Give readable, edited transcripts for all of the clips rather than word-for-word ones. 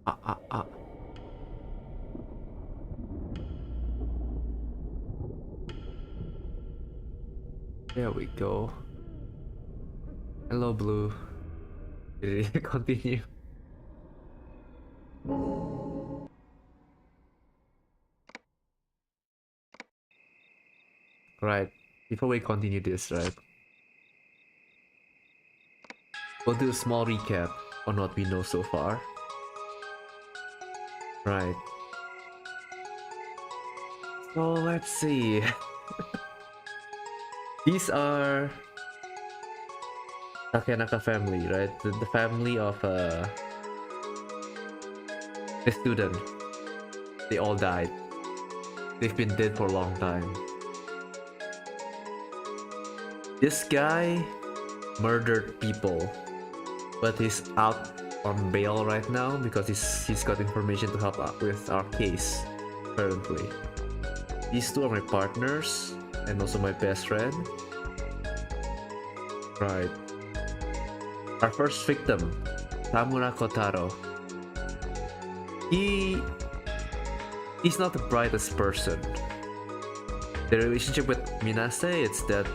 Ah, ah, ah. There we go. Hello, Blue. Did it continue? Right. Before we continue this, right? We'll do a small recap on what we know so far. Right. So let's see. These are Takenaka family, right? The family of the student. They all died. They've been dead for a long time. This guy murdered people, but he's out on bail right now because he's got information to help out with our case currently. These two are my partners and also my best friend. Right. Our first victim, Tamura Kotaro. He's not the brightest person. The relationship with Minase, it's that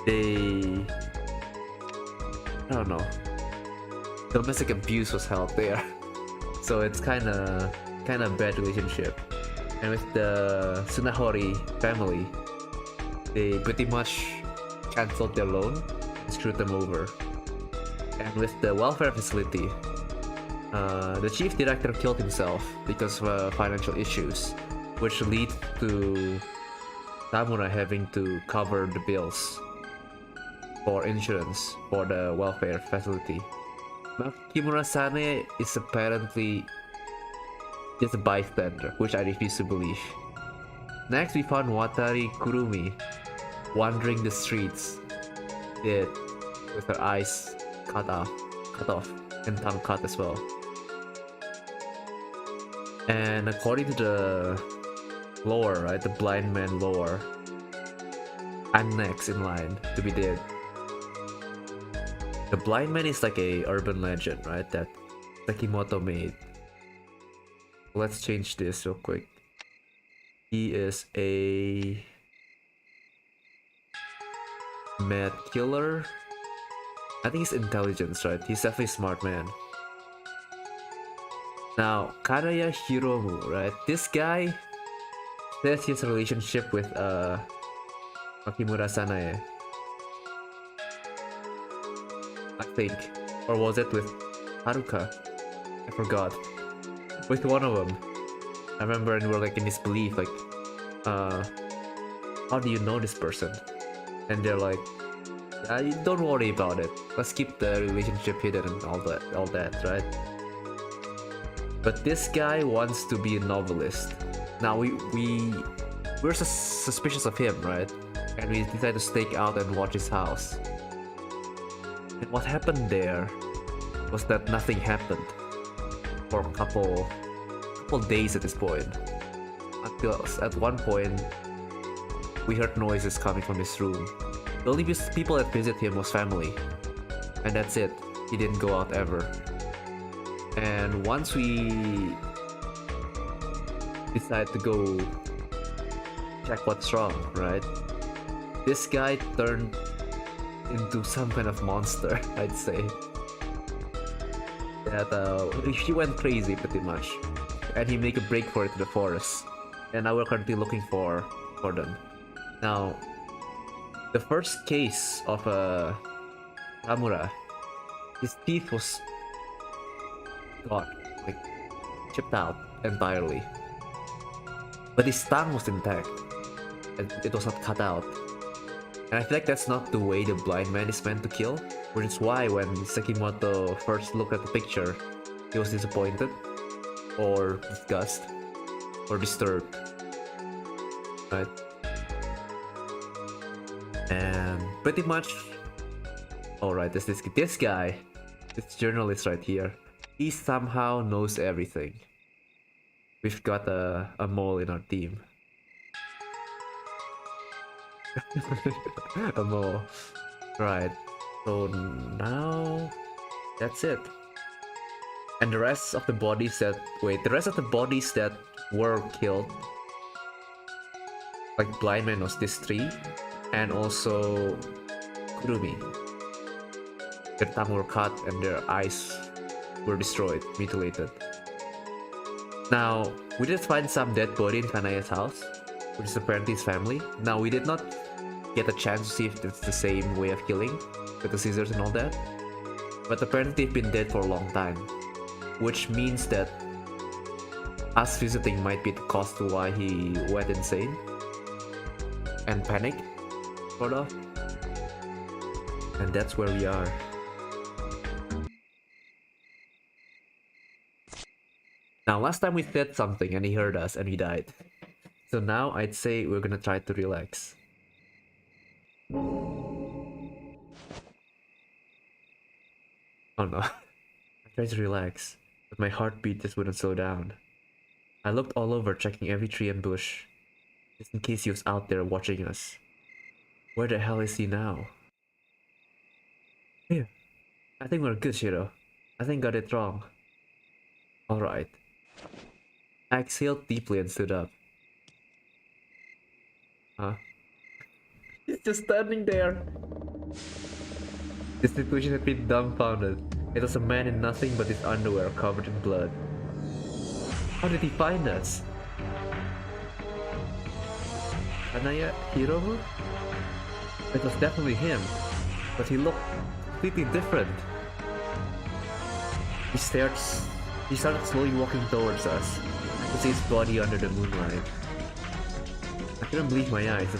they, I don't know, domestic abuse was held there. So it's kinda bad relationship. And with the Tsunahori family, they pretty much cancelled their loan, screwed them over. And with the welfare facility, the chief director killed himself because of financial issues, which lead to Tamura having to cover the bills for insurance for the welfare facility. Kimura-sane is apparently just a bystander, which I refuse to believe. Next, we found Watari Kurumi wandering the streets, dead, with her eyes cut off, and tongue cut as well. And according to the lore, right, the blind man lore, I'm next in line to be dead. The blind man is like a urban legend, right, that Sekimoto made. Let's change this real quick. He is a mad killer. I think he's intelligence, right? He's definitely a smart man. Now, Karaya Hiromu, right? This guy says his relationship with Makimura Sanae. I think. Or was it with Haruka? I forgot. With one of them. I remember, and we were like in disbelief, like, how do you know this person? And they're like, don't worry about it. Let's keep the relationship hidden and all that, right? But this guy wants to be a novelist. Now we're suspicious of him, right? And we decide to stake out and watch his house. And what happened there was that nothing happened for a couple days at this point. Until at one point, we heard noises coming from his room. The only people that visit him was family. And that's it. He didn't go out ever. And once we decide to go check what's wrong, right? This guy turned into some kind of monster, I'd say. That he went crazy pretty much. And he made a break for it to the forest. And now we're currently looking for them. Now, the first case of Tamura, his teeth was gone, like chipped out entirely. But his tongue was intact, and it was not cut out. And I feel like that's not the way the blind man is meant to kill, which is why when Sekimoto first looked at the picture, he was disappointed, or disgusted, or disturbed, right? And pretty much, alright, this guy, this journalist right here, he somehow knows everything. We've got a mole in our team. A mole. Right. So now, that's it. And the rest of the bodies that were killed, like blindman, was this three, and also Kurumi. Their tongue were cut and their eyes were destroyed, mutilated. Now, we did find some dead body in Kanaya's house, which is apparently his family. Now, we did not get a chance to see if it's the same way of killing, with the scissors and all that. But apparently they've been dead for a long time, which means that us visiting might be the cause to why he went insane and panicked, sort of. And that's where we are. Now, last time we said something and he heard us and we died. So now I'd say we're gonna try to relax. Oh no. I tried to relax, but my heartbeat just wouldn't slow down. I looked all over, checking every tree and bush, just in case he was out there watching us. Where the hell is he now? Here. I think we're good, Shiro. I think got it wrong. Alright. I exhaled deeply and stood up. Huh? He's just standing there! The situation had been dumbfounded. It was a man in nothing but his underwear covered in blood. How did he find us? Kanaya Hiromu? It was definitely him, but he looked completely different. He started slowly walking towards us. I could see his body under the moonlight. I couldn't believe my eyes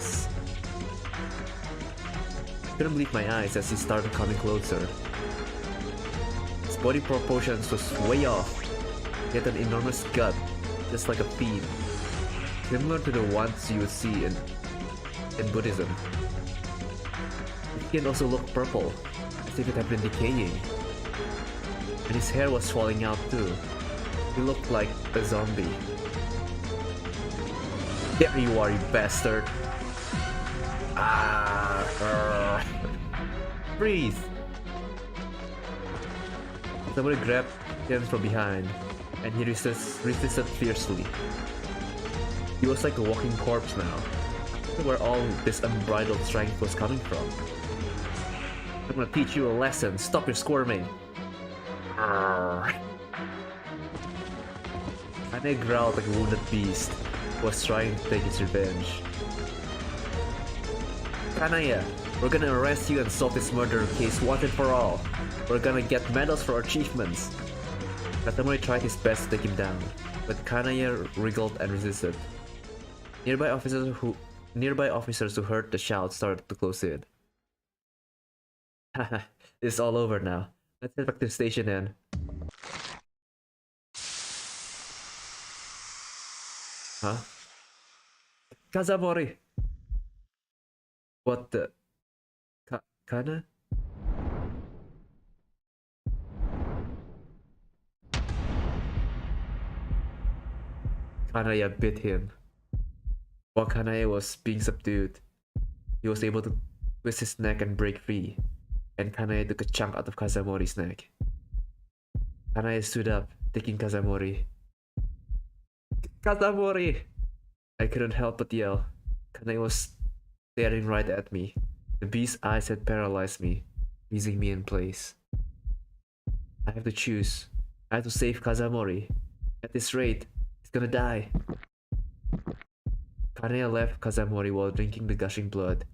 as he started coming closer. His body proportions was way off. He had an enormous gut, just like a pea, similar to the ones you would see in Buddhism. His skin also looked purple, as if it had been decaying. And his hair was falling out too. He looked like a zombie. There you are, you bastard! Breathe! Somebody grabbed him from behind, and he resisted fiercely. He was like a walking corpse now. I don't know where all this unbridled strength was coming from. I'm gonna teach you a lesson. Stop your squirming. Kanaya growled like a wounded beast who was trying to take his revenge. Kanaya, we're gonna arrest you and solve this murder case once and for all. We're gonna get medals for our achievements. Katamori tried his best to take him down, but Kanaya wriggled and resisted. Nearby officers who heard the shout started to close in. Haha, it's all over now. Let's head back to the station then. Huh? Kazamori! What the... Kana? Kanaya bit him. While Kanaya was being subdued, he was able to twist his neck and break free, and Kanaya took a chunk out of Kazamori's neck. Kanaya stood up, taking Kazamori. Kazamori! I couldn't help but yell. Kanaya was staring right at me. The beast's eyes had paralyzed me, freezing me in place. I have to choose. I have to save Kazamori. At this rate, he's gonna die. Kanaya left Kazamori while drinking the gushing blood.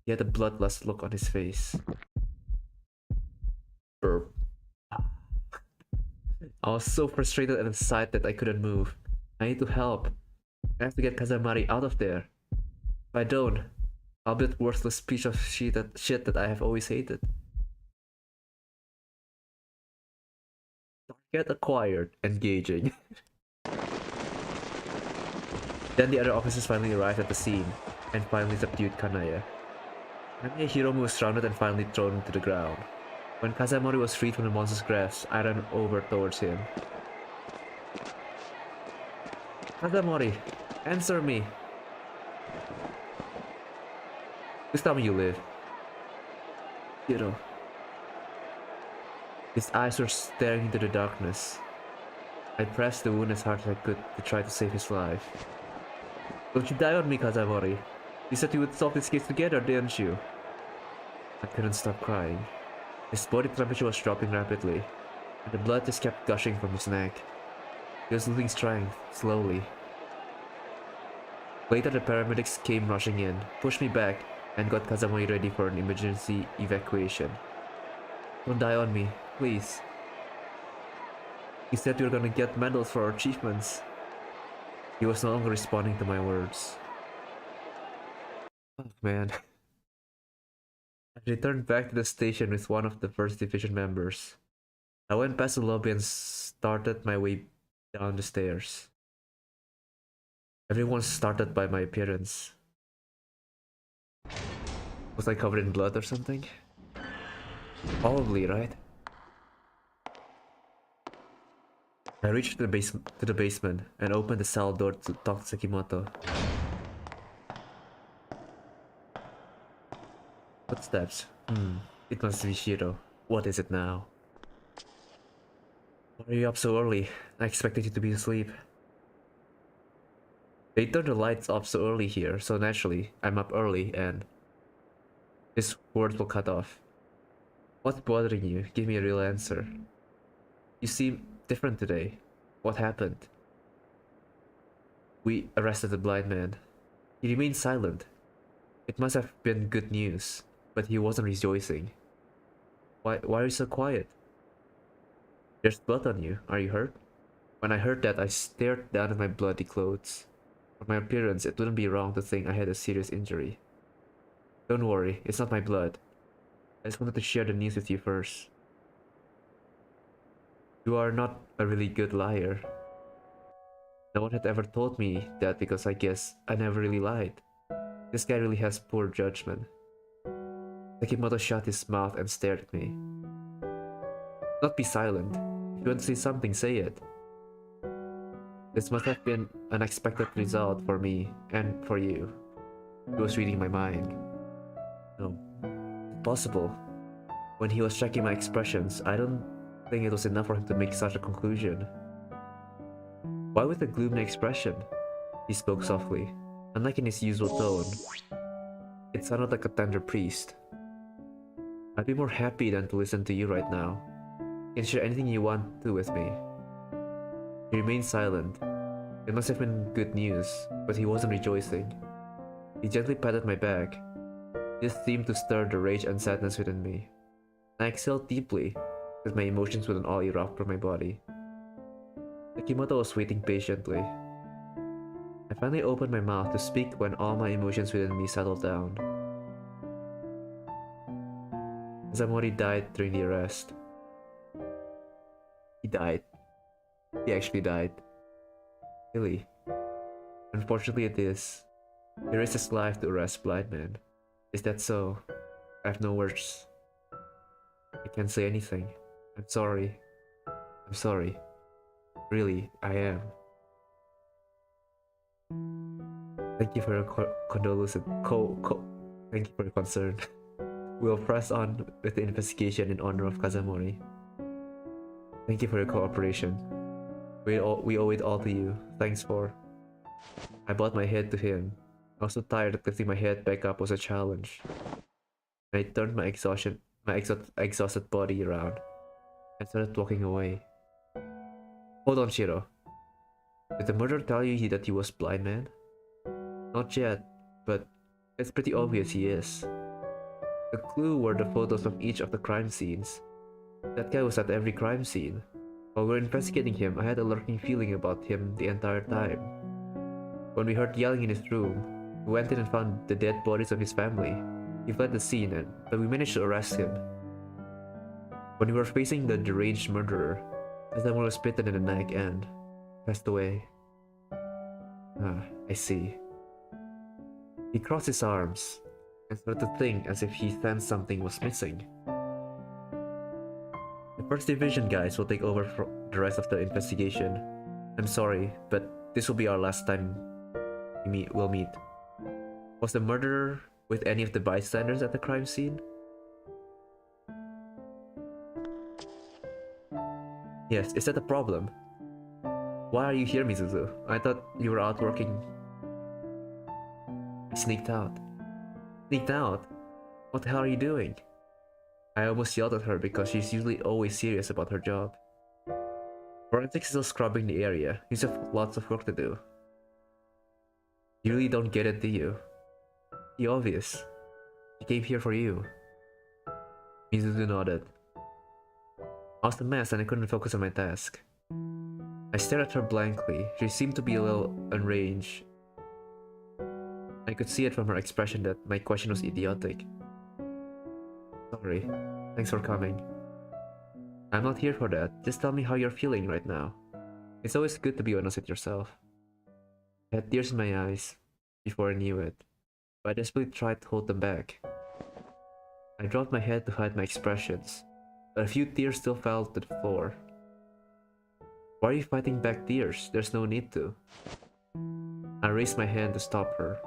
He had a bloodlust look on his face. Burp. I was so frustrated and inside that I couldn't move. I need to help. I have to get Kazamori out of there. If I don't, I'll be that worthless piece of shit that I have always hated. Target acquired. Engaging. Then the other officers finally arrived at the scene, and finally subdued Kanaya. Kanaya Hiromu was surrounded and finally thrown to the ground. When Kazamori was freed from the monster's grasp, I ran over towards him. Kazamori, answer me! Please tell me you live. Hiro. His eyes were staring into the darkness. I pressed the wound as hard as I could to try to save his life. Don't you die on me, Kazamori. You said you would solve this case together, didn't you? I couldn't stop crying. His body temperature was dropping rapidly, and the blood just kept gushing from his neck. He was losing strength, slowly. Later, the paramedics came rushing in, pushed me back, and got Kazamori ready for an emergency evacuation. Don't die on me, please. He said we were gonna get medals for our achievements. He was no longer responding to my words. Fuck, man. I returned back to the station with one of the First Division members. I went past the lobby and started my way down the stairs. Everyone startled by my appearance. Was I covered in blood or something? Probably, right? I reached the basement and opened the cell door to talk to Sekimoto. Footsteps. It must be Shiro. What is it now? Why are you up so early? I expected you to be asleep. They turned the lights off so early here, so naturally, I'm up early and... His words will cut off. What's bothering you? Give me a real answer. You seem different today. What happened? We arrested the blind man. He remained silent. It must have been good news, but he wasn't rejoicing. Why are you so quiet? There's blood on you. Are you hurt? When I heard that, I stared down at my bloody clothes. For my appearance, it wouldn't be wrong to think I had a serious injury. Don't worry, it's not my blood. I just wanted to share the news with you first. You are not a really good liar. No one had ever told me that because I guess I never really lied. This guy really has poor judgment. Sekimoto shut his mouth and stared at me. Not be silent. If you want to say something, say it. This must have been an unexpected result for me and for you. He was reading my mind. No. Possible. When he was checking my expressions, I don't think it was enough for him to make such a conclusion. Why with a gloomy expression? He spoke softly, unlike in his usual tone. It sounded like a tender priest. I'd be more happy than to listen to you right now. You can share anything you want to with me. He remained silent. It must have been good news, but he wasn't rejoicing. He gently patted my back. This seemed to stir the rage and sadness within me. I exhaled deeply, as my emotions wouldn't all erupt from my body. Sekimoto was waiting patiently. I finally opened my mouth to speak when all my emotions within me settled down. Kazamori died during the arrest. He died. He actually died. Really. Unfortunately it is. He risked his life to arrest blind man. Is that so? I have no words. I can't say anything. I'm sorry. I'm sorry. Really, I am. Thank you for your condolences. Thank you for your concern. We'll press on with the investigation in honor of Kazamori. Thank you for your cooperation. We owe it all to you. Thanks for... I bowed my head to him. I was so tired that lifting my head back up was a challenge. I turned my exhausted body around and started walking away. Hold on, Shiro. Did the murderer tell you that he was blind man? Not yet, but it's pretty obvious he is. The clue were the photos of each of the crime scenes. That guy was at every crime scene. While we were investigating him, I had a lurking feeling about him the entire time. When we heard yelling in his room, we went in and found the dead bodies of his family. He fled the scene, but we managed to arrest him. When we were facing the deranged murderer, Kazamori was bitten in the neck and passed away. Ah, I see. He crossed his arms and started to think as if he sensed something was missing. The First Division guys will take over for the rest of the investigation. I'm sorry, but this will be our last time we'll meet. Was the murderer with any of the bystanders at the crime scene? Yes, is that a problem? Why are you here, Mizuzu? I thought you were out working. I sneaked out. Sneaked out? What the hell are you doing? I almost yelled at her because she's usually always serious about her job. Forensics is still scrubbing the area. You have lots of work to do. You really don't get it, do you? The obvious. She came here for you. Mizuzu nodded. I was a mess and I couldn't focus on my task. I stared at her blankly. She seemed to be a little enraged. I could see it from her expression that my question was idiotic. Sorry. Thanks for coming. I'm not here for that. Just tell me how you're feeling right now. It's always good to be honest with yourself. I had tears in my eyes before I knew it, but I desperately tried to hold them back. I dropped my head to hide my expressions, but a few tears still fell to the floor. Why are you fighting back tears? There's no need to. I raised my hand to stop her.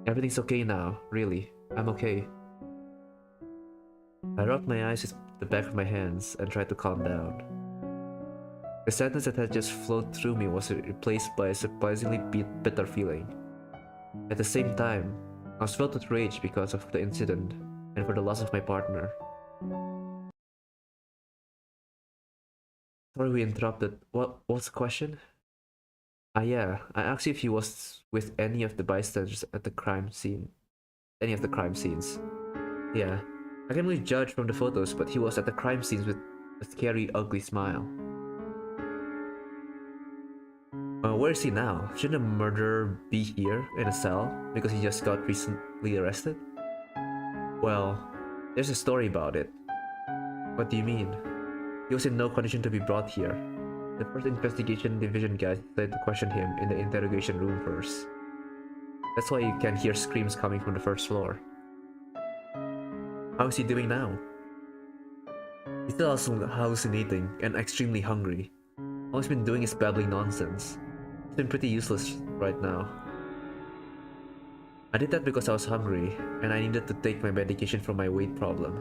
Everything's okay now, really. I'm okay. I rubbed my eyes with the back of my hands and tried to calm down. The sadness that had just flowed through me was replaced by a surprisingly bitter feeling. At the same time, I was filled with rage because of the incident and for the loss of my partner. Sorry we interrupted. What's the question? Yeah, I asked you if he was with any of the bystanders at the crime scene. Any of the crime scenes. Yeah, I can only judge from the photos, but he was at the crime scenes with a scary, ugly smile. Where is he now? Shouldn't a murderer be here in a cell because he just got recently arrested? Well, there's a story about it. What do you mean? He was in no condition to be brought here. The first investigation division guys decided to question him in the interrogation room first. That's why you can hear screams coming from the first floor. How is he doing now? He's still hallucinating and extremely hungry. All he's been doing is babbling nonsense. It's been pretty useless right now. I did that because I was hungry, and I needed to take my medication for my weight problem.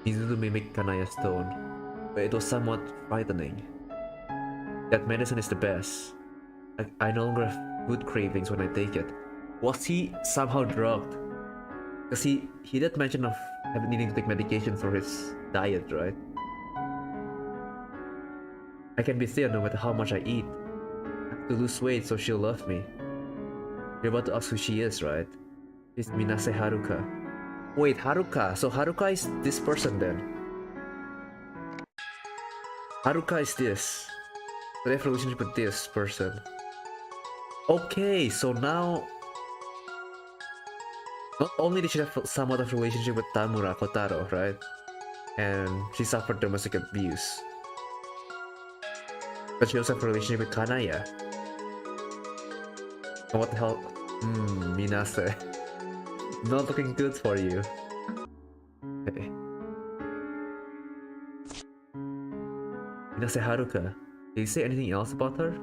Mizuzu mimicked Kanaya's tone, but it was somewhat frightening. That medicine is the best. I no longer have food cravings when I take it. Was he somehow drugged? Because he did mention of needing to take medication for his diet, right? I can be thin no matter how much I eat. I have to lose weight so she'll love me. You're about to ask who she is, right? She's Minase Haruka. Wait, Haruka? So Haruka is this person then? Haruka is this. So they have a relationship with this person. Okay, so now... Not only did she have somewhat of a relationship with Tamura Kotaro, right? And she suffered domestic abuse. But she also has a relationship with Kanaya. And what the hell? Minase. Not looking good for you. Okay. Minase Haruka. Did you say anything else about her?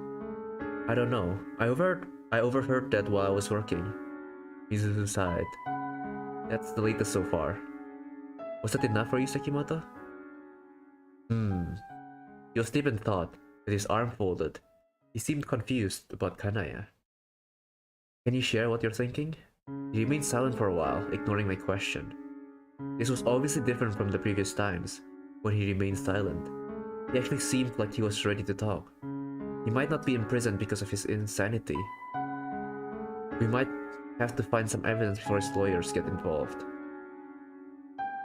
I don't know. I overheard that while I was working. Mizuzu sighed. That's the latest so far. Was that enough for you, Sekimoto? He was deep in thought, with his arm folded. He seemed confused about Kanaya. Can you share what you're thinking? He remained silent for a while, ignoring my question. This was obviously different from the previous times, when he remained silent. He actually seemed like he was ready to talk. He might not be imprisoned because of his insanity. We might have to find some evidence before his lawyers get involved.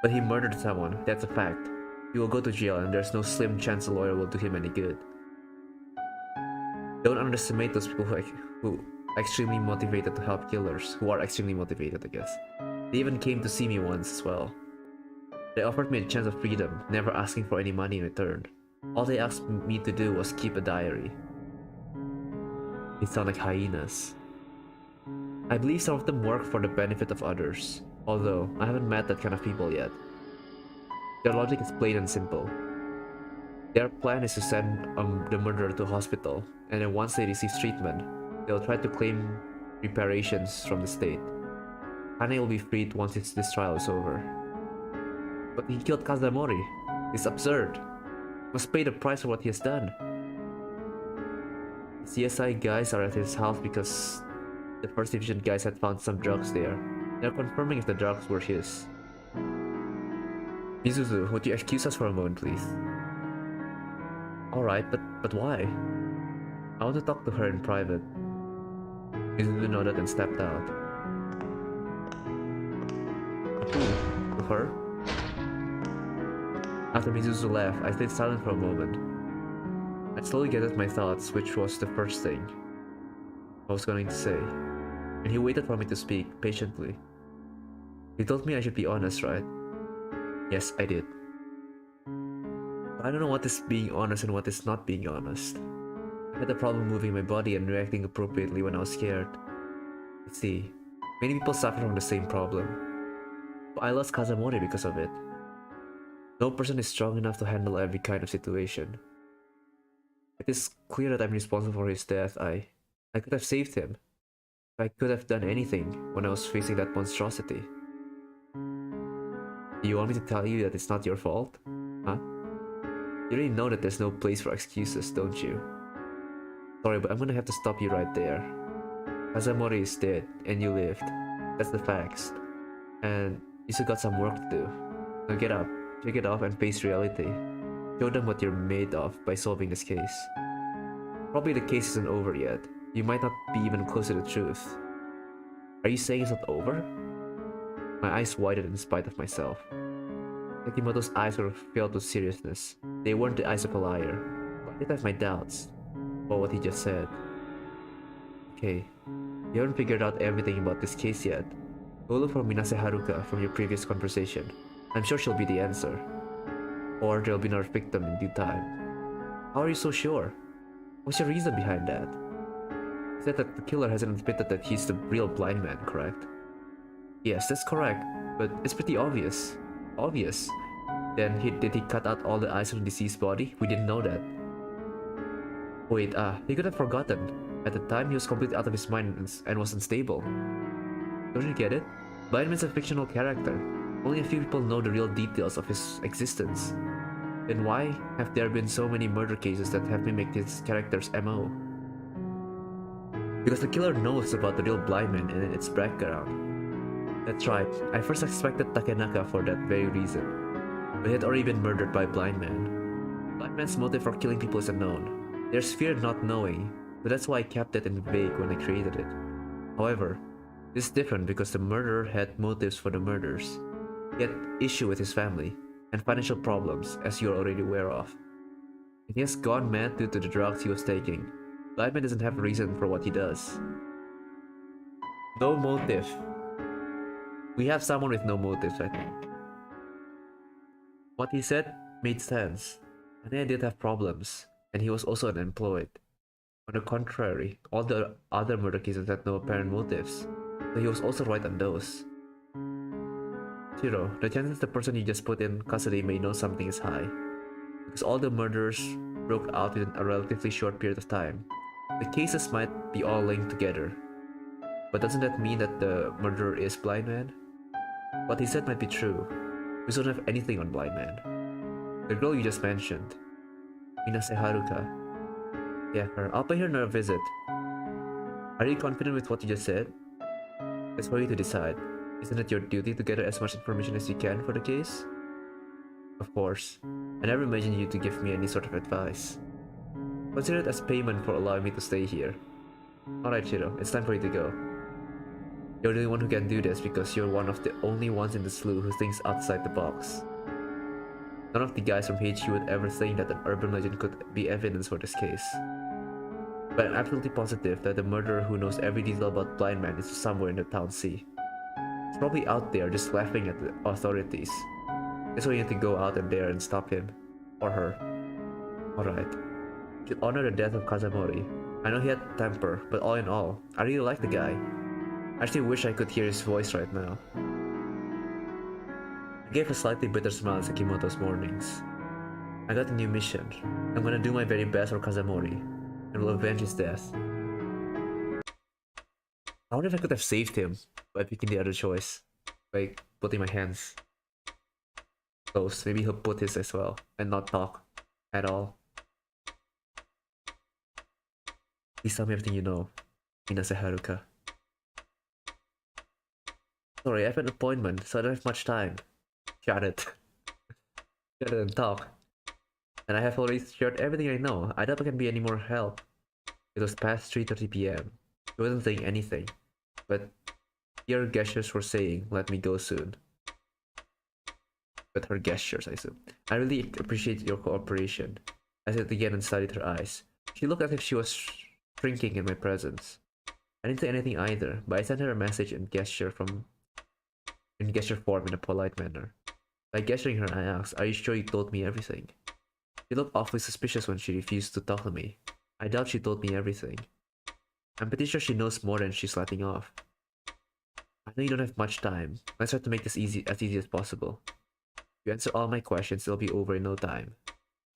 But he murdered someone, that's a fact. He will go to jail and there's no slim chance a lawyer will do him any good. Don't underestimate those people who are extremely motivated to help killers, who are extremely motivated, I guess. They even came to see me once as well. They offered me a chance of freedom, never asking for any money in return. All they asked me to do was keep a diary. They sound like hyenas. I believe some of them work for the benefit of others, although I haven't met that kind of people yet. Their logic is plain and simple. Their plan is to send the murderer to a hospital, and then once they receive treatment, they'll try to claim reparations from the state. Kane will be freed once this trial is over. But he killed Kazamori. It's absurd. He must pay the price for what he has done. CSI guys are at his house because the first division guys had found some drugs there. They're confirming if the drugs were his. Mizuzu, would you excuse us for a moment, please? Alright, but why? I want to talk to her in private. Mizuzu nodded and stepped out. Who? To her? After Mizuzu left, I stayed silent for a moment. I slowly gathered my thoughts, which was the first thing I was going to say. And he waited for me to speak, patiently. He told me I should be honest, right? Yes, I did. But I don't know what is being honest and what is not being honest. I had a problem moving my body and reacting appropriately when I was scared. You see, many people suffer from the same problem. But I lost Kazamori because of it. No person is strong enough to handle every kind of situation. It is clear that I'm responsible for his death. I could have saved him. I could have done anything when I was facing that monstrosity. Do you want me to tell you that it's not your fault? Huh? You already know that there's no place for excuses, don't you? Sorry, but I'm gonna have to stop you right there. Kazamori is dead, and you lived. That's the facts. And you still got some work to do. Now get up, shake it off, and face reality. Show them what you're made of by solving this case. Probably the case isn't over yet. You might not be even close to the truth. Are you saying it's not over? My eyes widened in spite of myself. Takimoto's eyes were filled with seriousness. They weren't the eyes of a liar, but I did have my doubts about what he just said. Okay, you haven't figured out everything about this case yet. Go look for Minase Haruka from your previous conversation. I'm sure she'll be the answer. Or there'll be another victim in due time. How are you so sure? What's your reason behind that? You said that the killer hasn't admitted that he's the real blind man, correct? Yes, that's correct, but it's pretty obvious. Obvious? Then did he cut out all the eyes from the deceased body? We didn't know that. Wait, he could have forgotten. At the time, he was completely out of his mind and was unstable. Don't you get it? Blindman's a fictional character. Only a few people know the real details of his existence. Then why have there been so many murder cases that have mimicked his character's MO? Because the killer knows about the real blind man and its background. That's right, I first expected Takenaka for that very reason. But he had already been murdered by Blind Man. Blind Man's motive for killing people is unknown. There's fear in not knowing, so that's why I kept it in vague when I created it. However, this is different because the murderer had motives for the murders. He had issue with his family, and financial problems, as you're already aware of. And he has gone mad due to the drugs he was taking. Blind Man doesn't have a reason for what he does. No motive. We have someone with no motives, I think. What he said made sense. And he did have problems, and he was also unemployed. On the contrary, all the other murder cases had no apparent motives, so he was also right on those. Shiro, the chances the person you just put in custody may know something is high, because all the murders broke out within a relatively short period of time. The cases might be all linked together, but doesn't that mean that the murderer is Blind Man? What he said might be true. We don't have anything on Blind Man. The girl you just mentioned, Minase Haruka. Yeah, her. I'll pay her another visit. Are you confident with what you just said? It's for you to decide. Isn't it your duty to gather as much information as you can for the case? Of course. I never imagined you to give me any sort of advice. Consider it as payment for allowing me to stay here. Alright, Shiro, it's time for you to go. You're the only one who can do this because you're one of the only ones in the slew who thinks outside the box. None of the guys from HQ would ever think that an urban legend could be evidence for this case. But I'm absolutely positive that the murderer who knows every detail about Blind Man is somewhere in the town sea. He's probably out there just laughing at the authorities. That's why you need to go out there and stop him. Or her. Alright. You should honor the death of Kazamori. I know he had temper, but all in all, I really like the guy. I actually wish I could hear his voice right now. I gave a slightly bitter smile at Sakimoto's mornings. I got a new mission. I'm gonna do my very best for Kazamori, and will avenge his death. I wonder if I could have saved him by picking the other choice. Like, putting my hands close. Maybe he'll put his as well, and not talk at all. Please tell me everything you know, Inase Haruka. Sorry, I have an appointment, so I don't have much time. Shut it. Shut it and talk. And I have already shared everything I know. I doubt I can be any more help. It was past 3:30 p.m. She wasn't saying anything, but her gestures were saying, "Let me go soon." With her gestures, I assume. I really appreciate your cooperation. I said again and studied her eyes. She looked as if she was shrinking in my presence. I didn't say anything either, but I sent her a message in gesture form in a polite manner. By gesturing her, I asked, "Are you sure you told me everything?" She looked awfully suspicious when she refused to talk to me. I doubt she told me everything. I'm pretty sure she knows more than she's letting off. I know you don't have much time. Let's try to make this easy as possible. If you answer all my questions, it'll be over in no time.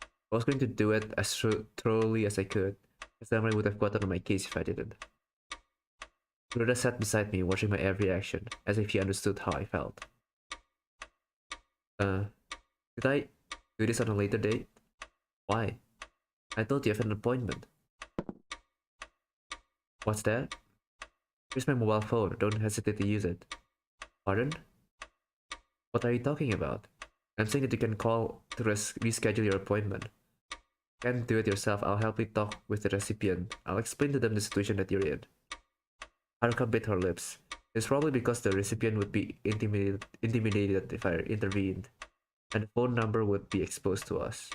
I was going to do it as thoroughly as I could, as Samurai would have gotten on my case if I didn't. Kuroda sat beside me, watching my every action, as if he understood how I felt. Could I do this on a later date? Why? I thought you have an appointment. What's that? Here's my mobile phone, don't hesitate to use it. Pardon? What are you talking about? I'm saying that you can call to reschedule your appointment. Can't do it yourself, I'll help you talk with the recipient. I'll explain to them the situation that you're in. Haruka bit her lips. It's probably because the recipient would be intimidated if I intervened, and the phone number would be exposed to us.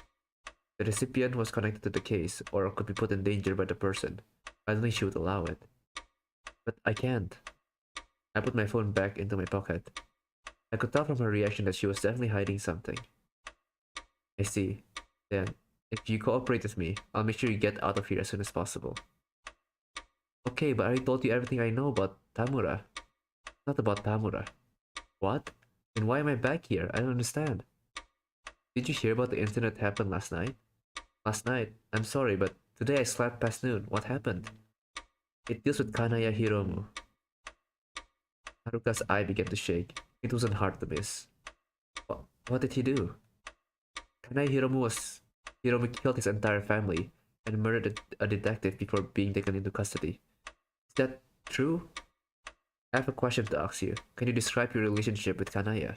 The recipient was connected to the case, or could be put in danger by the person. I don't think she would allow it. But I can't. I put my phone back into my pocket. I could tell from her reaction that she was definitely hiding something. I see. Then, if you cooperate with me, I'll make sure you get out of here as soon as possible. Okay, but I already told you everything I know about Tamura. Not about Tamura. What? Then why am I back here? I don't understand. Did you hear about the incident that happened last night? Last night? I'm sorry, but today I slept past noon. What happened? It deals with Kanaya Hiromu. Haruka's eye began to shake. It wasn't hard to miss. What did he do? Kanaya Hiromu killed his entire family and murdered a detective before being taken into custody. Is that true? I have a question to ask you. Can you describe your relationship with Kanaya?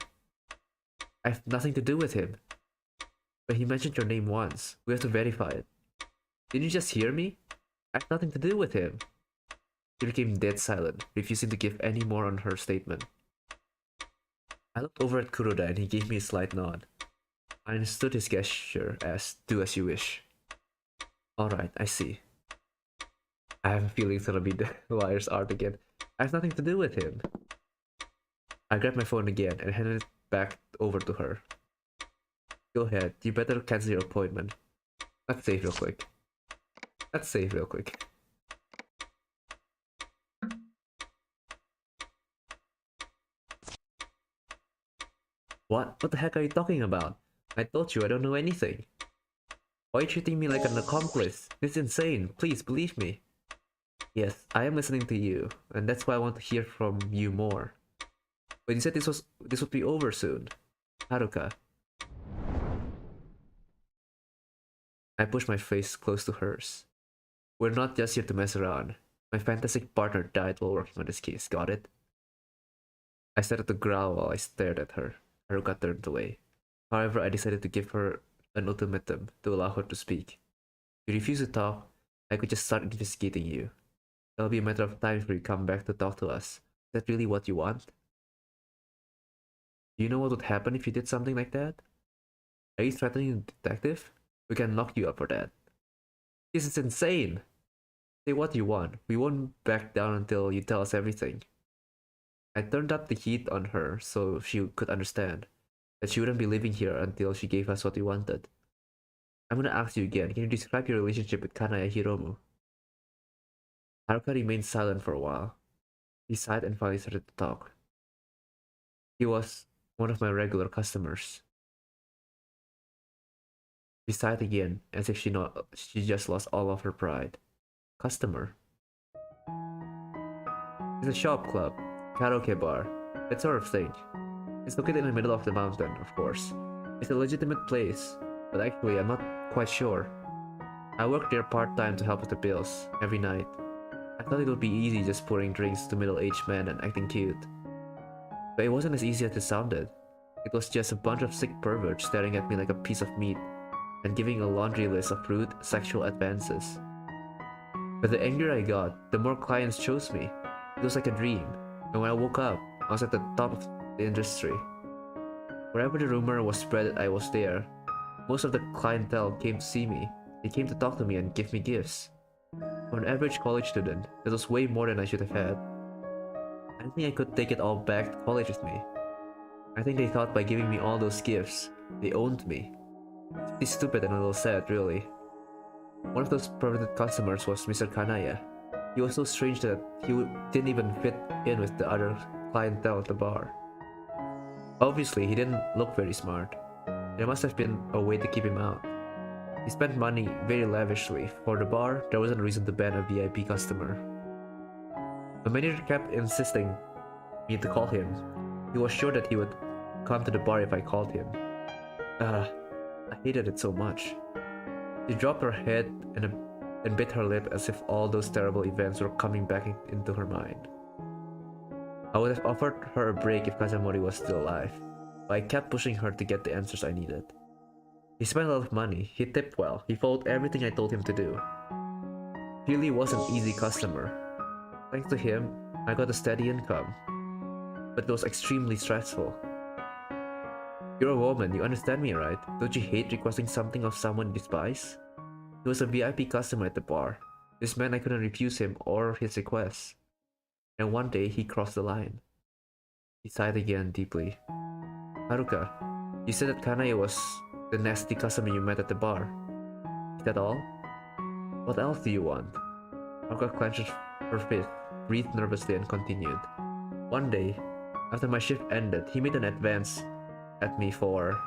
I have nothing to do with him. But he mentioned your name once. We have to verify it. Didn't you just hear me? I have nothing to do with him. She became dead silent, refusing to give any more on her statement. I looked over at Kuroda and he gave me a slight nod. I understood his gesture as, "Do as you wish." Alright, I see. I have a feeling it's gonna be the liar's art again. I have nothing to do with him. I grabbed my phone again and handed it back over to her. Go ahead, you better cancel your appointment. Let's save real quick. What? What the heck are you talking about? I told you I don't know anything. Why are you treating me like an accomplice? This is insane. Please believe me. Yes, I am listening to you, and that's why I want to hear from you more. But you said this would be over soon. Haruka. I pushed my face close to hers. We're not just here to mess around. My fantastic partner died while working on this case, got it? I started to growl while I stared at her. Haruka turned away. However, I decided to give her an ultimatum to allow her to speak. If you refuse to talk, I could just start investigating you. It'll be a matter of time before you come back to talk to us. Is that really what you want? Do you know what would happen if you did something like that? Are you threatening the detective? We can lock you up for that. This is insane! Say what you want. We won't back down until you tell us everything. I turned up the heat on her so she could understand that she wouldn't be living here until she gave us what we wanted. I'm gonna ask you again, can you describe your relationship with Kanaya Hiromu? Haruka remained silent for a while. He sighed and finally started to talk. He was one of my regular customers. She sighed again, as if she just lost all of her pride. Customer. It's a shop club, karaoke bar, that sort of thing. It's located in the middle of the mountain, of course. It's a legitimate place, but actually I'm not quite sure. I worked there part-time to help with the bills, every night. I thought it would be easy just pouring drinks to middle-aged men and acting cute. But it wasn't as easy as it sounded. It was just a bunch of sick perverts staring at me like a piece of meat and giving a laundry list of rude sexual advances. But the angrier I got, the more clients chose me. It was like a dream, and when I woke up, I was at the top of the industry. Wherever the rumor was spread that I was there, most of the clientele came to see me. They came to talk to me and give me gifts. For an average college student, that was way more than I should have had. I don't think I could take it all back to college with me. I think they thought by giving me all those gifts, they owned me. It's stupid and a little sad, really. One of those perverted customers was Mr. Kanaya. He was so strange that he didn't even fit in with the other clientele at the bar. Obviously, he didn't look very smart. There must have been a way to keep him out. He spent money very lavishly. For the bar, there wasn't a reason to ban a VIP customer. The manager kept insisting me to call him. He was sure that he would come to the bar if I called him. I hated it so much. She dropped her head and bit her lip as if all those terrible events were coming back into her mind. I would have offered her a break if Kazamori was still alive, but I kept pushing her to get the answers I needed. He spent a lot of money, he tipped well, he followed everything I told him to do. He really was an easy customer. Thanks to him, I got a steady income, but it was extremely stressful. You're a woman, you understand me, right? Don't you hate requesting something of someone you despise? He was a VIP customer at the bar. This meant I couldn't refuse him or his requests. And one day, he crossed the line. He sighed again deeply. Haruka, you said that Kanaya was the nasty customer you met at the bar. Is that all? What else do you want? Haruka clenched her fist, breathed nervously, and continued. One day, after my shift ended, he made an advance at me for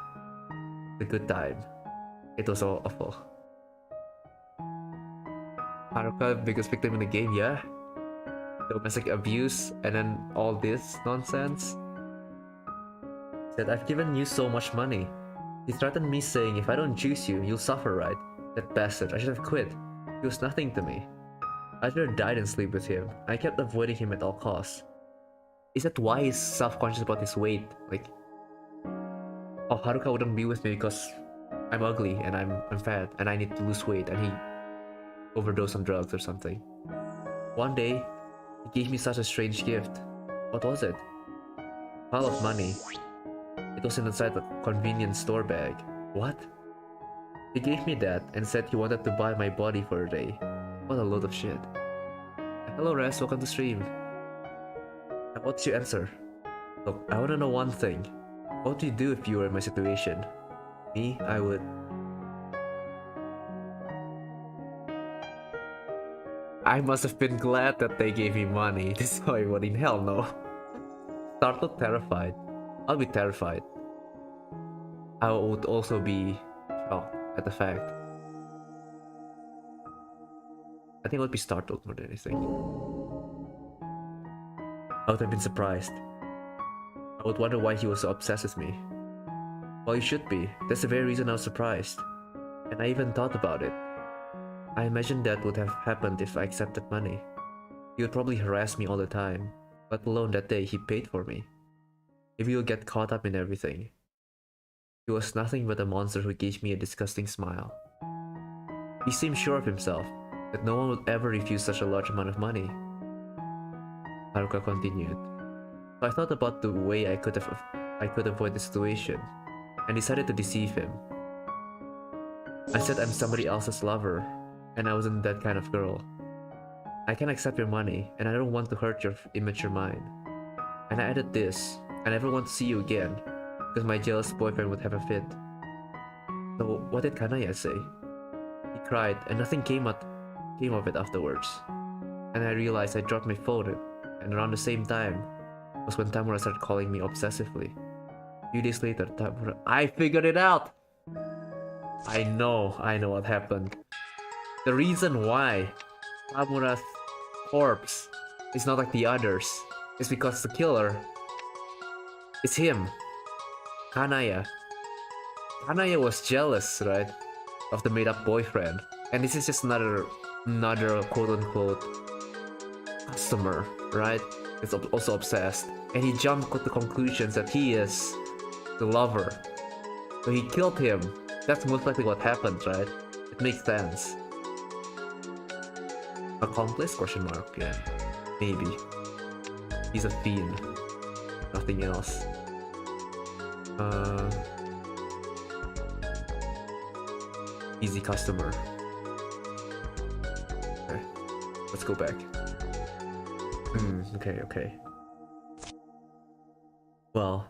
the good time. It was all awful. Haruka, biggest victim in the game, yeah? Domestic abuse and then all this nonsense? Said, I've given you so much money. He threatened me saying, if I don't choose you, you'll suffer, right? That bastard, I should have quit. He was nothing to me. I should have died and sleep with him. I kept avoiding him at all costs. Is that why he's self-conscious about his weight? Like, oh, Haruka wouldn't be with me because I'm ugly and I'm fat and I need to lose weight and he overdosed on drugs or something. One day, he gave me such a strange gift. What was it? A pile of money. It was inside a convenience store bag. What? He gave me that and said he wanted to buy my body for a day. What a load of shit. Hello Res, welcome to stream. And what's your answer? Look, I wanna know one thing. What would you do if you were in my situation? Me, I would... I must have been glad that they gave me money. This boy would in hell no. Startled, terrified. I'll be terrified. I would also be shocked at the fact. I think I would be startled more than anything. I would have been surprised. I would wonder why he was so obsessed with me. Well, you should be. That's the very reason I was surprised. And I even thought about it. I imagined that would have happened if I accepted money. He would probably harass me all the time, let alone that day he paid for me. If he would get caught up in everything. He was nothing but a monster who gave me a disgusting smile. He seemed sure of himself, that no one would ever refuse such a large amount of money. Haruka continued. So I thought about the way I could avoid the situation, and decided to deceive him. I said I'm somebody else's lover, and I wasn't that kind of girl. I can't accept your money, and I don't want to hurt your immature mind. And I added this, I never want to see you again, because my jealous boyfriend would have a fit. So what did Kanaya say? He cried, and nothing came of it afterwards. And I realized I dropped my phone, and around the same time was when Tamura started calling me obsessively. A few days later, Tamura... I figured it out! I know what happened. The reason why Tamura's corpse is not like the others is because the killer is him, Kanaya. Kanaya was jealous, right, of the made-up boyfriend. And this is just another quote-unquote customer, right? Is also obsessed, and he jumped to conclusions that he is the lover. So he killed him. That's most likely what happened, right? It makes sense. Accomplice? Question mark. Yeah, maybe. He's a fiend. Nothing else. Easy customer. Okay, let's go back. Okay. Well,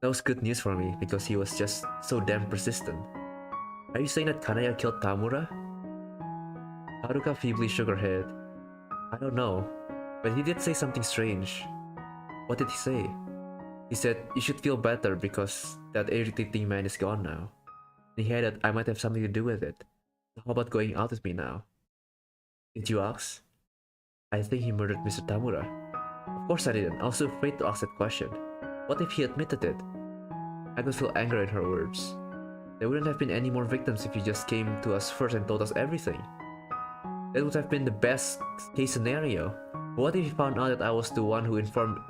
that was good news for me because he was just so damn persistent. Are you saying that Kanaya killed Tamura? Haruka feebly shook her head. I don't know, but he did say something strange. What did he say? He said, you should feel better because that irritating man is gone now. And he added, I might have something to do with it. How about going out with me now? Did you ask? I think he murdered Mr. Tamura. Of course I didn't. I was so afraid to ask that question. What if he admitted it? I could feel anger in her words. There wouldn't have been any more victims if you just came to us first and told us everything. That would have been the best case scenario. What if he found out that I was the one who informed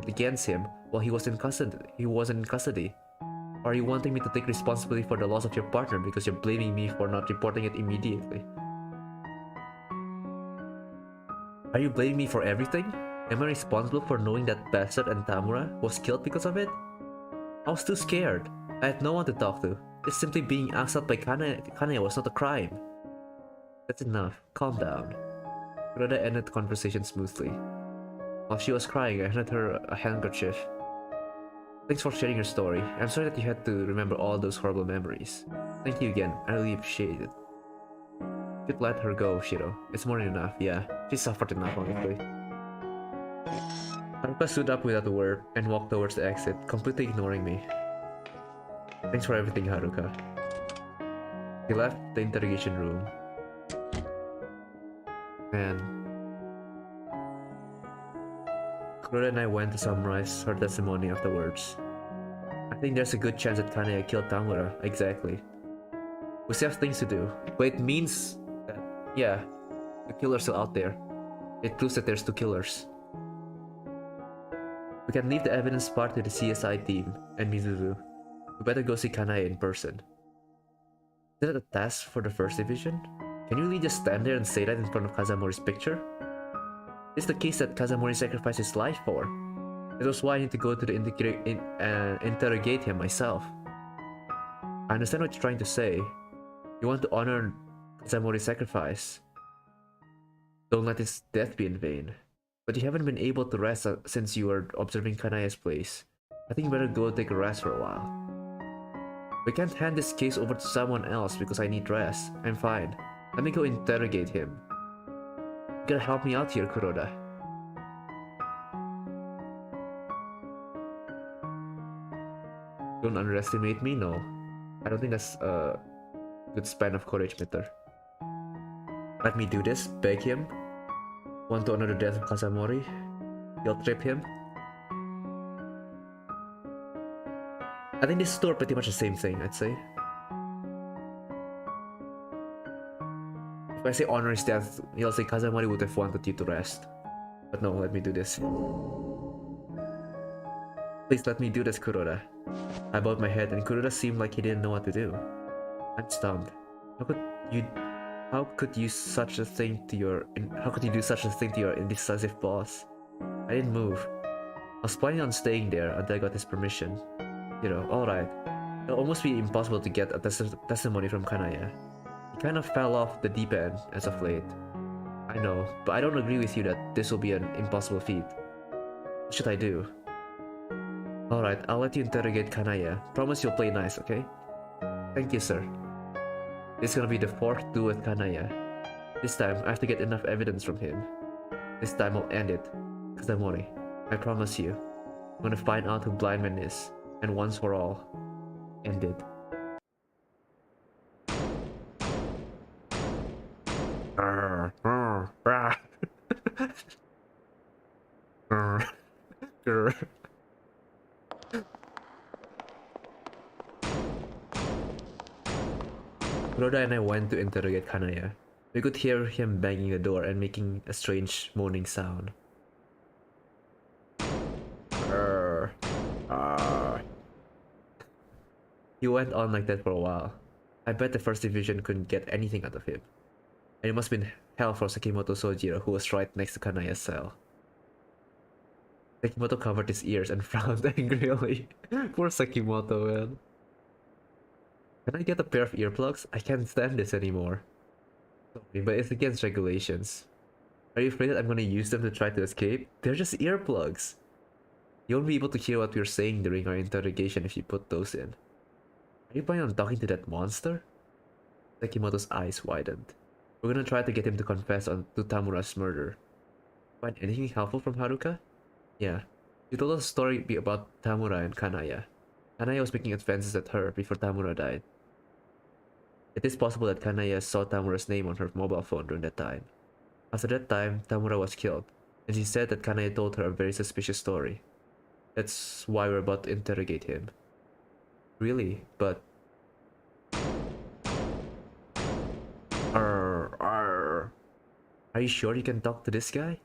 against him while he was in custody? Or are you wanting me to take responsibility for the loss of your partner because you're blaming me for not reporting it immediately? Are you blaming me for everything? Am I responsible for knowing that Bastard and Tamura was killed because of it? I was too scared. I had no one to talk to. Just simply being asked out by Kanaya was not a crime. That's enough. Calm down. Kuroda ended the conversation smoothly. While she was crying, I handed her a handkerchief. Thanks for sharing your story. I'm sorry that you had to remember all those horrible memories. Thank you again. I really appreciate it. You could let her go, Shiro. It's more than enough, yeah. She suffered enough, honestly. Haruka stood up without a word and walked towards the exit, completely ignoring me. Thanks for everything, Haruka. He left the interrogation room. And Kuroda and I went to summarize her testimony afterwards. I think there's a good chance that Kanaya killed Tamura. Exactly. We still have things to do. But it means that, yeah, the killer's still out there. It proves that there's two killers. We can leave the evidence part to the CSI team and Mizuru. We better go see Kanaya in person. Is that a task for the first division? Can you really just stand there and say that in front of Kazamori's picture? It's the case that Kazamori sacrificed his life for. That was why I need to go to the interrogate him myself. I understand what you're trying to say. You want to honor Kazamori's sacrifice. Don't let his death be in vain. But you haven't been able to rest since you were observing Kanaya's place. I think you better go take a rest for a while. We can't hand this case over to someone else because I need rest. I'm fine. Let me go interrogate him. You gotta help me out here, Kuroda. Don't underestimate me, no. I don't think that's a good span of courage, Mitter. Let me do this, beg him. Want to honor the death of Kazamori? Guilt trip him? I think these two are pretty much the same thing, I'd say. If I say honor his death, he'll say Kazamori would have wanted you to rest. But no, let me do this. Please let me do this, Kuroda. I bowed my head and Kuroda seemed like he didn't know what to do. I'm stunned. How could you do such a thing to your indecisive boss? I didn't move. I was planning on staying there until I got his permission. You know, alright. It'll almost be impossible to get a testimony from Kanaya. He kind of fell off the deep end as of late. I know, but I don't agree with you that this will be an impossible feat. What should I do? Alright, I'll let you interrogate Kanaya. Promise you'll play nice, okay? Thank you, sir. This is gonna be the fourth duel with Kanaya. This time, I have to get enough evidence from him. This time I'll end it. Kazamori, I promise you. I'm gonna find out who Blindman is, and once for all, end it. Kuroda and I went to interrogate Kanaya. We could hear him banging the door and making a strange moaning sound. Arr, arr. He went on like that for a while. I bet the first division couldn't get anything out of him. And it must have been hell for Sakimoto Sojiro, who was right next to Kanaya's cell. Sakimoto covered his ears and frowned angrily. Poor Sakimoto, man. Can I get a pair of earplugs? I can't stand this anymore. Sorry, but it's against regulations. Are you afraid that I'm gonna use them to try to escape? They're just earplugs. You won't be able to hear what we're saying during our interrogation if you put those in. Are you planning on talking to that monster? Sakimoto's eyes widened. We're gonna try to get him to confess to Tamura's murder. Find anything helpful from Haruka? Yeah. You told us a story about Tamura and Kanaya. Kanaya was making advances at her before Tamura died. It is possible that Kanaya saw Tamura's name on her mobile phone during that time. After that time, Tamura was killed, and she said that Kanaya told her a very suspicious story. That's why we're about to interrogate him. Really? But... Are you sure you can talk to this guy?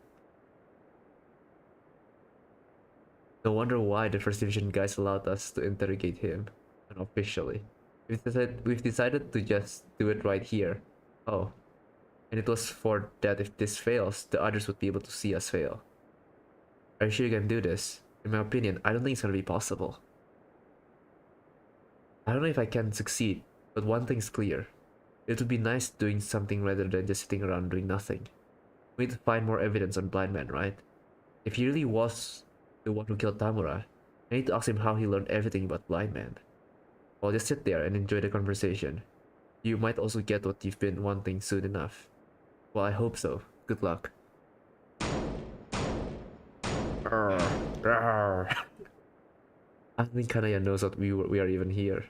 No wonder why the First Division guys allowed us to interrogate him unofficially. We've decided to just do it right here. Oh. And it was for that if this fails, the others would be able to see us fail. Are you sure you can do this? In my opinion, I don't think it's gonna be possible. I don't know if I can succeed, but one thing's clear. It would be nice doing something rather than just sitting around doing nothing. We need to find more evidence on Blindman, right? If he really was the one who killed Tamura, I need to ask him how he learned everything about Blindman. I'll just sit there and enjoy the conversation. You might also get what you've been wanting soon enough. Well, I hope so. Good luck. I don't think Kanaya knows that we are even here.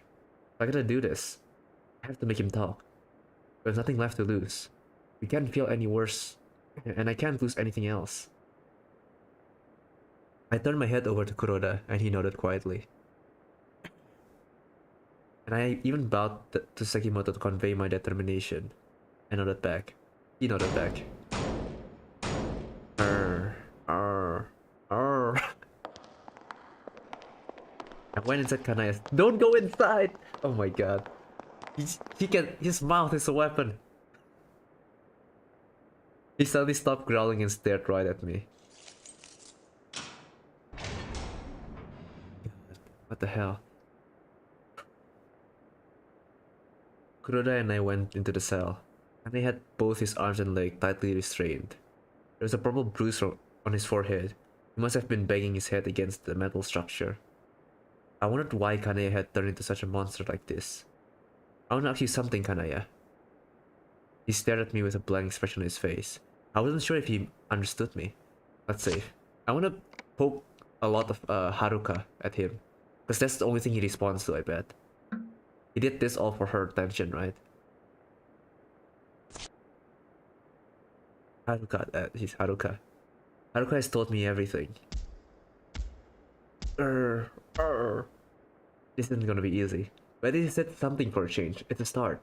I gotta do this. I have to make him talk. There's nothing left to lose. We can't feel any worse, and I can't lose anything else. I turned my head over to Kuroda, and he nodded quietly. And I even bowed to Sekimoto to convey my determination. I nodded back. He nodded back. I went inside Kanaya's. Don't go inside! Oh my god. His mouth is a weapon. He suddenly stopped growling and stared right at me. What the hell? Kuroda and I went into the cell, and he had both his arms and legs tightly restrained. There was a purple bruise on his forehead. He must have been banging his head against the metal structure. I wondered why Kanaya had turned into such a monster like this. I want to ask you something, Kanaya. He stared at me with a blank expression on his face. I wasn't sure if he understood me. Let's see. I want to poke a lot of Haruka at him, because that's the only thing he responds to, I bet. He did this all for her attention, right? Haruka, he's Haruka. Haruka has told me everything. This isn't gonna be easy. But he said something for a change. It's a start.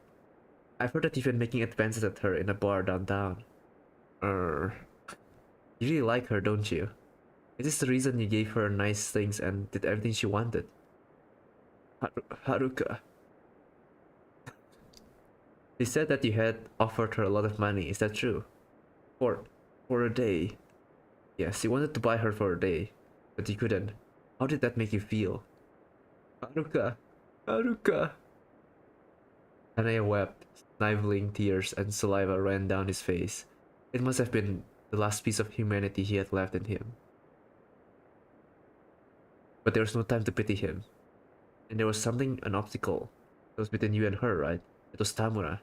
I've heard that you've been making advances at her in a bar downtown. You really like her, don't you? Is this the reason you gave her nice things and did everything she wanted? Haruka. He said that you had offered her a lot of money, is that true? For a day. Yes, you wanted to buy her for a day, but you couldn't. How did that make you feel? Haruka. Haruka. Kanaya wept, sniveling tears and saliva ran down his face. It must have been the last piece of humanity he had left in him. But there was no time to pity him. And there was something, an obstacle, that was between you and her, right? It was Tamura.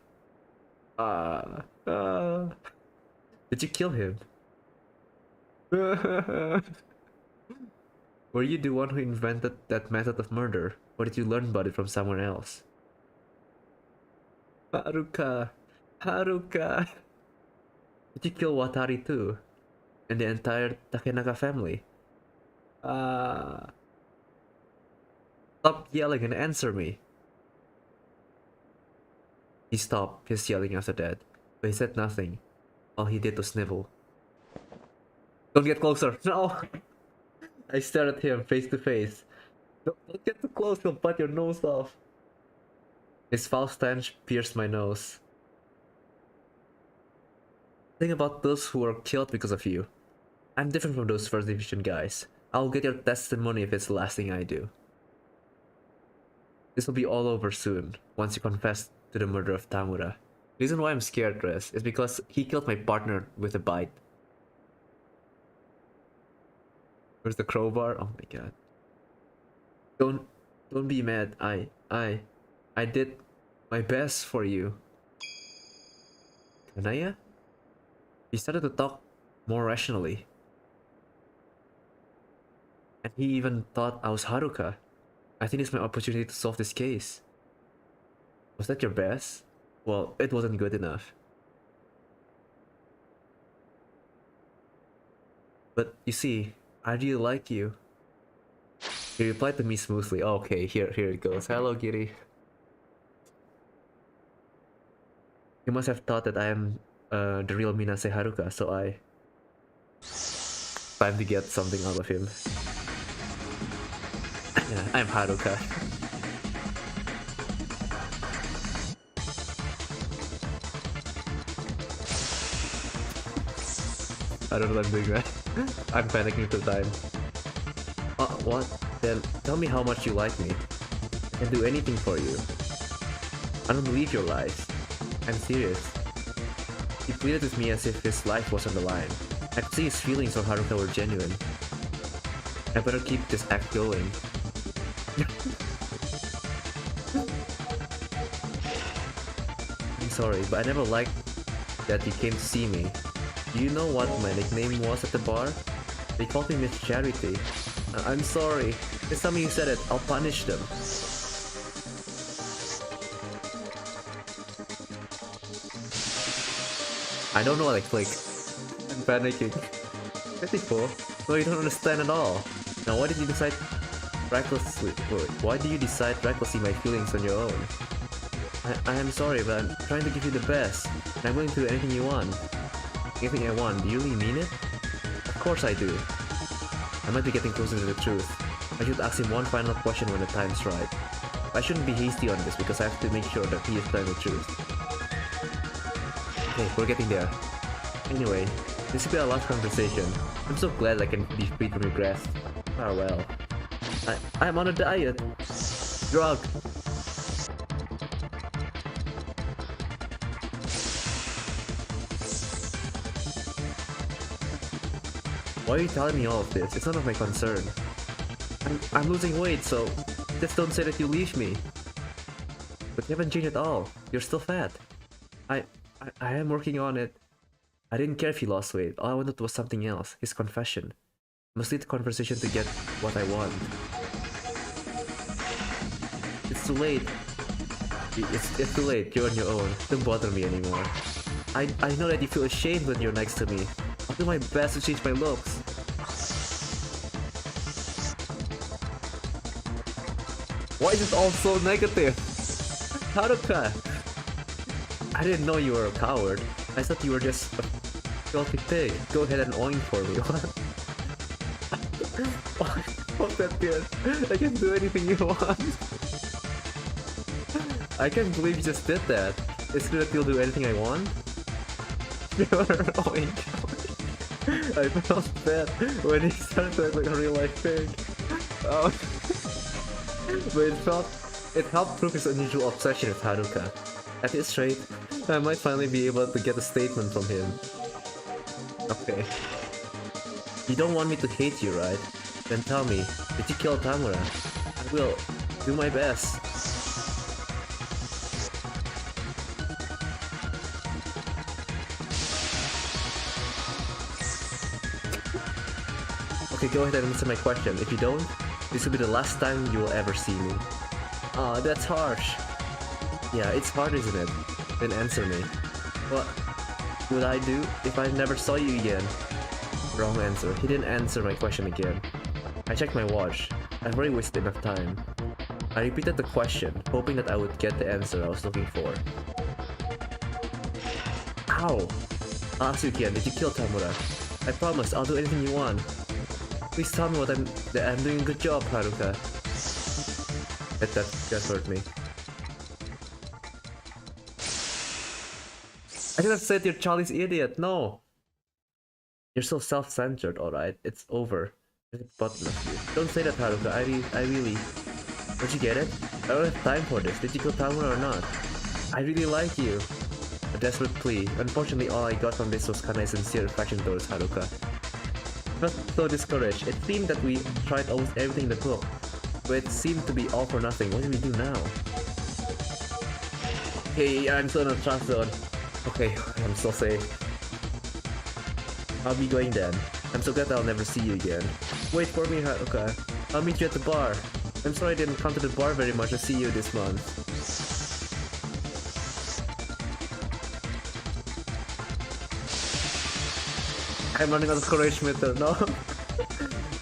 Did you kill him? Were you the one who invented that method of murder? Or did you learn about it from someone else? Haruka. Haruka. Did you kill Watari too? And the entire Takenaka family? Stop yelling and answer me. He stopped his yelling after that, but he said nothing. All he did was snivel. Don't get closer! No! I stared at him face to face. Don't get too close, he'll bite your nose off. His foul stench pierced my nose. Think about those who were killed because of you. I'm different from those First Division guys. I'll get your testimony if it's the last thing I do. This will be all over soon, once you confess to the murder of Tamura. The reason why I'm scared, Res, is because he killed my partner with a bite. Where's the crowbar? Oh my god. Don't be mad. I did my best for you. Kanaya? He started to talk more rationally. And he even thought I was Haruka. I think it's my opportunity to solve this case. Was that your best? Well, it wasn't good enough. But you see, I really like you. He replied to me smoothly. Oh, okay, here it goes. Hello, Giri. You must have thought that I am the real Minase Haruka, so I... Time to get something out of him. Yeah, I'm Haruka. I don't know what I'm doing, right? I'm panicking the time. What? Then tell me how much you like me. I can do anything for you. I don't believe your lies. I'm serious. He pleaded with me as if his life was on the line. I could see his feelings for Haruka were genuine. I better keep this act going. I'm sorry, but I never liked that you came to see me. Do you know what my nickname was at the bar? They called me Miss Charity. I'm sorry. This time you said it, I'll punish them. I don't know what I clicked. I'm panicking. 54? No, you don't understand at all. Now why did you decide recklessly? Why do you decide recklessly my feelings on your own? I am sorry, but I'm trying to give you the best. And I'm willing to do anything you want. Anything I want, do you really mean it? Of course I do. I might be getting closer to the truth. I should ask him one final question when the time's right. I shouldn't be hasty on this because I have to make sure that he is telling the truth. Okay, we're getting there. Anyway, this will be our last conversation. I'm so glad I can be freed from your grasp. Farewell. I'm on a diet. Drug. Why are you telling me all of this? It's none of my concern. I'm losing weight, so just don't say that you leave me. But you haven't changed at all. You're still fat. I am working on it. I didn't care if he lost weight. All I wanted was something else. His confession. I must lead the conversation to get what I want. It's too late. It's too late. You're on your own. Don't bother me anymore. I know that you feel ashamed when you're next to me. I'll do my best to change my looks. Why is it all so negative? Haruka! I didn't know you were a coward. I thought you were just a filthy pig. Go ahead and oink for me. Fuck that kid. I can do anything you want. I can't believe you just did that. It's good that you'll do anything I want. Oink. I felt bad when he started to act like a real life pig. But it helped prove his unusual obsession with Haruka. At this rate, I might finally be able to get a statement from him. Okay. You don't want me to hate you, right? Then tell me, did you kill Tamura? I will do my best. Okay, go ahead and answer my question. If you don't, this will be the last time you will ever see me. Aw, that's harsh. Yeah, it's hard, isn't it? Then answer me. What would I do if I never saw you again? Wrong answer. He didn't answer my question again. I checked my watch. I've already wasted enough time. I repeated the question, hoping that I would get the answer I was looking for. How? I'll ask you again, did you kill Tamura? I promise, I'll do anything you want. Please tell me that I'm doing a good job, Haruka. That hurt me. I should have said you're Charlie's idiot, no! You're so self-centered, alright? It's over. There's a button of you. Don't say that, Haruka, I really... Don't you get it? I don't have time for this. Did you kill Tamura or not? I really like you. A desperate plea. Unfortunately, all I got from this was Kanai's sincere affection towards Haruka. I felt so discouraged. It seemed that we tried almost everything in the book, but it seemed to be all for nothing. What do we do now? Hey, I'm still in a trust zone. Okay, I'm so safe. I'll be going then. I'm so glad I'll never see you again. Wait for me, Haruka. I'll meet you at the bar. I'm sorry I didn't come to the bar very much to see you this month. I'm running out of courage, meter. No.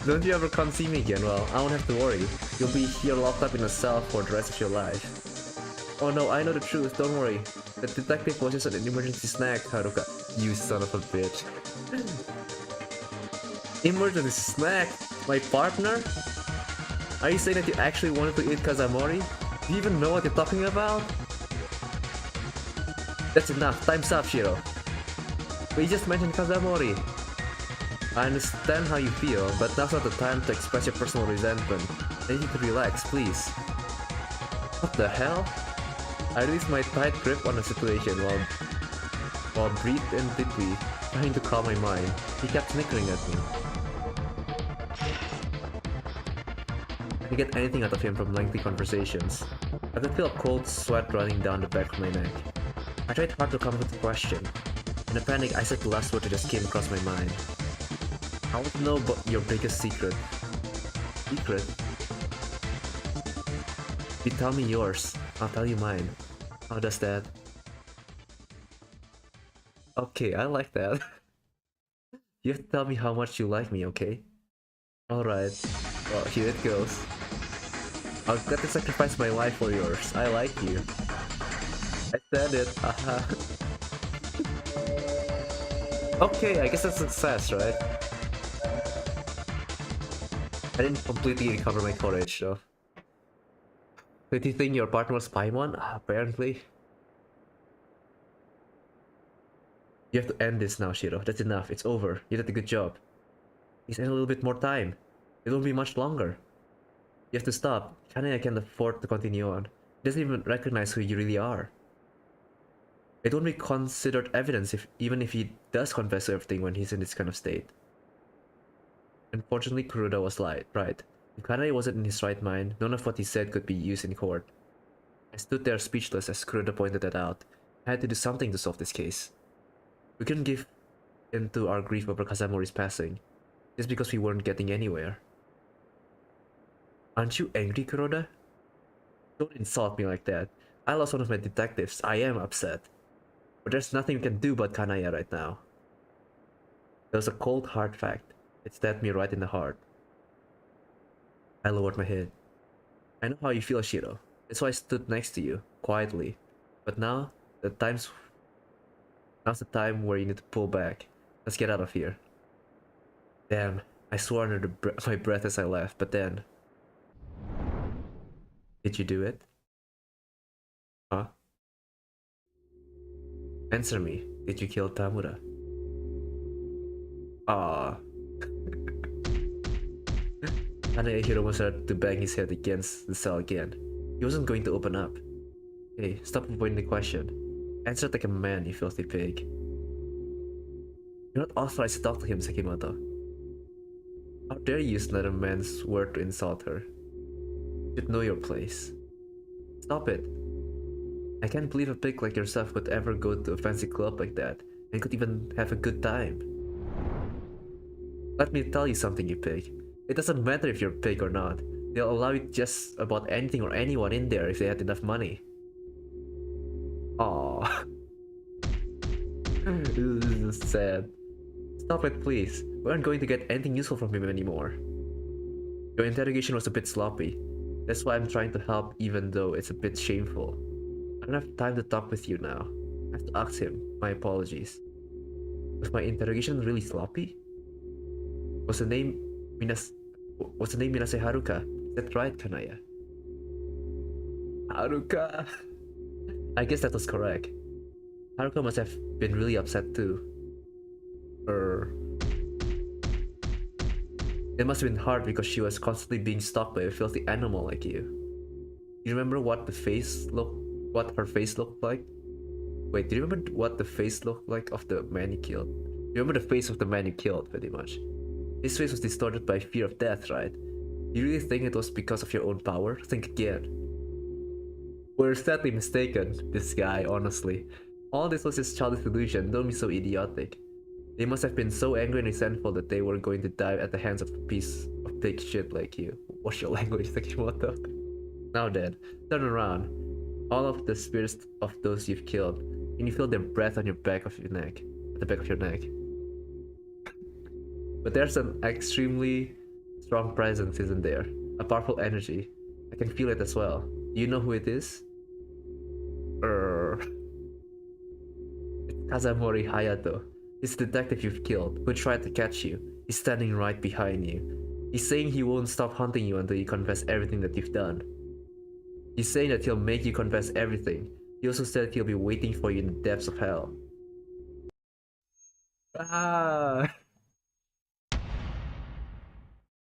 Don't you ever come see me again? Well, I won't have to worry. You'll be here locked up in a cell for the rest of your life. Oh no, I know the truth. Don't worry. The detective was just an emergency snack, Haruka. You son of a bitch. Emergency snack? My partner? Are you saying that you actually wanted to eat Kazamori? Do you even know what you're talking about? That's enough. Time's up, Shiro. We just mentioned Kazamori. I understand how you feel, but now's not the time to express your personal resentment. I need you to relax, please. What the hell? I released my tight grip on the situation while breathed in deeply, trying to calm my mind. He kept snickering at me. I could get anything out of him from lengthy conversations. I could feel a cold sweat running down the back of my neck. I tried hard to come up with a question. In a panic, I said the last word that just came across my mind. I want to know about your biggest secret. Secret? If you tell me yours, I'll tell you mine. How does that? Okay, I like that. You have to tell me how much you like me, okay? Alright. Well, here it goes. I'll gladly sacrifice my life for yours. I like you. I said it. Haha. Okay, I guess that's a success, right? I didn't completely recover my courage, though. Did you think your partner was Paimon? Apparently. You have to end this now, Shiro. That's enough. It's over. You did a good job. Please add a little bit more time. It won't be much longer. You have to stop. Kanai can't afford to continue on. He doesn't even recognize who you really are. It won't be considered evidence even if he does confess to everything when he's in this kind of state. Unfortunately, Kuroda was right. If Kanai wasn't in his right mind, none of what he said could be used in court. I stood there speechless as Kuroda pointed that out. I had to do something to solve this case. We couldn't give in to our grief over Kazamori's passing, just because we weren't getting anywhere. Aren't you angry, Kuroda? Don't insult me like that. I lost one of my detectives. I am upset. But there's nothing we can do about Kanaya right now. There was a cold, hard fact. It stabbed me right in the heart. I lowered my head. I know how you feel, Shiro. That's why I stood next to you, quietly. But now, now's the time where you need to pull back. Let's get out of here. Damn, I swore under my breath as I left, but then... Did you do it? Huh? Answer me. Did you kill Tamura? Ah. Hiromu started to bang his head against the cell again. He wasn't going to open up. Hey, stop avoiding the question. Answer like a man, you filthy pig. You're not authorized to talk to him, Sekimoto. How dare you use another man's word to insult her? You should know your place. Stop it. I can't believe a pig like yourself could ever go to a fancy club like that, and could even have a good time. Let me tell you something, you pig. It doesn't matter if you're a pig or not. They'll allow you just about anything or anyone in there if they had enough money. Aww. This is sad. Stop it, please. We aren't going to get anything useful from him anymore. Your interrogation was a bit sloppy. That's why I'm trying to help even though it's a bit shameful. I don't have time to talk with you now. I have to ask him. My apologies. Was my interrogation really sloppy? Was the name Minas was the name Minase Haruka? Is that right, Kanaya? Haruka. I guess that was correct. Haruka must have been really upset too. Or it must have been hard because she was constantly being stalked by a filthy animal like you. You remember what her face looked like? Wait, do you remember what the face looked like of the man you killed? You remember the face of the man you killed, pretty much. His face was distorted by fear of death, right? You really think it was because of your own power? Think again. We're sadly mistaken, this guy, honestly. All this was his childish delusion, don't be so idiotic. They must have been so angry and resentful that they were going to die at the hands of a piece of pig shit like you. What's your language, Sakimoto? Now then, turn around. All of the spirits of those you've killed, and you feel their breath on your back of your neck. At the back of your neck. But there's an extremely strong presence, isn't there? A powerful energy. I can feel it as well. Do you know who it is? It's Kazamori Hayato. He's the detective you've killed, who tried to catch you. He's standing right behind you. He's saying he won't stop hunting you until you confess everything that you've done. He's saying that he'll make you confess everything. He also said he'll be waiting for you in the depths of hell. Ah!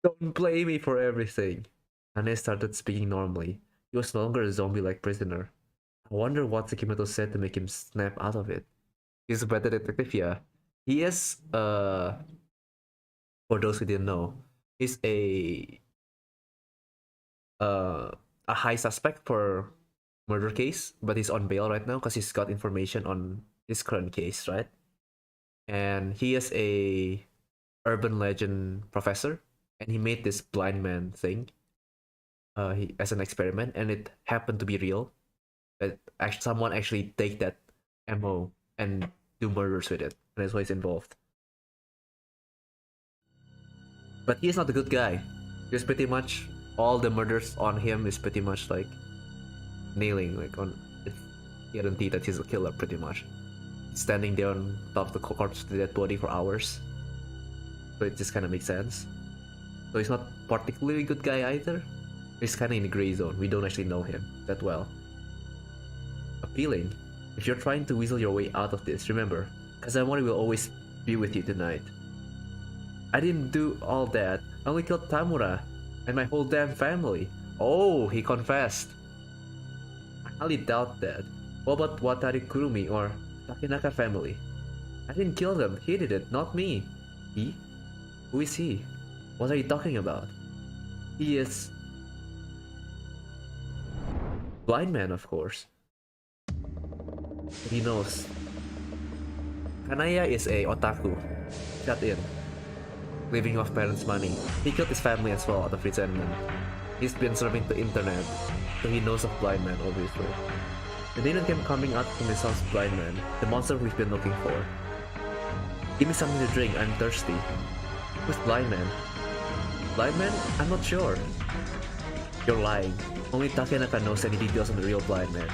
Don't blame me for everything. Hane started speaking normally. He was no longer a zombie-like prisoner. I wonder what Sakimoto said to make him snap out of it. He's a better detective, yeah. He is, for those who didn't know, he's a high suspect for murder case, but he's on bail right now because he's got information on his current case, right? And he is a urban legend professor, and he made this blind man thing as an experiment, and it happened to be real. That someone actually take that ammo and do murders with it, and that's why he's involved. But he is not a good guy. He's pretty much all the murders on him is pretty much like nailing, like on it's guaranteed that he's a killer pretty much. Standing there on top of the corpse of the dead body for hours. So it just kind of makes sense. So he's not particularly good guy either. He's kind of in the gray zone. We don't actually know him that well. Appealing. If you're trying to weasel your way out of this, remember, Kazamori will always be with you tonight. I didn't do all that. I only killed Tamura and my whole damn family. Oh, he confessed. I highly doubt that. What about Watari Kurumi or Takenaka family? I didn't kill them. He did it, not me. He? Who is he? What are you talking about? He is... Blind man, of course. He knows. Kanaya is a otaku. Shut in. Living off parents' money. He killed his family as well out of resentment. He's been surfing the internet, so he knows of Blind Man, obviously. The demon came coming out from his house, Blind Man, the monster we've been looking for. Give me something to drink, I'm thirsty. Who's Blind Man? Blind Man? I'm not sure. You're lying. Only Takenaka knows any details on the real Blind Man.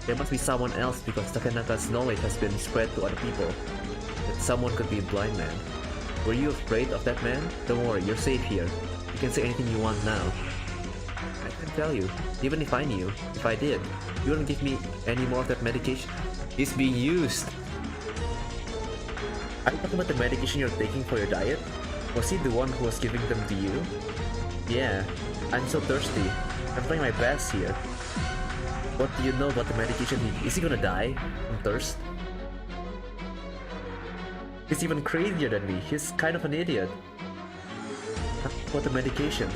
There must be someone else because Takenaka's knowledge has been spread to other people. That someone could be a Blind Man. Were you afraid of that man? Don't worry, you're safe here. You can say anything you want now. I can tell you, even if I knew, if I did, you wouldn't give me any more of that medication. It's being used! Are you talking about the medication you're taking for your diet? Was he the one who was giving them to you? Yeah, I'm so thirsty. I'm trying my best here. What do you know about the medication? Is he gonna die from thirst? He's even crazier than me. He's kind of an idiot. What the medication?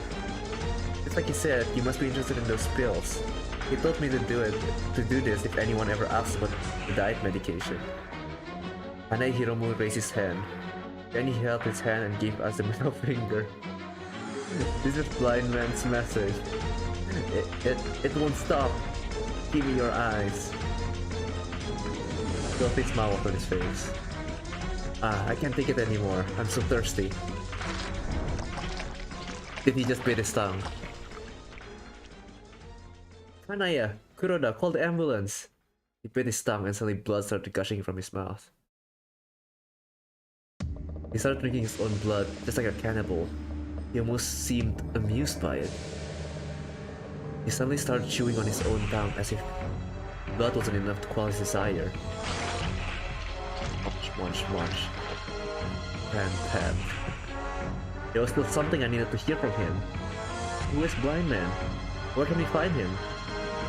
It's like he said, you must be interested in those pills. He told me to do this if anyone ever asks about the diet medication. Hane Hiromu raised his hand. Then he held his hand and gave us the middle finger. This is Blind Man's message. It won't stop. Give me your eyes. Filthy smile on his face. I can't take it anymore. I'm so thirsty. Did he just bit his tongue? Kanaya, Kuroda, call the ambulance. He bit his tongue and suddenly blood started gushing from his mouth. He started drinking his own blood, just like a cannibal. He almost seemed amused by it. He suddenly started chewing on his own tongue as if blood wasn't enough to quell his desire. Munch, munch, munch. Pan, pan. There was still something I needed to hear from him. Who is Blindman? Where can we find him?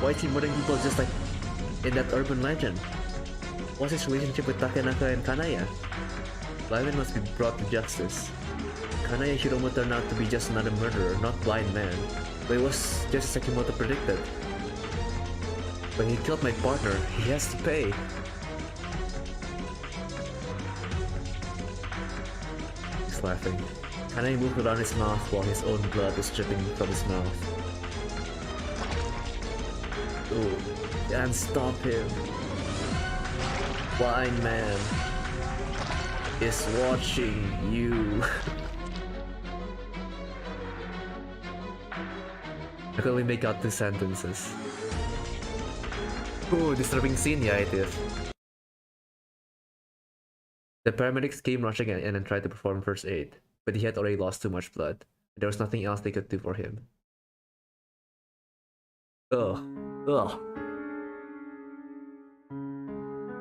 Why is he murdering people just like in that urban legend? What's his relationship with Takenaka and Kanaya? Blindman must be brought to justice. Kanaya Hiromu turned out to be just another murderer, not Blindman. But it was just as Sekimoto predicted. When he killed my partner, he has to pay. He's laughing. Kanaya moved around his mouth while his own blood was dripping from his mouth. Oh, can't stop him. Blind man is watching you. I can only make out 2 sentences. Ooh, disturbing scene, yeah it is. The paramedics came rushing in and tried to perform first aid, but he had already lost too much blood. There was nothing else they could do for him. Ugh. Ugh.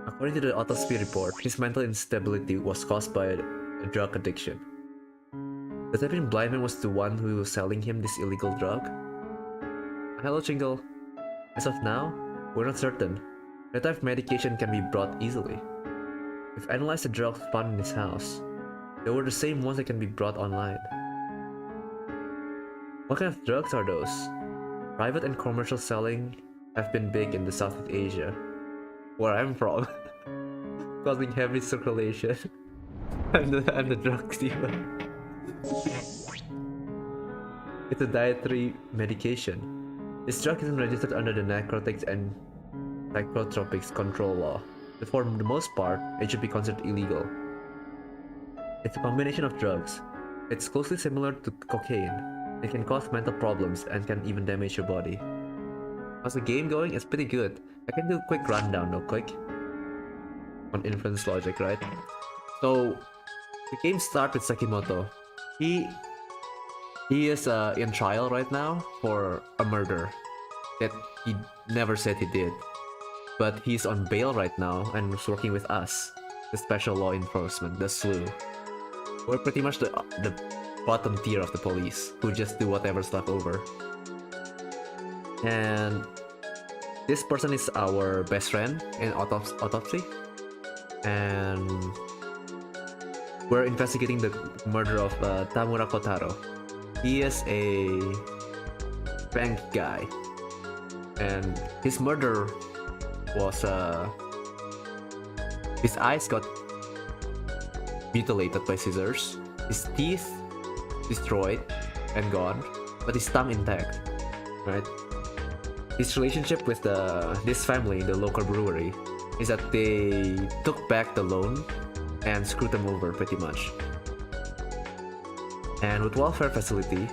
According to the autopsy report, his mental instability was caused by a drug addiction. Does that mean Blindman was the one who was selling him this illegal drug? Hello, Chingle. As of now, we're not certain. That type of medication can be brought easily. We've analyzed the drugs found in his house. They were the same ones that can be brought online. What kind of drugs are those? Private and commercial selling have been big in the Southeast Asia, where I'm from, causing heavy circulation. I'm the drug dealer. It's a dietary medication. This drug isn't registered under the Narcotics and Psychotropics Control Law, but for the most part, it should be considered illegal. It's a combination of drugs. It's closely similar to cocaine. It can cause mental problems and can even damage your body. How's the game going? It's pretty good. I can do a quick rundown real quick. On inference logic, right? So, the game starts with Sekimoto. He is in trial right now for a murder that he never said he did. But he's on bail right now and is working with us, the special law enforcement, the SLU. We're pretty much the bottom tier of the police, who just do whatever's left over. And this person is our best friend in autopsy. And we're investigating the murder of Tamura Kotaro. He is a bank guy, and his murder was his eyes got mutilated by scissors, his teeth destroyed and gone, but his tongue intact, right? His relationship with this family, the local brewery, is that they took back the loan and screwed them over pretty much. And with welfare facility,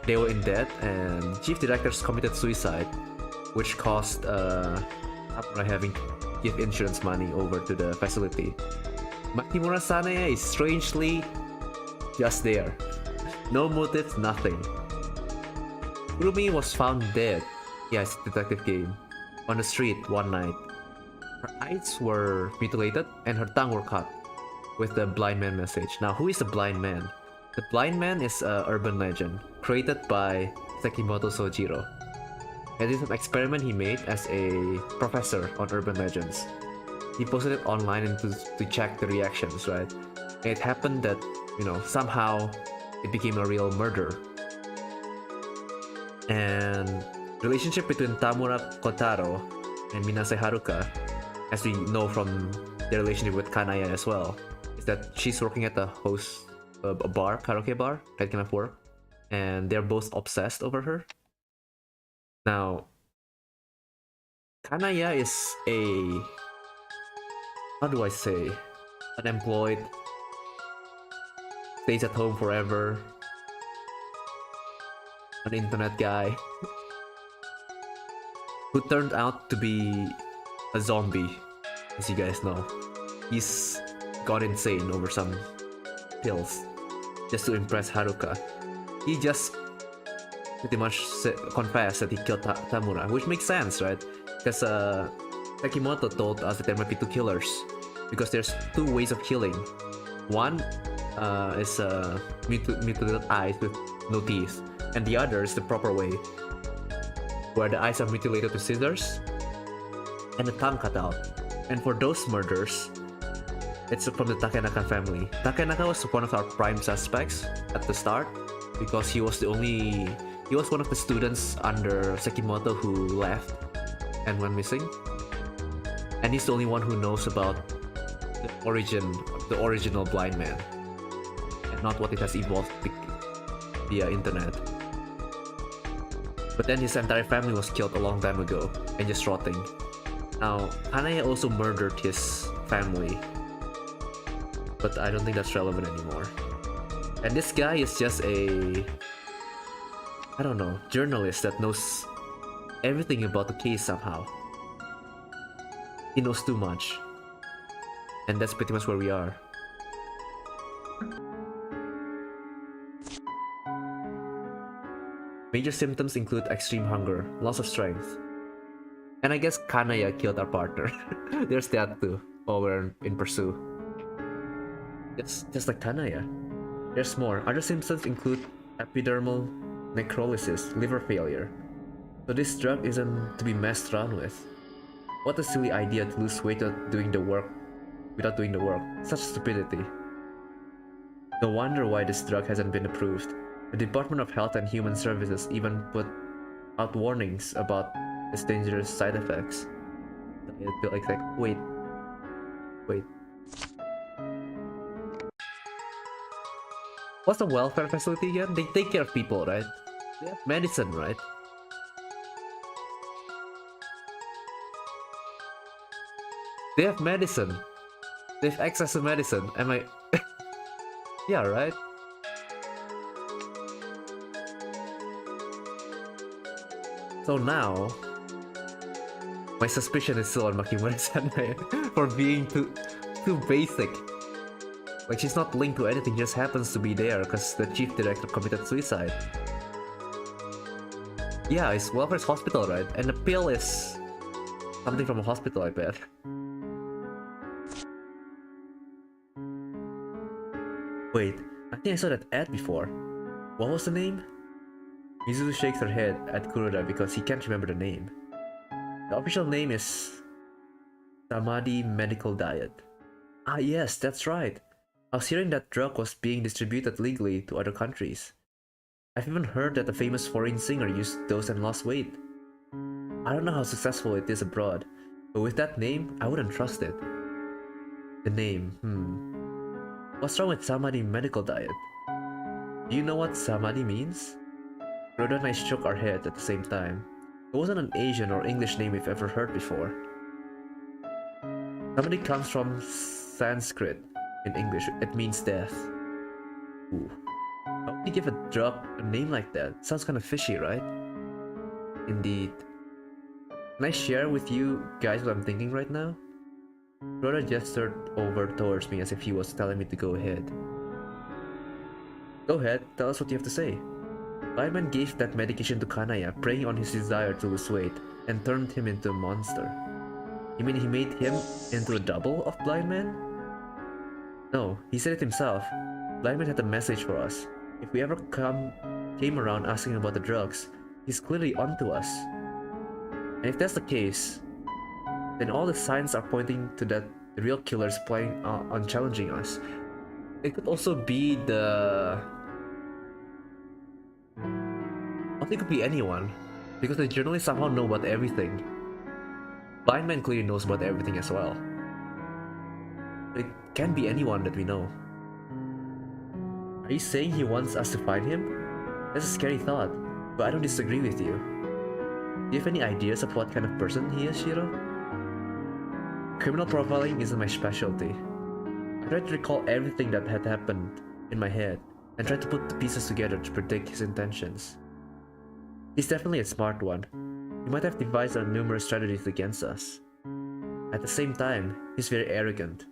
they were in debt, and chief directors committed suicide, which caused Tamura having to give insurance money over to the facility. Makimura Sanaya is strangely just there. No motives, nothing. Kurumi was found dead, yes, detective game, on the street one night. Her eyes were mutilated and her tongue were cut with the blind man message. Now, who is the blind man? The blind man is an urban legend created by Sekimoto Sojiro. It is an experiment he made as a professor on urban legends. He posted it online to check the reactions, right? And it happened that, somehow it became a real murder. And relationship between Tamura Kotaro and Minase Haruka, as we know from their relationship with Kanaya as well, is that she's working at a bar, karaoke bar, that kind of work, and they're both obsessed over her. Now, Kanaya is how do I say, unemployed, stays at home forever, an internet guy, who turned out to be a zombie, as you guys know. He's gone insane over some pills just to impress Haruka. He just pretty much confessed that he killed Tamura, which makes sense, right? Because Sekimoto told us that there might be two killers, because there's two ways of killing. One is mutilated eyes with no teeth, and the other is the proper way, where the eyes are mutilated with scissors and the tongue cut out. And for those murders, it's from the Takenaka family. Takenaka was one of our prime suspects at the start, because he was one of the students under Sekimoto who left and went missing, and he's the only one who knows about the original blind man, and not what it has evolved via internet. But then his entire family was killed a long time ago and just rotting. Now, Hanaya also murdered his family, but I don't think that's relevant anymore. And this guy is just a, I don't know, journalist that knows everything about the case somehow. He knows too much. And that's pretty much where we are. Major symptoms include extreme hunger, loss of strength. And I guess Kanaya killed our partner. There's that too, while we're in pursuit. Just like Kanaya. There's more. Other symptoms include epidermal necrolysis, liver failure. So this drug isn't to be messed around with. What a silly idea to lose weight without doing the work. Such stupidity. No wonder why this drug hasn't been approved. The Department of Health and Human Services even put out warnings about its dangerous side effects. I feel like wait. What's a welfare facility again? They take care of people, right? They have medicine, right? They have medicine. They have access to medicine. Am I... Yeah, right? So now, my suspicion is still on Makimura-san for being too basic. Like, she's not linked to anything, just happens to be there because the chief director committed suicide. Yeah, it's Welfare's hospital, right? And the pill is something from a hospital, I bet. Wait, I think I saw that ad before. What was the name? Mizuzu shakes her head at Kuroda because he can't remember the name. The official name is Samadhi Medical Diet. Ah yes, that's right. I was hearing that drug was being distributed legally to other countries. I've even heard that a famous foreign singer used those and lost weight. I don't know how successful it is abroad, but with that name, I wouldn't trust it. The name, What's wrong with Samadhi Medical Diet? Do you know what Samadhi means? Rhoda and I shook our head at the same time. It wasn't an Asian or English name we've ever heard before. Samadhi comes from Sanskrit. In English, it means death. Ooh. How would you give a drug a name like that? Sounds kind of fishy, right? Indeed. Can I share with you guys what I'm thinking right now? Rhoda gestured over towards me as if he was telling me to go ahead. Go ahead, tell us what you have to say. Blindman gave that medication to Kanaya, preying on his desire to lose weight, and turned him into a monster. You mean he made him into a double of Blindman? No, he said it himself. Blindman had a message for us. If we ever came around asking about the drugs, he's clearly onto us. And if that's the case, then all the signs are pointing to that the real killer is planning on challenging us. It could also be the... I think it could be anyone, because the journalists somehow know about everything. Blindman clearly knows about everything as well. It can be anyone that we know. Are you saying he wants us to find him? That's a scary thought, but I don't disagree with you. Do you have any ideas of what kind of person he is, Shiro? Criminal profiling isn't my specialty. I tried to recall everything that had happened in my head and tried to put the pieces together to predict his intentions. He's definitely a smart one. He might have devised numerous strategies against us. At the same time, he's very arrogant.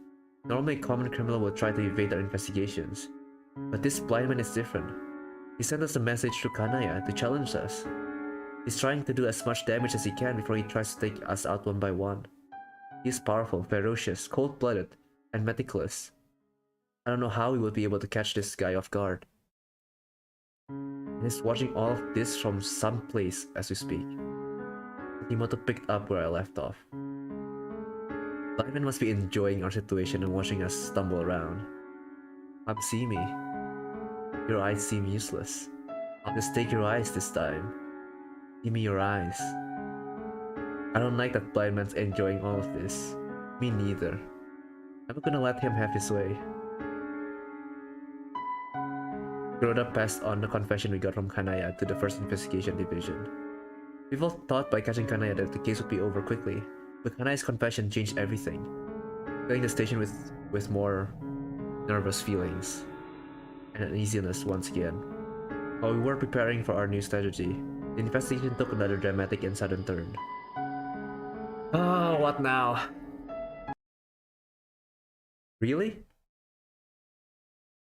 Normally, a common criminal would try to evade our investigations. But this blind man is different. He sent us a message through Kanaya to challenge us. He's trying to do as much damage as he can before he tries to take us out one by one. He's powerful, ferocious, cold-blooded, and meticulous. I don't know how we would be able to catch this guy off guard. And he's watching all of this from some place as we speak. Himoto picked up where I left off. Blind man must be enjoying our situation and watching us stumble around. See me. Your eyes seem useless. I'll just take your eyes this time. Give me your eyes. I don't like that blind man's enjoying all of this. Me neither. I'm not gonna let him have his way. Kuroda passed on the confession we got from Kanaya to the first investigation division. We all thought by catching Kanaya that the case would be over quickly, but Kanaya's confession changed everything, filling the station with more nervous feelings and uneasiness once again. While we were preparing for our new strategy, the investigation took another dramatic and sudden turn. Oh, what now? Really?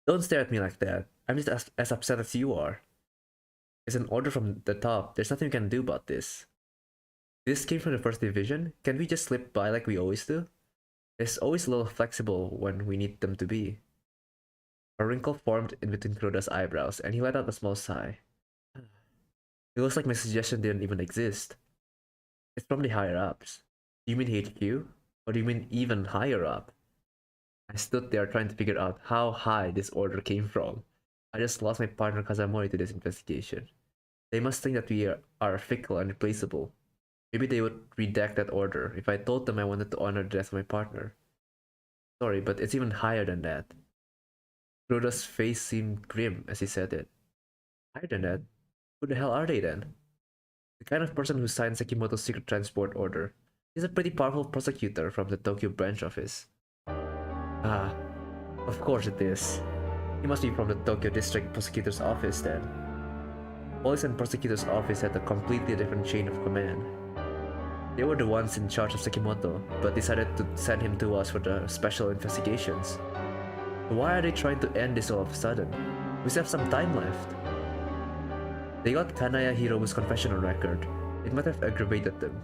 Don't stare at me like that. I'm just as upset as you are. It's an order from the top. There's nothing we can do about this. This came from the first division. Can we just slip by like we always do? It's always a little flexible when we need them to be. A wrinkle formed in between Kuroda's eyebrows, and he let out a small sigh. It looks like my suggestion didn't even exist. It's from the higher-ups. Do you mean HQ? Or do you mean even higher up? I stood there trying to figure out how high this order came from. I just lost my partner Kazamori to this investigation. They must think that we are fickle and replaceable. Maybe they would redact that order if I told them I wanted to honor the death of my partner. Sorry, but it's even higher than that. Kuroda's face seemed grim as he said it. Higher than that? Who the hell are they then? The kind of person who signed Sekimoto's secret transport order. He's a pretty powerful prosecutor from the Tokyo branch office. Ah, of course it is. He must be from the Tokyo District Prosecutor's Office then. Police and Prosecutor's Office had a completely different chain of command. They were the ones in charge of Sekimoto, but decided to send him to us for the special investigations. So why are they trying to end this all of a sudden? We still have some time left. They got Kanaya Hiromu's confession on record. It might have aggravated them.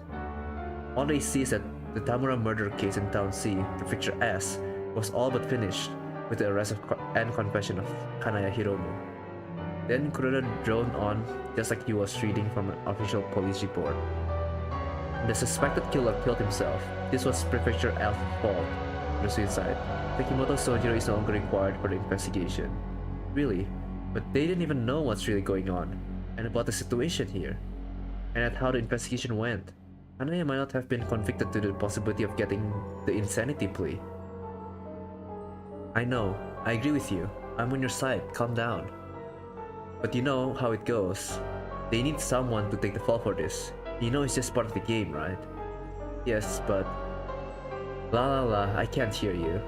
All they see is that the Tamura murder case in Town C, Prefecture S, was all but finished with the arrest and confession of Kanaya Hiromu. Then Kuroda droned on just like he was reading from an official police report. The suspected killer killed himself. This was Prefecture F's fault. The suicide. Sekimoto Sojiro is no longer required for the investigation. Really? But they didn't even know what's really going on, and about the situation here, and at how the investigation went. Kanaya might not have been convicted to the possibility of getting the insanity plea. I know, I agree with you. I'm on your side, calm down. But you know how it goes. They need someone to take the fall for this. You know it's just part of the game, right? Yes, but... I can't hear you.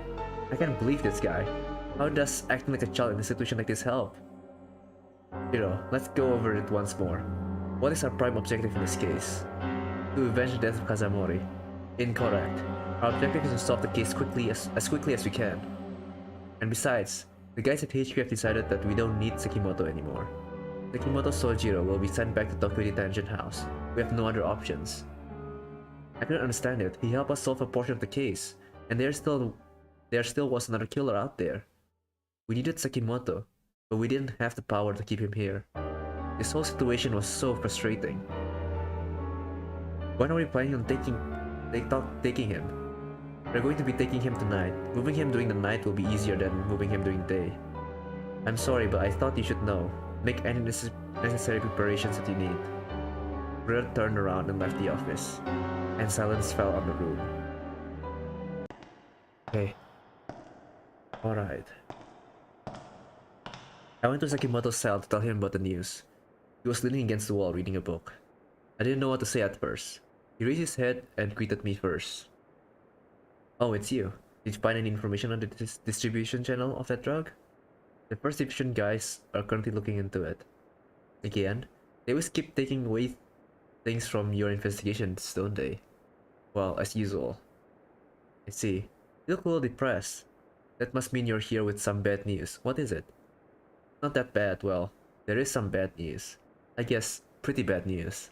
I can't believe this guy. How does acting like a child in a situation like this help? Hiro, let's go over it once more. What is our prime objective in this case? To avenge the death of Kazamori. Incorrect. Our objective is to solve the case as quickly as we can. And besides, the guys at HQ have decided that we don't need Sekimoto anymore. Sekimoto Sojiro will be sent back to Tokyo Detention House. We have no other options. I couldn't understand it. He helped us solve a portion of the case, and there still was another killer out there. We needed Sekimoto, but we didn't have the power to keep him here. This whole situation was so frustrating. When are we planning on taking him? We're going to be taking him tonight. Moving him during the night will be easier than moving him during the day. I'm sorry, but I thought you should know. Make any necessary preparations that you need. Kuroda turned around and left the office, and silence fell on the room. Okay. Alright. I went to Sekimoto's cell to tell him about the news. He was leaning against the wall reading a book. I didn't know what to say at first. He raised his head and greeted me first. Oh, it's you. Did you find any information on the distribution channel of that drug? The first division guys are currently looking into it. Again, they always keep taking away things from your investigations, don't they? Well, as usual. I see. You look a little depressed. That must mean you're here with some bad news. What is it? Not that bad, well, there is some bad news. I guess, pretty bad news.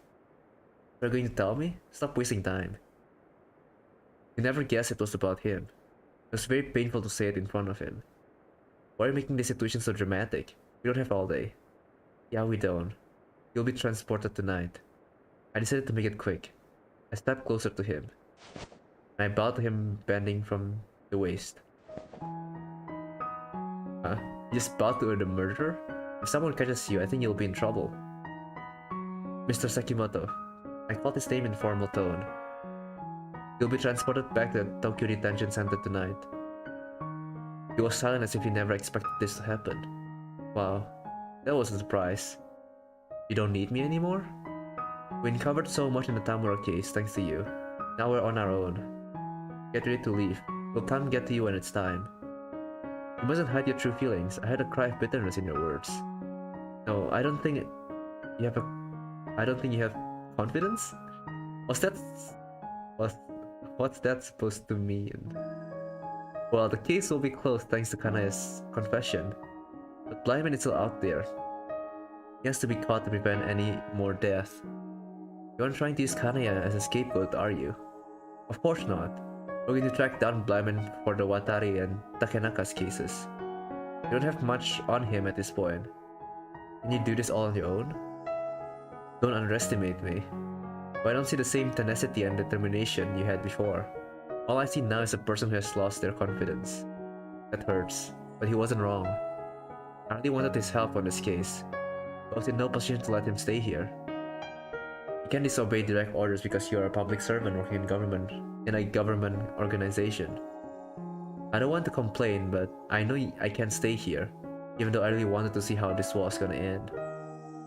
You're going to tell me? Stop wasting time. You never guessed it was about him. It was very painful to say it in front of him. Why are you making the situation so dramatic? We don't have all day. Yeah, we don't. You'll be transported tonight. I decided to make it quick. I stepped closer to him. And I bowed to him, bending from the waist. Huh? You just bowed to the murderer? If someone catches you, I think you'll be in trouble. Mr. Sekimoto. I called his name in formal tone. You'll be transported back to the Tokyo Detention Center tonight. He was silent as if he never expected this to happen. Wow, that was a surprise. You don't need me anymore? We uncovered so much in the Tamura case thanks to you. Now we're on our own. Get ready to leave. We'll come get to you when it's time. You mustn't hide your true feelings. I heard a cry of bitterness in your words. No, I don't think you have confidence? What's that supposed to mean? Well, the case will be closed thanks to Kanaya's confession. But Blindman is still out there. He has to be caught to prevent any more death. You aren't trying to use Kanaya as a scapegoat, are you? Of course not. We're going to track down Blindman for the Watari and Takenaka's cases. You don't have much on him at this point. Can you do this all on your own? Don't underestimate me. But I don't see the same tenacity and determination you had before. All I see now is a person who has lost their confidence. That hurts, but he wasn't wrong. I really wanted his help on this case. I was in no position to let him stay here. You can't disobey direct orders because you are a public servant working in a government organization. I don't want to complain, but I know I can't stay here, even though I really wanted to see how this was gonna end.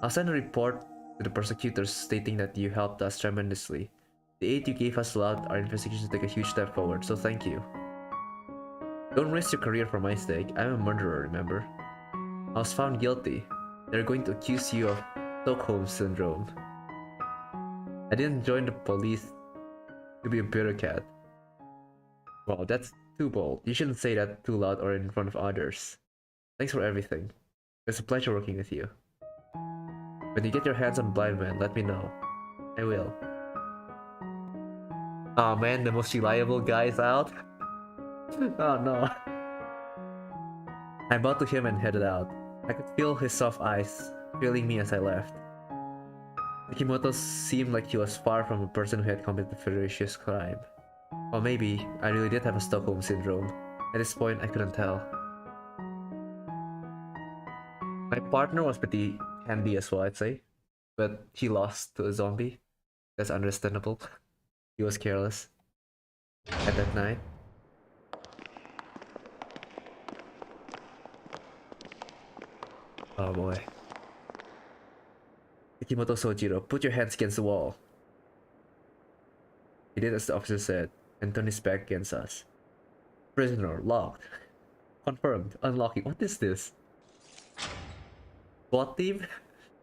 I'll send a report to the prosecutors stating that you helped us tremendously. The aid you gave us allowed our investigation to take a huge step forward, so thank you. Don't risk your career for my sake. I'm a murderer, remember? I was found guilty. They're going to accuse you of Stockholm Syndrome. I didn't join the police to be a bureaucrat. Wow, that's too bold. You shouldn't say that too loud or in front of others. Thanks for everything. It's a pleasure working with you. When you get your hands on Blindman, let me know. I will. Aw man, the most reliable guy is out? Oh no. I bowed to him and headed out. I could feel his soft eyes feeling me as I left. Mikimoto seemed like he was far from a person who had committed a ferocious crime. Or maybe I really did have a Stockholm Syndrome. At this point, I couldn't tell. My partner was pretty handy as well, I'd say. But he lost to a zombie. That's understandable. He was careless. At that night. Oh boy. Mikimoto Sojiro, put your hands against the wall. He did as the officer said, and turned his back against us. Prisoner, locked. Confirmed, unlocking. What is this? SWAT team?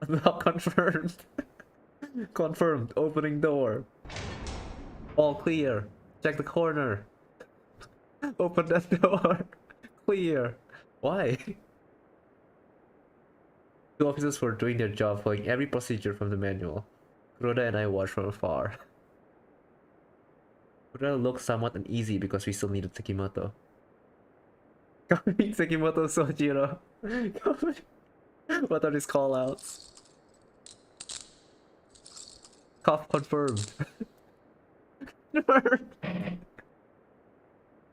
Not confirmed. Confirmed, opening door. All clear. Check the corner. Open that door. Clear. Why? Two officers were doing their job, following every procedure from the manual. Kuroda and I watched from afar. Kuroda looked somewhat uneasy because we still needed Sekimoto. Coming, Sekimoto Sojiro. What are these callouts? Cough confirmed. Nerd.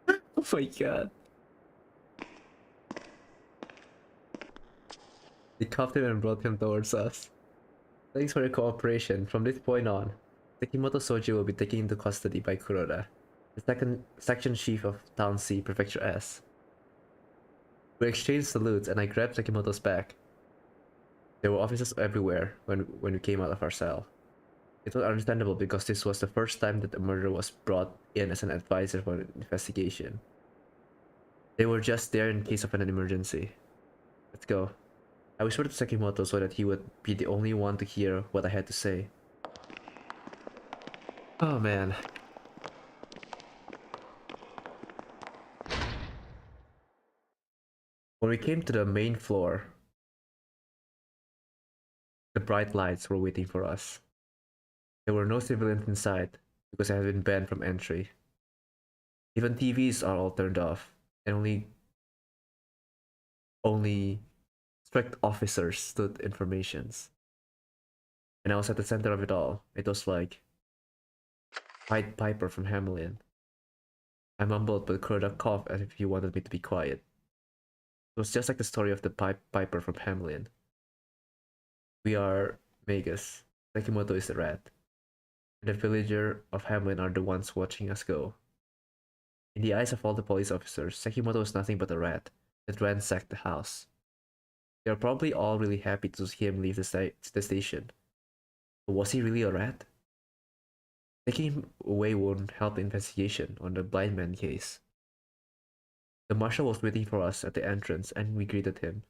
Oh my god. They cuffed him and brought him towards us. Thanks for your cooperation. From this point on, Sekimoto Soji will be taken into custody by Kuroda, the second section chief of Town C, Prefecture S. We exchanged salutes and I grabbed Sekimoto's back. There were officers everywhere when we came out of our cell. It was understandable because this was the first time that a murderer was brought in as an advisor for an investigation. They were just there in case of an emergency. Let's go. I whispered to Sekimoto so that he would be the only one to hear what I had to say. Oh man. When we came to the main floor, the bright lights were waiting for us. There were no civilians inside because I had been banned from entry. Even TVs are all turned off, and only strict officers stood informations. And I was at the center of it all. It was like Pied Piper from Hamlin. I mumbled, but Kuroda coughed as if he wanted me to be quiet. It was just like the story of the Piper from Hamlin. We are Magus. Sekimoto is the rat. And the villager of Hamlin are the ones watching us go. In the eyes of all the police officers, Sekimoto is nothing but a rat that ransacked the house. They are probably all really happy to see him leave the station. But was he really a rat? Taking him away won't help the investigation on the blindman case. The marshal was waiting for us at the entrance and we greeted him.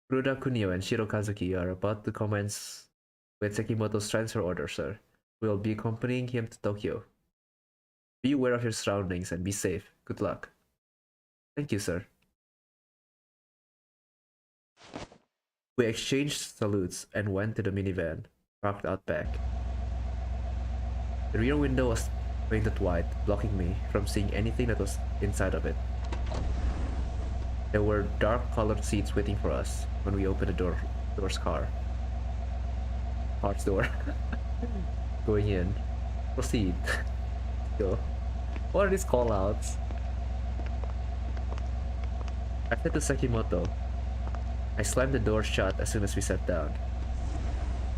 Kuroda Kunio and Shiro Kazuki are about to commence with Sekimoto's transfer order, sir. We will be accompanying him to Tokyo. Be aware of your surroundings and be safe. Good luck. Thank you, sir. We exchanged salutes and went to the minivan, parked out back. The rear window was painted white, blocking me from seeing anything that was inside of it. There were dark-colored seats waiting for us when we opened the door's car's door. Going in. Proceed. Go. What are these call-outs? I said to Sekimoto. I slammed the door shut as soon as we sat down.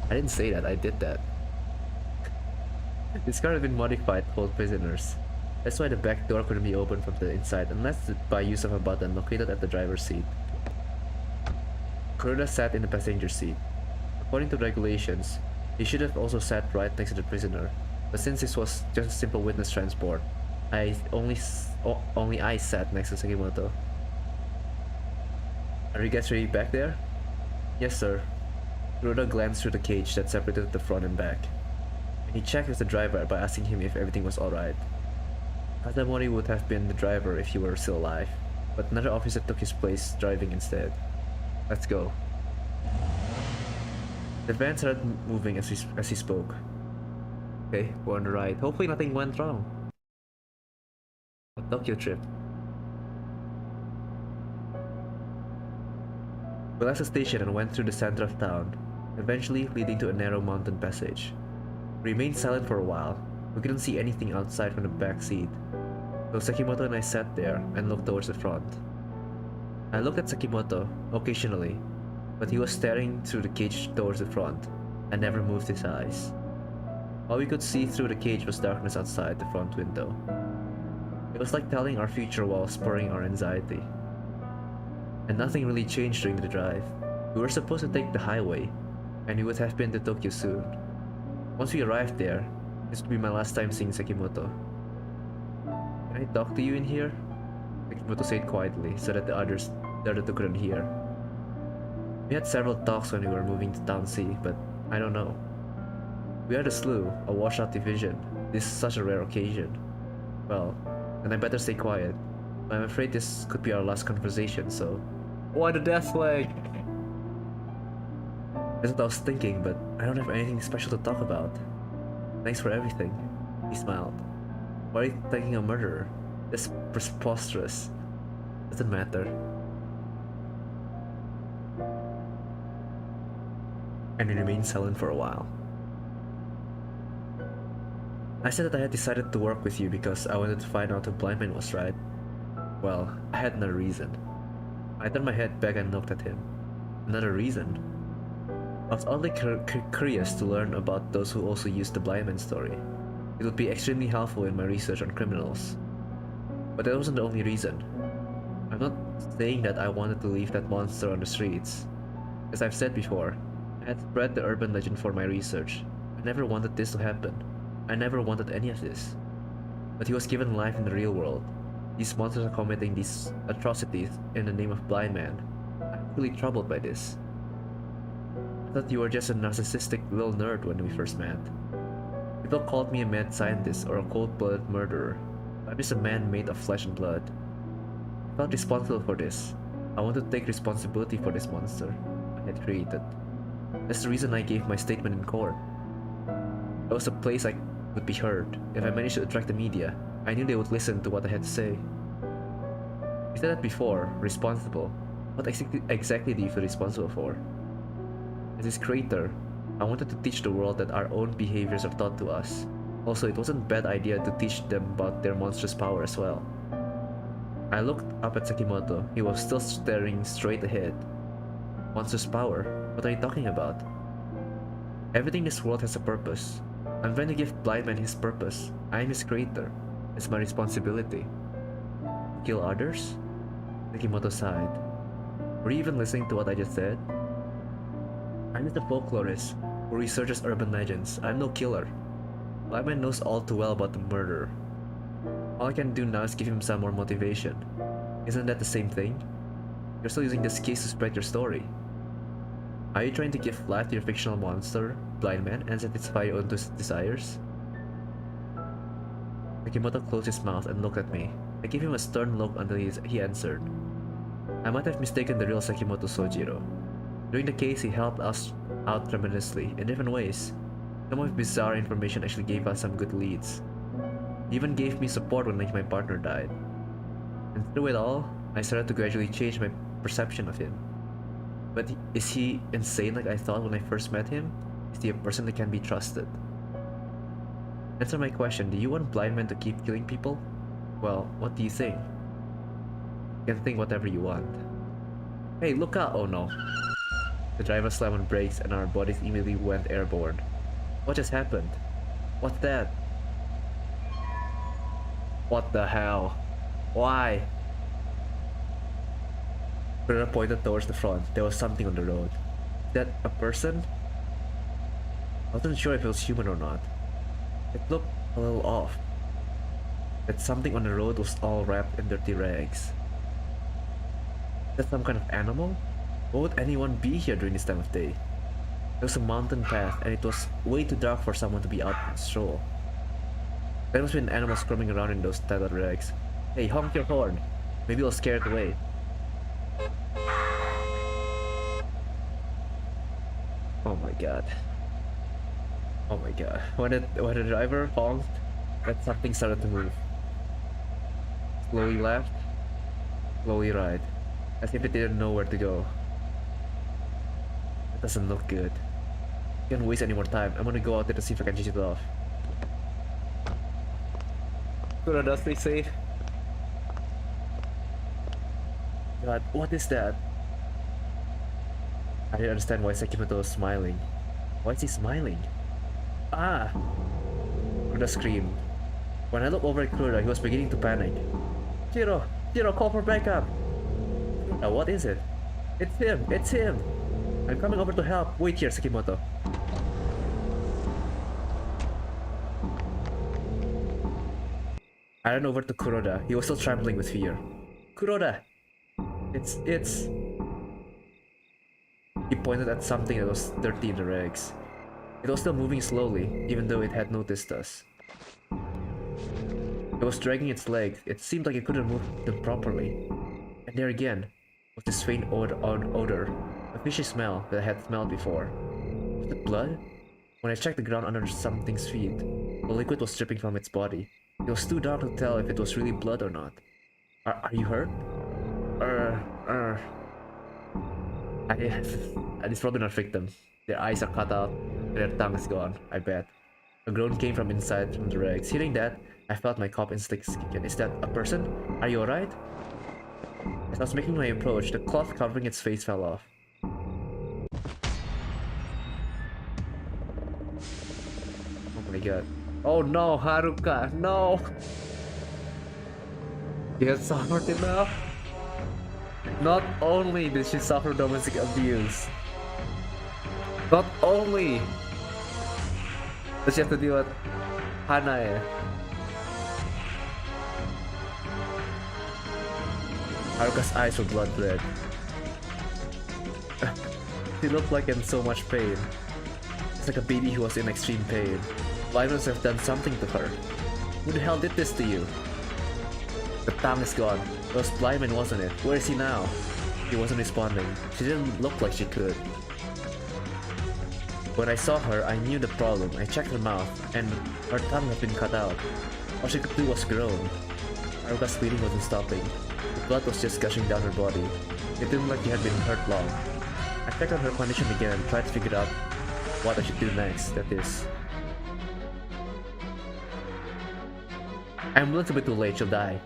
I didn't say that, I did that. This car had been modified to hold prisoners. That's why the back door couldn't be opened from the inside unless by use of a button located at the driver's seat. Kuroda sat in the passenger seat. According to regulations, he should have also sat right next to the prisoner, but since this was just a simple witness transport, only I sat next to Sekimoto. Are you guys ready back there? Yes, sir. Kuroda glanced through the cage that separated the front and back, and he checked with the driver by asking him if everything was alright. Kazamori would have been the driver if he were still alive, but another officer took his place driving instead. Let's go. The van started moving as he spoke. Okay, we're on the ride. Hopefully nothing went wrong. A Tokyo trip. We left the station and went through the center of town, eventually leading to a narrow mountain passage. We remained silent for a while. We couldn't see anything outside from the back seat, so Sekimoto and I sat there and looked towards the front. I looked at Sekimoto occasionally, but he was staring through the cage towards the front and never moved his eyes. All we could see through the cage was darkness outside the front window. It was like telling our future while spurring our anxiety. And nothing really changed during the drive. We were supposed to take the highway, and we would have been to Tokyo soon. Once we arrived there, this would be my last time seeing Sekimoto. Can I talk to you in here? Sekimoto said quietly, so that the other two couldn't hear. We had several talks when we were moving to Town C, but I don't know. We are the slew, a washout division. This is such a rare occasion. Well, then I better stay quiet. But I'm afraid this could be our last conversation, so... Why the death flag? That's what I was thinking, but I don't have anything special to talk about. Thanks for everything. He smiled. Why are you thanking a murderer? That's preposterous. Doesn't matter. And he remained silent for a while. I said that I had decided to work with you because I wanted to find out who Blindman was, right? Well, I had another reason. I turned my head back and looked at him. Another reason? I was oddly curious to learn about those who also used the Blindman story. It would be extremely helpful in my research on criminals. But that wasn't the only reason. I'm not saying that I wanted to leave that monster on the streets. As I've said before, I had spread the urban legend for my research. I never wanted this to happen. I never wanted any of this. But he was given life in the real world. These monsters are committing these atrocities in the name of Blindman. I'm really troubled by this. I thought you were just a narcissistic little nerd when we first met. People called me a mad scientist or a cold-blooded murderer. I'm just a man made of flesh and blood. felt responsible for this. I wanted to take responsibility for this monster I had created. That's the reason I gave my statement in court. It was a place I would be heard. If I managed to attract the media, I knew they would listen to what I had to say. You said that before, responsible. What exactly do you feel responsible for? As its creator, I wanted to teach the world that our own behaviors are taught to us. Also, it wasn't a bad idea to teach them about their monstrous power as well. I looked up at Sekimoto. He was still staring straight ahead. Monstrous power? What are you talking about? Everything in this world has a purpose. I'm trying to give Blindman his purpose. I am his creator. It's my responsibility. Kill others? Sekimoto sighed. Were you even listening to what I just said? I'm just a folklorist who researches urban legends. I'm no killer. Blindman knows all too well about the murder. All I can do now is give him some more motivation. Isn't that the same thing? You're still using this case to spread your story. Are you trying to give life to your fictional monster, Blindman, and satisfy your own desires? Sekimoto closed his mouth and looked at me. I gave him a stern look until he answered. I might have mistaken the real Sekimoto Sojiro. During the case, he helped us out tremendously in different ways. Some of his bizarre information actually gave us some good leads. He even gave me support when my partner died. And through it all, I started to gradually change my perception of him. But is he insane like I thought when I first met him? Is he a person that can be trusted? Answer my question, do you want Blindman to keep killing people? Well, what do you think? You can think whatever you want. Hey, look out! Oh no. The driver slammed on brakes and our bodies immediately went airborne. What just happened? What's that? What the hell? Why? Kuroda pointed towards the front. There was something on the road. Is that a person? I wasn't sure if it was human or not. It looked a little off. That something on the road was all wrapped in dirty rags. Is that some kind of animal? Why would anyone be here during this time of day? There was a mountain path and it was way too dark for someone to be out on a stroll. There must be an animal scrumming around in those tattered rags. Hey, honk your horn. Maybe it'll scare it away. Oh my god. Oh my god. When the driver honked, that something started to move. Slowly left, slowly right, as if it didn't know where to go. That doesn't look good. Can't waste any more time. I'm gonna go out there to see if I can change it off. Kuroda, stay safe. God, what is that? I didn't understand why Sekimoto was smiling. Why is he smiling? Ah! Kuroda screamed. When I looked over at Kuroda, he was beginning to panic. Jiro! Jiro, call for backup! What is it? It's him! It's him! I'm coming over to help. Wait here, Sekimoto. I ran over to Kuroda. He was still trembling with fear. Kuroda! It's... He pointed at something that was dirty in the rags. It was still moving slowly, even though it had noticed us. It was dragging its legs. It seemed like it couldn't move them properly. And there again was this faint odor, a fishy smell that I had smelled before. Was it blood? When I checked the ground under something's feet, the liquid was dripping from its body. It was too dark to tell if it was really blood or not. Are you hurt? It's probably not victim. Their eyes are cut out, and their tongue is gone, I bet. A groan came from inside from the rags. Hearing that, I felt my cop instincts kick in. Is that a person? Are you alright? As I was making my approach, the cloth covering its face fell off. Oh my god. Oh no, Haruka, no! She has suffered enough. Not only did she suffer domestic abuse, not only does she have to deal with Hanae. Haruka's eyes were blood red. She looked like in so much pain. It's like a baby who was in extreme pain. Violence have done something to her. Who the hell did this to you? The tongue is gone. It was blindman, wasn't it? Where is he now? She wasn't responding. She didn't look like she could. When I saw her, I knew the problem. I checked her mouth, and her tongue had been cut out. All she could do was groan. Haruka's bleeding wasn't stopping. The blood was just gushing down her body. It didn't look like she had been hurt long. I checked on her condition again and tried to figure out what I should do next, that is. I'm a little bit too late, she'll die.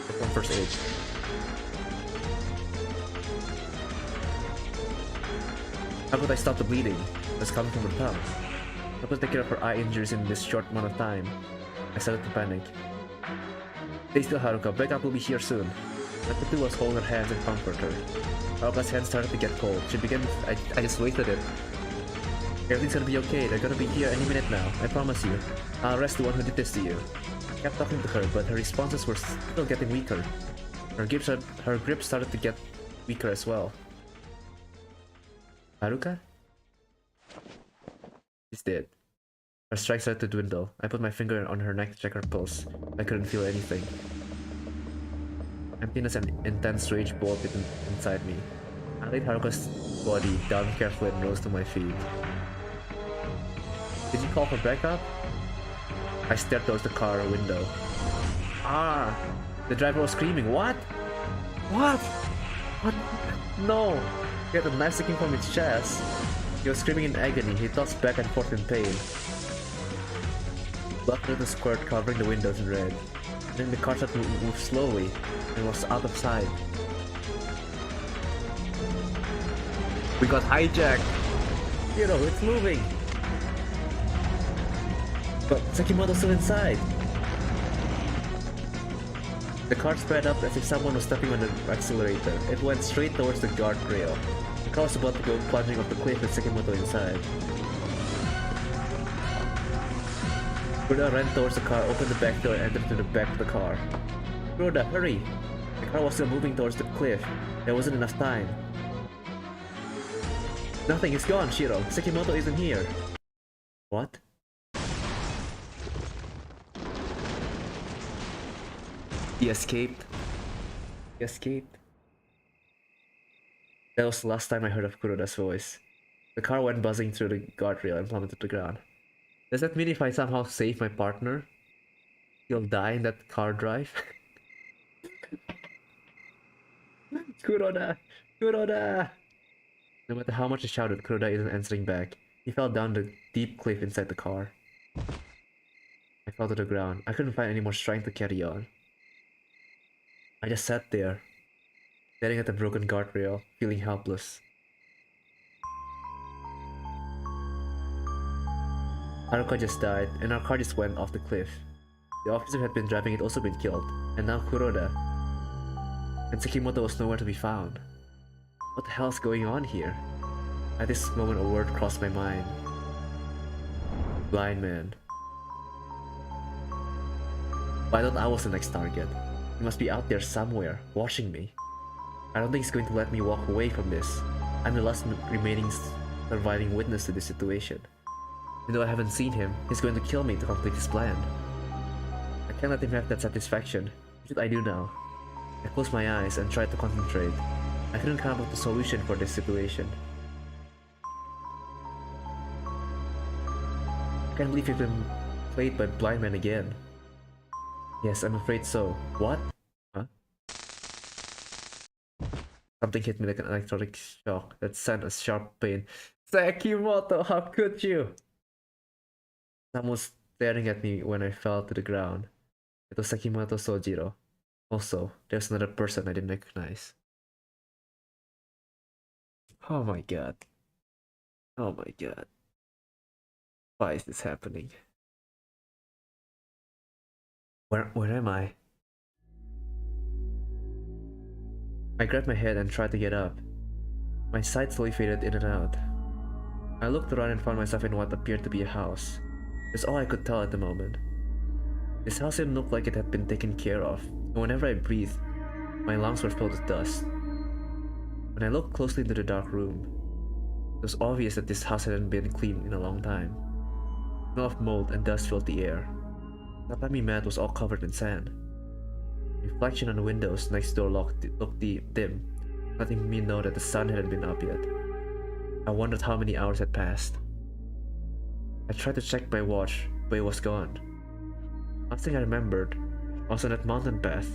Perform first aid. How could I stop the bleeding? It was coming from her tongue. How could I take care of her eye injuries in this short amount of time? I started to panic. Stay still, Haruka. Backup will be here soon. What I could do was hold her hands and comfort her. Haruka's hands started to get cold. She began. I just waited it. Everything's gonna be okay. They're gonna be here any minute now. I promise you. I'll arrest the one who did this to you. I kept talking to her, but her responses were still getting weaker. Her grip started to get weaker as well. Haruka? She's dead. Her strike started to dwindle. I put my finger on her neck to check her pulse. I couldn't feel anything. Emptiness and intense rage boiled inside me. I laid Haruka's body down carefully and rose to my feet. Did you call for backup? I stared towards the car window. Ah! The driver was screaming. What? What? What? No! He had a knife sticking from his chest. He was screaming in agony. He tossed back and forth in pain. Blood through the squirt covering the windows in red. And then the car started to move slowly and was out of sight. We got hijacked! You know, it's moving! But Sekimoto's still inside! The car sped up as if someone was stepping on the accelerator. It went straight towards the guardrail. The car was about to go plunging off the cliff with Sekimoto inside. Kuroda ran towards the car, opened the back door and entered into the back of the car. Kuroda, hurry! The car was still moving towards the cliff. There wasn't enough time. Nothing is gone, Shiro. Sekimoto isn't here. What? He escaped. He escaped. That was the last time I heard of Kuroda's voice. The car went buzzing through the guardrail and plummeted to the ground. Does that mean if I somehow save my partner, he'll die in that car drive? Kuroda! Kuroda! No matter how much I shouted, Kuroda isn't answering back. He fell down the deep cliff inside the car. I fell to the ground. I couldn't find any more strength to carry on. I just sat there, staring at the broken guardrail, feeling helpless. Haruka just died, and our car just went off the cliff. The officer who had been driving it also been killed, and now Kuroda. And Sekimoto was nowhere to be found. What the hell is going on here? At this moment a word crossed my mind. Blind man. But I thought I was the next target. He must be out there somewhere, watching me. I don't think he's going to let me walk away from this. I'm the last remaining surviving witness to this situation. Even though I haven't seen him, he's going to kill me to complete his plan. I can't let him have that satisfaction. What should I do now? I closed my eyes and tried to concentrate. I couldn't come up with a solution for this situation. I can't believe you've been played by blind man again. Yes, I'm afraid so. What? Huh? Something hit me like an electric shock that sent a sharp pain. Sekimoto, how could you? Someone was staring at me when I fell to the ground. It was Sekimoto Sojiro. Also, there's another person I didn't recognize. Oh my god. Oh my god. Why is this happening? Where am I? I grabbed my head and tried to get up. My sight slowly faded in and out. I looked around and found myself in what appeared to be a house. That's all I could tell at the moment. This house didn't look like it had been taken care of, and whenever I breathed, my lungs were filled with dust. When I looked closely into the dark room, it was obvious that this house hadn't been cleaned in a long time. The smell of mold and dust filled the air. The tatami mat was all covered in sand. Reflection on the windows next door looked dim, letting me know that the sun hadn't been up yet. I wondered how many hours had passed. I tried to check my watch, but it was gone. Last thing I remembered was on that mountain path,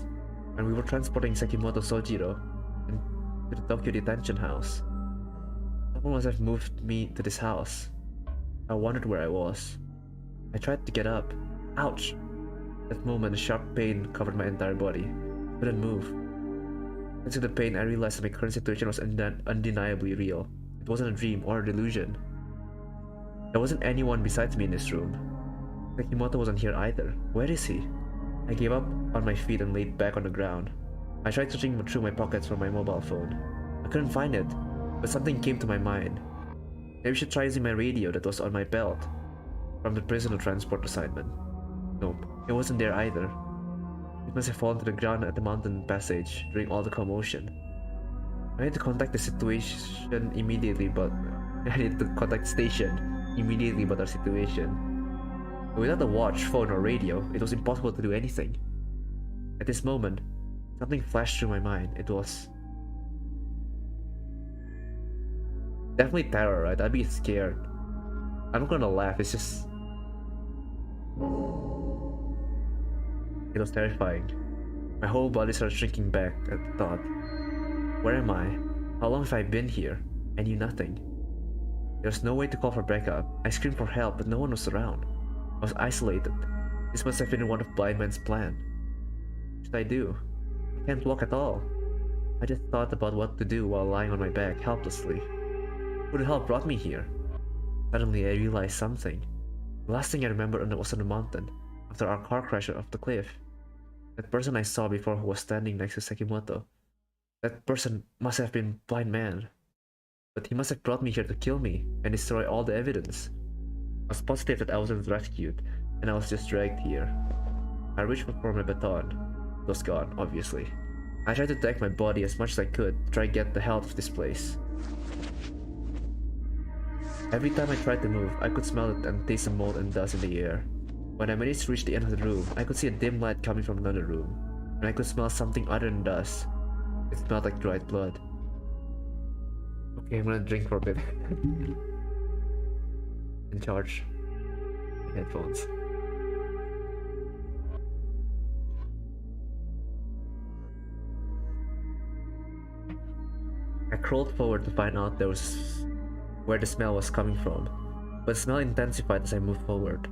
and we were transporting Sekimoto Sojiro to the Tokyo detention house. Someone must have moved me to this house. I wondered where I was. I tried to get up. Ouch! At that moment, a sharp pain covered my entire body. I couldn't move. Thanks to the pain, I realized that my current situation was undeniably real. It wasn't a dream or a delusion. There wasn't anyone besides me in this room. Sekimoto wasn't here either. Where is he? I gave up on my feet and laid back on the ground. I tried searching through my pockets for my mobile phone. I couldn't find it, but something came to my mind. Maybe I should try using my radio that was on my belt from the prisoner transport assignment. Nope, it wasn't there either. It must have fallen to the ground at the mountain passage during all the commotion. I need to contact the station immediately, but I need to contact the station immediately about our situation. But without a watch, phone, or radio, it was impossible to do anything. At this moment, something flashed through my mind. It was definitely terror, right? I'd be scared. I'm not gonna laugh, it's just... It was terrifying. My whole body started shrinking back at the thought. Where am I? How long have I been here? I knew nothing. There was no way to call for backup. I screamed for help, but no one was around. I was isolated. This must have been one of Blindman's plan. What should I do? I can't walk at all. I just thought about what to do while lying on my back helplessly. Who the hell brought me here? Suddenly I realized something. The last thing I remember was on the mountain, after our car crash off the cliff. That person I saw before who was standing next to Sekimoto. That person must have been Blind Man. But he must have brought me here to kill me and destroy all the evidence. I was positive that I wasn't rescued, and I was just dragged here. I reached for my baton. It was gone, obviously. I tried to attack my body as much as I could to try to get the hell out of this place. Every time I tried to move, I could smell it and taste the mold and dust in the air. When I managed to reach the end of the room, I could see a dim light coming from another room, and I could smell something other than dust. It smelled like dried blood. Okay, I'm gonna drink for a bit. And charge my headphones. I crawled forward to find out where the smell was coming from, but the smell intensified as I moved forward.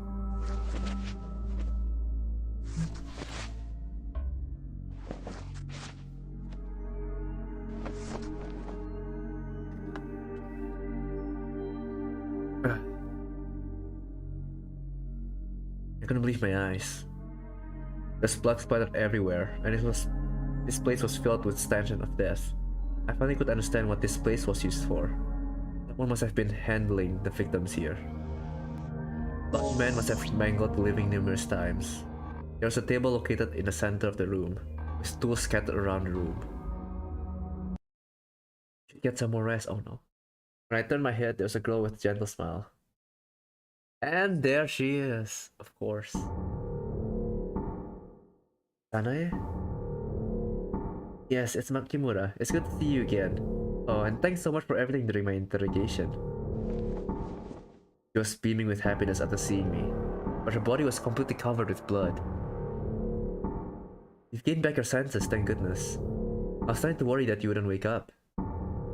I couldn't believe my eyes. There's blood splattered everywhere, and this place was filled with stench of death. I finally could understand what this place was used for. Someone must have been handling the victims here. Blood man must have mangled the living numerous times. There was a table located in the center of the room, with tools scattered around the room. Should get some more rest. Oh no. When I turned my head, there was a girl with a gentle smile. And there she is, of course. Sanae? Yes, it's Makimura. It's good to see you again. Oh, and thanks so much for everything during my interrogation. She was beaming with happiness after seeing me, but her body was completely covered with blood. You've gained back your senses, thank goodness. I was starting to worry that you wouldn't wake up.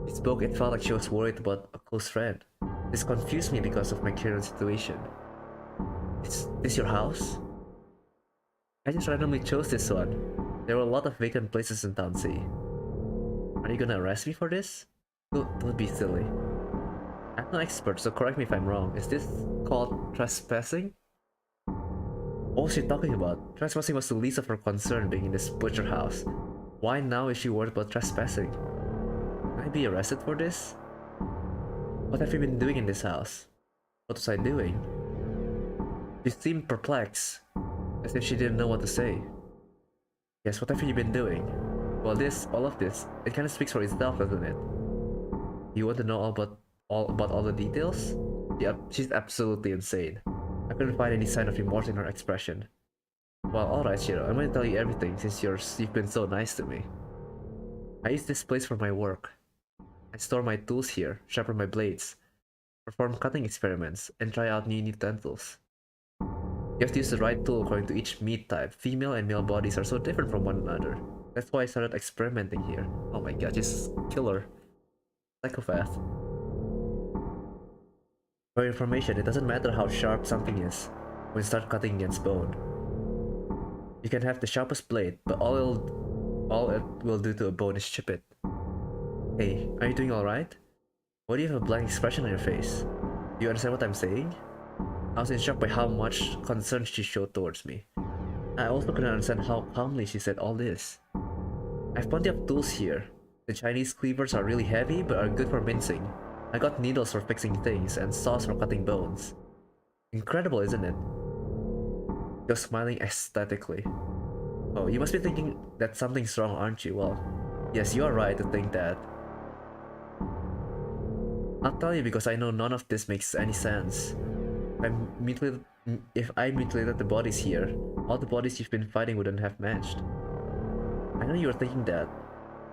She spoke, it felt like she was worried about a close friend. This confused me because of my current situation. Is this your house? I just randomly chose this one. There were a lot of vacant places in town, see. Are you gonna arrest me for this? Don't be silly. I'm no expert, so correct me if I'm wrong. Is this called trespassing? What was she talking about? Trespassing was the least of her concern being in this butcher house. Why now is she worried about trespassing? Can I be arrested for this? What have you been doing in this house? What was I doing? She seemed perplexed, as if she didn't know what to say. Yes, what have you been doing? Well, all of this, it kind of speaks for itself, doesn't it? You want to know about all the details? Yeah, she's absolutely insane. I couldn't find any sign of remorse in her expression. Well, alright, Shiro, I'm gonna tell you everything since you've been so nice to me. I use this place for my work. I store my tools here, sharpen my blades, perform cutting experiments, and try out new utensils. You have to use the right tool according to each meat type. Female and male bodies are so different from one another. That's why I started experimenting here. Oh my god, just killer. Psychopath. For your information, it doesn't matter how sharp something is when you start cutting against bone. You can have the sharpest blade, but all it will do to a bone is chip it. Hey, are you doing alright? Why do you have a blank expression on your face? Do you understand what I'm saying? I was in shock by how much concern she showed towards me. I also couldn't understand how calmly she said all this. I have plenty of tools here. The Chinese cleavers are really heavy but are good for mincing. I got needles for fixing things and saws for cutting bones. Incredible, isn't it? She was smiling ecstatically. Oh, you must be thinking that something's wrong, aren't you? Well, yes, you are right to think that. I'll tell you because I know none of this makes any sense. If I mutilated the bodies here, all the bodies you've been fighting wouldn't have matched. I know you were thinking that.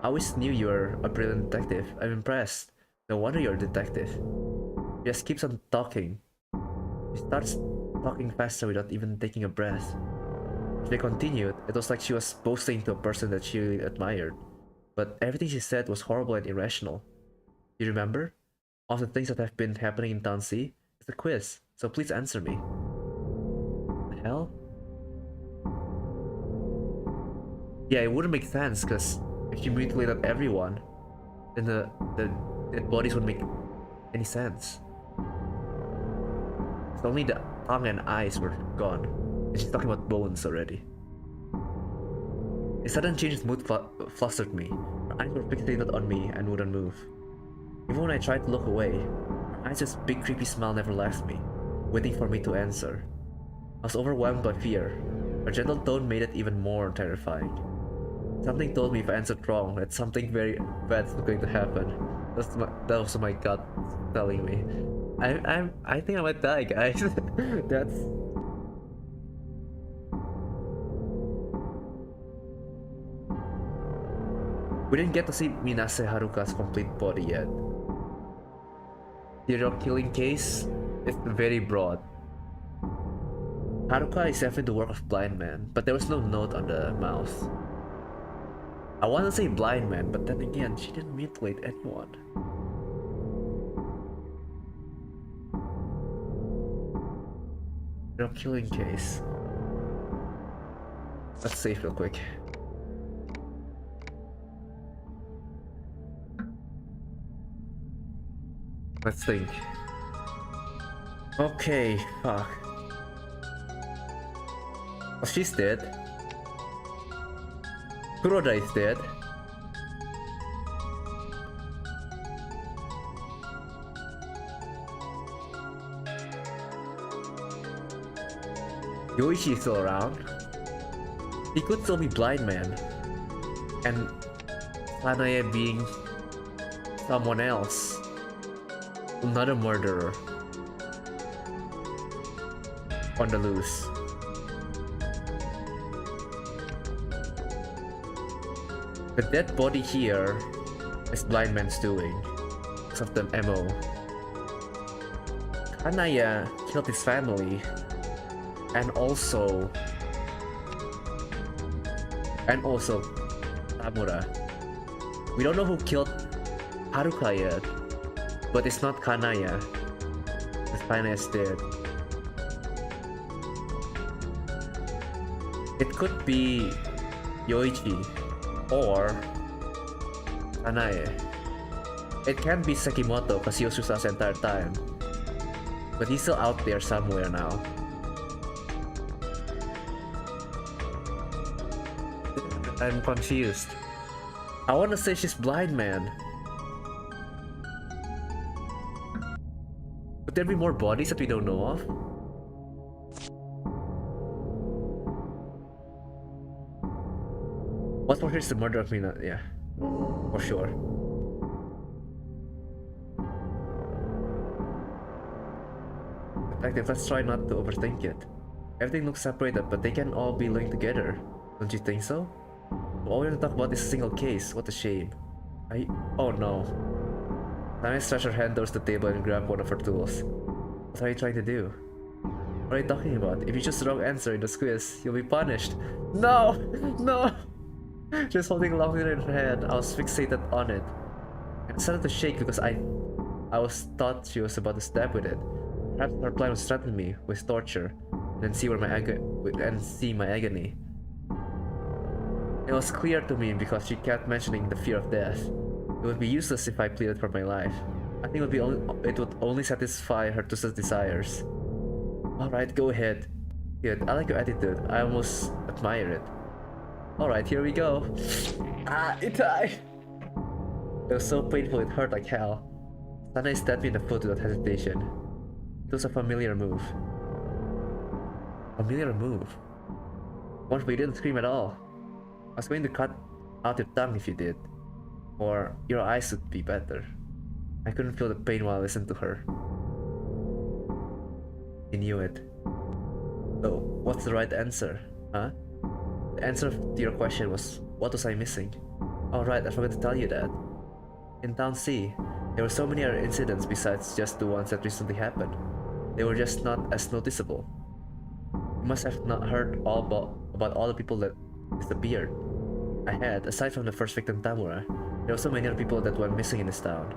I always knew you were a brilliant detective. I'm impressed. No wonder you're a detective. She just keeps on talking. She starts talking faster without even taking a breath. As they continued, it was like she was boasting to a person that she really admired. But everything she said was horrible and irrational. You remember? All the things that have been happening in Town C? It's a quiz, so please answer me. The hell? Yeah, it wouldn't make sense, because if she mutilated everyone, then the dead bodies wouldn't make any sense. It's only the tongue and eyes were gone, and she's talking about bones already. A sudden change in mood flustered me. Her eyes were fixated on me and wouldn't move. Even when I tried to look away, her eyes' big creepy smile never left me, waiting for me to answer. I was overwhelmed by fear. Her gentle tone made it even more terrifying. Something told me if I answered wrong that something very bad was going to happen. That was my gut telling me. I think I might die, guys. That's... We didn't get to see Minase Haruka's complete body yet. Serial killing case is very broad. Haruka is definitely the work of blindman, but there was no note on the mouth. I want to say blindman, but then again, she didn't mutilate anyone. Serial killing case. Let's save real quick. Let's think. Okay, fuck. Oh, she's dead. Kuroda is dead. Yoichi is still around. He could still be blind man. And Sanae being someone else. Another murderer. On the loose. The dead body here is blind man's doing. Because of the MO. Kanaya killed his family. And also Tamura. We don't know who killed Haruka yet. But it's not Kanaya. Because Kanaya is dead. It could be Yoichi or Kanae. It can't be Sekimoto because he was with us the entire time. But he's still out there somewhere now. I'm confused. I wanna say she's blind man. Could there be more bodies that we don't know of? What's for sure is the murder of Mina, yeah. For sure. Detective, let's try not to overthink it. Everything looks separated, but they can all be linked together. Don't you think so? All we have to talk about is a single case. What a shame. Oh no. Then I stretched her hand towards the table and grabbed one of her tools. What are you trying to do? What are you talking about? If you choose the wrong answer in the quiz, you'll be punished. No! No! She was holding a long mirror in her hand. I was fixated on it. And it started to shake because I thought she was about to stab with it. Perhaps her plan was to threaten me with torture and then see my agony. It was clear to me because she kept mentioning the fear of death. It would be useless if I pleaded for my life. I think it would only satisfy her twisted desires. Alright, go ahead. Good, I like your attitude. I almost admire it. Alright, here we go. Itai! It was so painful, it hurt like hell. Sanai stabbed me in the foot without hesitation. It was a familiar move. Familiar move? Once we didn't scream at all. I was going to cut out your tongue if you did. Or your eyes would be better. I couldn't feel the pain while I listened to her. I knew it. So, what's the right answer? Huh? The answer to your question was, what was I missing? Oh right, I forgot to tell you that. In Town C, there were so many other incidents besides just the ones that recently happened. They were just not as noticeable. You must have not heard about all the people that disappeared. I had, aside from the first victim Tamura, there were so many other people that went missing in this town.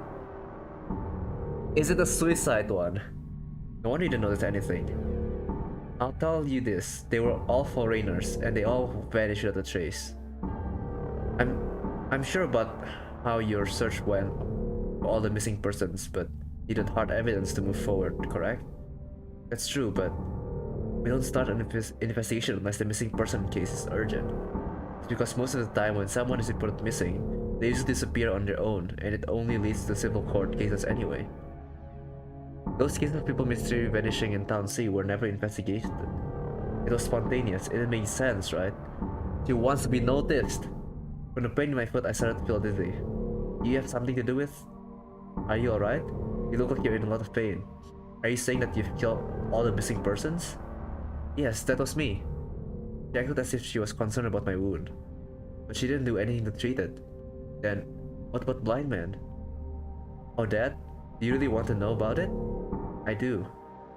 Is it a suicide one? No wonder you didn't notice anything. I'll tell you this, they were all foreigners and they all vanished without a trace. I'm sure about how your search went for all the missing persons, but you needed hard evidence to move forward, correct? That's true, but we don't start an investigation unless the missing person case is urgent. It's because most of the time when someone is reported missing, they usually disappear on their own, and it only leads to civil court cases anyway. Those cases of people mysteriously vanishing in Town C were never investigated. It was spontaneous, and it made sense, right? She wants to be noticed. From the pain in my foot, I started to feel dizzy. Do you have something to do with? Are you alright? You look like you're in a lot of pain. Are you saying that you've killed all the missing persons? Yes, that was me. She acted as if she was concerned about my wound. But she didn't do anything to treat it. Then, what about Blindman? Oh, Dad? Do you really want to know about it? I do.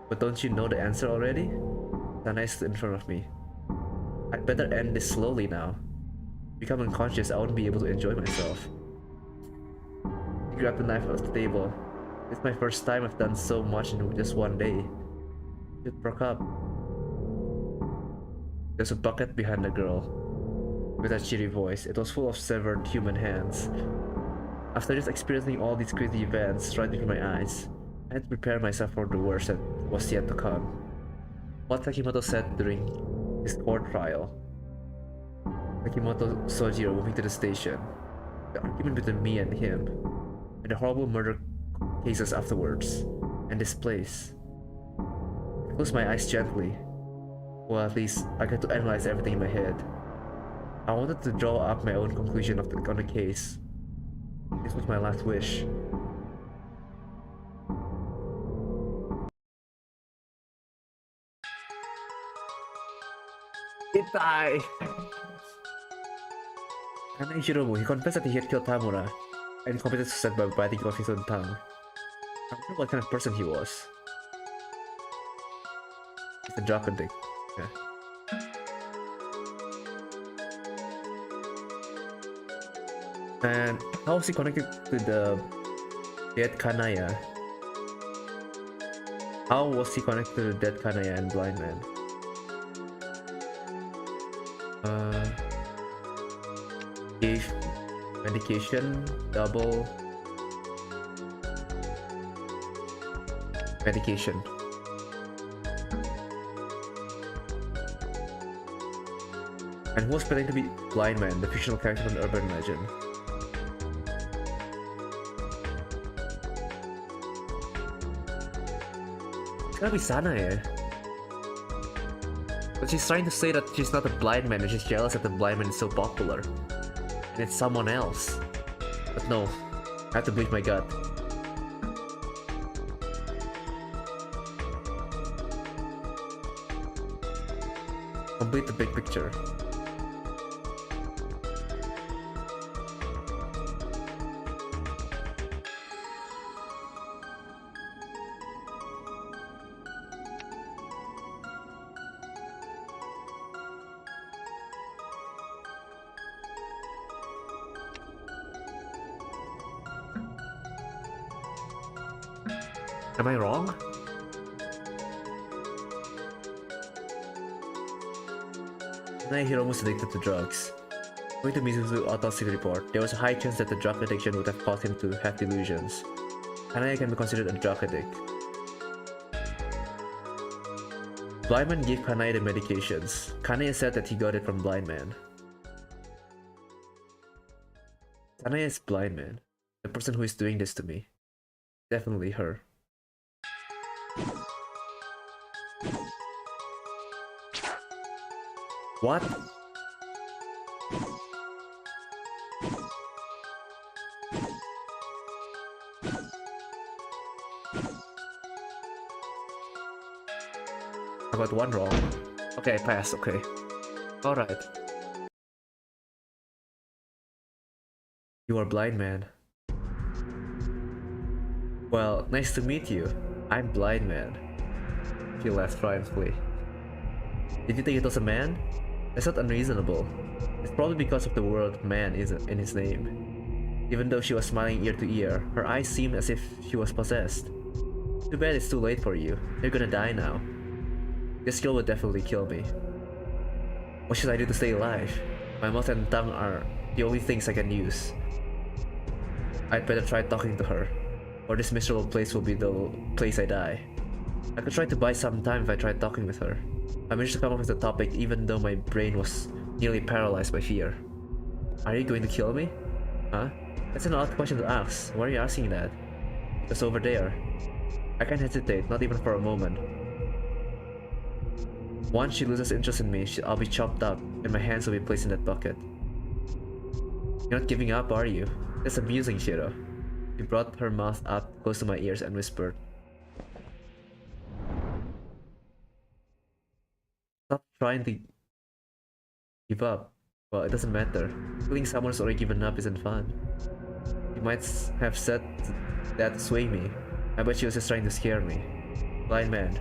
But don't you know the answer already? Sanai stood in front of me. I'd better end this slowly now. Become unconscious, I won't be able to enjoy myself. He grabbed the knife off the table. It's my first time I've done so much in just one day. It broke up. There's a bucket behind the girl. With a cheery voice, it was full of severed human hands. After just experiencing all these crazy events right before my eyes, I had to prepare myself for the worst that was yet to come. What Takimoto said during his court trial. Takimoto Sojiro moving to the station, the argument between me and him, and the horrible murder cases afterwards, and this place. I closed my eyes gently. Well, at least I got to analyze everything in my head. I wanted to draw up my own conclusion on the case. This was my last wish. Itai! Kanai Hiromu, he confessed that he had killed Tamura, and he committed suicide by biting off his own tongue. I wonder what kind of person he was. He's a drug addict. Yeah. And how was he connected to the dead Kanaya? How was he connected to the dead Kanaya and Blindman? Gave medication, double medication. And who was pretending to be Blindman, the fictional character from the urban legend? It's gotta be Sanae. But she's trying to say that she's not a blind man and she's jealous that the blind man is so popular. And it's someone else. But no, I have to believe my gut. Complete the big picture. Am I wrong? Hiro was addicted to drugs. According to Mizu's autopsy report, there was a high chance that the drug addiction would have caused him to have delusions. Kanaya can be considered a drug addict. Blindman gave Kanaya the medications. Kanaya said that he got it from Blindman. Kanaya is Blindman. The person who is doing this to me. Definitely her. What? I got one wrong. Okay, I passed, okay. Alright. You are Blindman. Well, nice to meet you. I'm Blindman. She laughed triumphantly. Did you think it was a man? That's not unreasonable. It's probably because of the word man in his name. Even though she was smiling ear to ear, her eyes seemed as if she was possessed. Too bad it's too late for you. You're gonna die now. This girl would definitely kill me. What should I do to stay alive? My mouth and tongue are the only things I can use. I'd better try talking to her, or this miserable place will be the place I die. I could try to buy some time if I tried talking with her. I managed to come up with a topic even though my brain was nearly paralyzed by fear. Are you going to kill me? Huh? That's an odd question to ask. Why are you asking that? Because over there. I can't hesitate, not even for a moment. Once she loses interest in me, I'll be chopped up and my hands will be placed in that bucket. You're not giving up, are you? That's amusing, Shiro. She brought her mouth up close to my ears and whispered. Stop trying to give up. Well, it doesn't matter. Killing someone who's already given up isn't fun. You might have said that to sway me. I bet she was just trying to scare me. Blindman,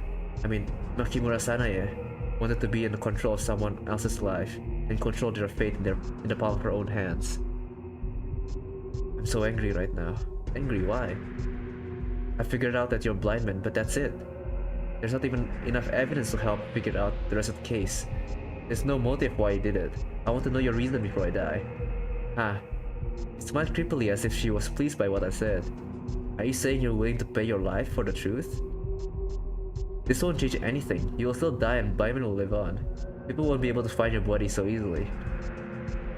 Makimura Sanae, wanted to be in control of someone else's life and control their fate in the palm of her own hands. I'm so angry right now. Angry? Why? I figured out that you're Blindman, but that's it. There's not even enough evidence to help figure out the rest of the case. There's no motive why you did it. I want to know your reason before I die. She smiled creepily as if she was pleased by what I said. Are you saying you're willing to pay your life for the truth? This won't change anything. You will still die and Blindman will live on. People won't be able to find your body so easily.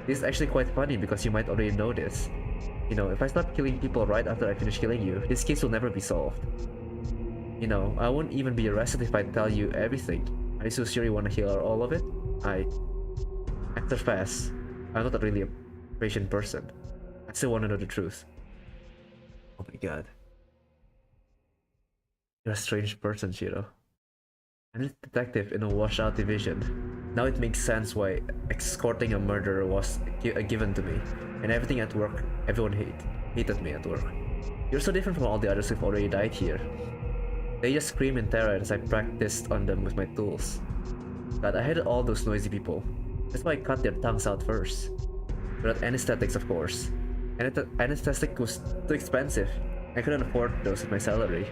This is actually quite funny because you might already know this. You know, if I start killing people right after I finish killing you, this case will never be solved. You know, I won't even be arrested if I tell you everything. Are you so sure you want to hear all of it? After fast, I'm not really a patient person. I still want to know the truth. Oh my god. You're a strange person, Shiro. I'm a detective in a washout division. Now it makes sense why escorting a murderer was given to me. And everything at work, everyone hated me at work. You're so different from all the others who've already died here. They just scream in terror as I practiced on them with my tools. God, I hated all those noisy people. That's why I cut their tongues out first. Without anesthetics, of course. Anesthetic was too expensive. I couldn't afford those with my salary.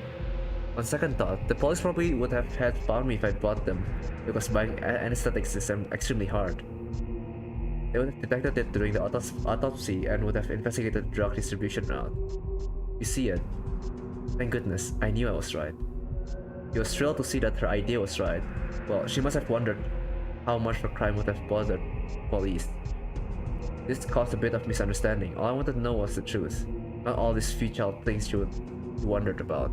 On second thought, the police probably would have had found me if I bought them, because buying anesthetics is extremely hard. They would have detected it during the autopsy and would have investigated the drug distribution route. You see it? Thank goodness, I knew I was right. He was thrilled to see that her idea was right. Well, she must have wondered how much the crime would have bothered police. This caused a bit of misunderstanding. All I wanted to know was the truth, not all these futile things she wondered about.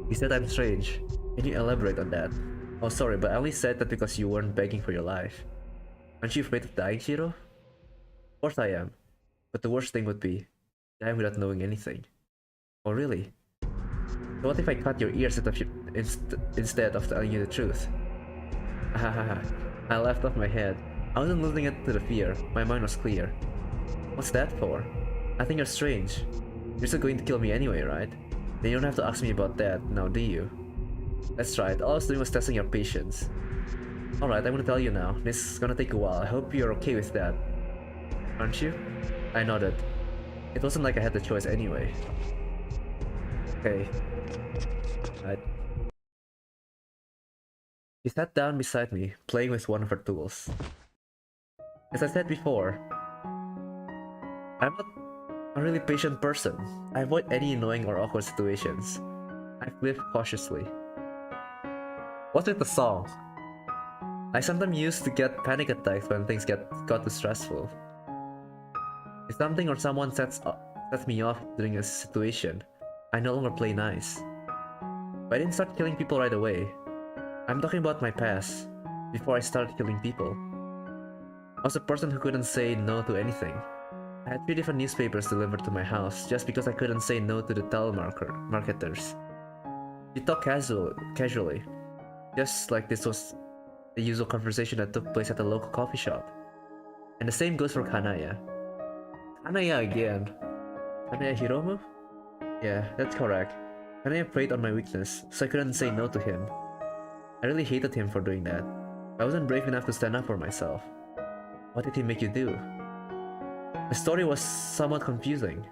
He said I'm strange. Can you elaborate on that? Oh, sorry, but I only said that because you weren't begging for your life. Aren't you afraid of dying, Shiro? Of course I am. But the worst thing would be dying without knowing anything. Oh, really? So what if I cut your ears instead of telling you the truth? I laughed off my head. I wasn't losing it to the fear. My mind was clear. What's that for? I think you're strange. You're still going to kill me anyway, right? Then you don't have to ask me about that, now do you? That's right, all I was doing was testing your patience. Alright, I'm gonna tell you now. This is gonna take a while. I hope you're okay with that. Aren't you? I nodded. It wasn't like I had the choice anyway. Okay. Right. She sat down beside me, playing with one of her tools. As I said before, I'm not a really patient person. I avoid any annoying or awkward situations. I live cautiously. What's with the song? I sometimes used to get panic attacks when things got too stressful. If something or someone sets me off during a situation, I no longer play nice. But I didn't start killing people right away. I'm talking about my past, before I started killing people. I was a person who couldn't say no to anything. I had 3 different newspapers delivered to my house just because I couldn't say no to the telemarketers. We talked casually, just like this was the usual conversation that took place at the local coffee shop. And the same goes for Kanaya. Kanaya again. Kanaya Hiromu? Yeah, that's correct. Kanaya preyed on my weakness, so I couldn't say no to him. I really hated him for doing that. I wasn't brave enough to stand up for myself. What did he make you do? The story was somewhat confusing.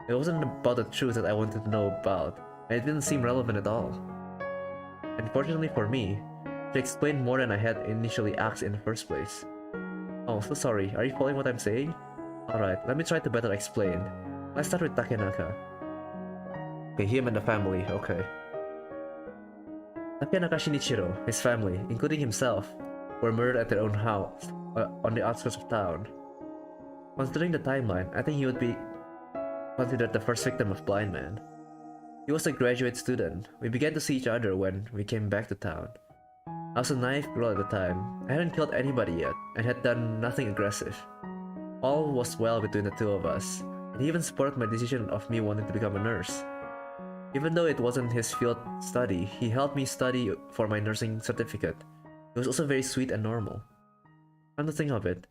It wasn't about the truth that I wanted to know about, and it didn't seem relevant at all. Unfortunately for me, she explained more than I had initially asked in the first place. Oh, so sorry, are you following what I'm saying? Alright, let me try to better explain. Let's start with Takenaka. Okay, him and the family, okay. Takenaka Shinichiro, his family, including himself, were murdered at their own house, on the outskirts of town. Considering the timeline, I think he would be considered the first victim of blindman. He was a graduate student. We began to see each other when we came back to town. I was a naive girl at the time. I hadn't killed anybody yet, and had done nothing aggressive. All was well between the two of us, and he even supported my decision of me wanting to become a nurse. Even though it wasn't his field study, he helped me study for my nursing certificate. He was also very sweet and normal. Come to think of it,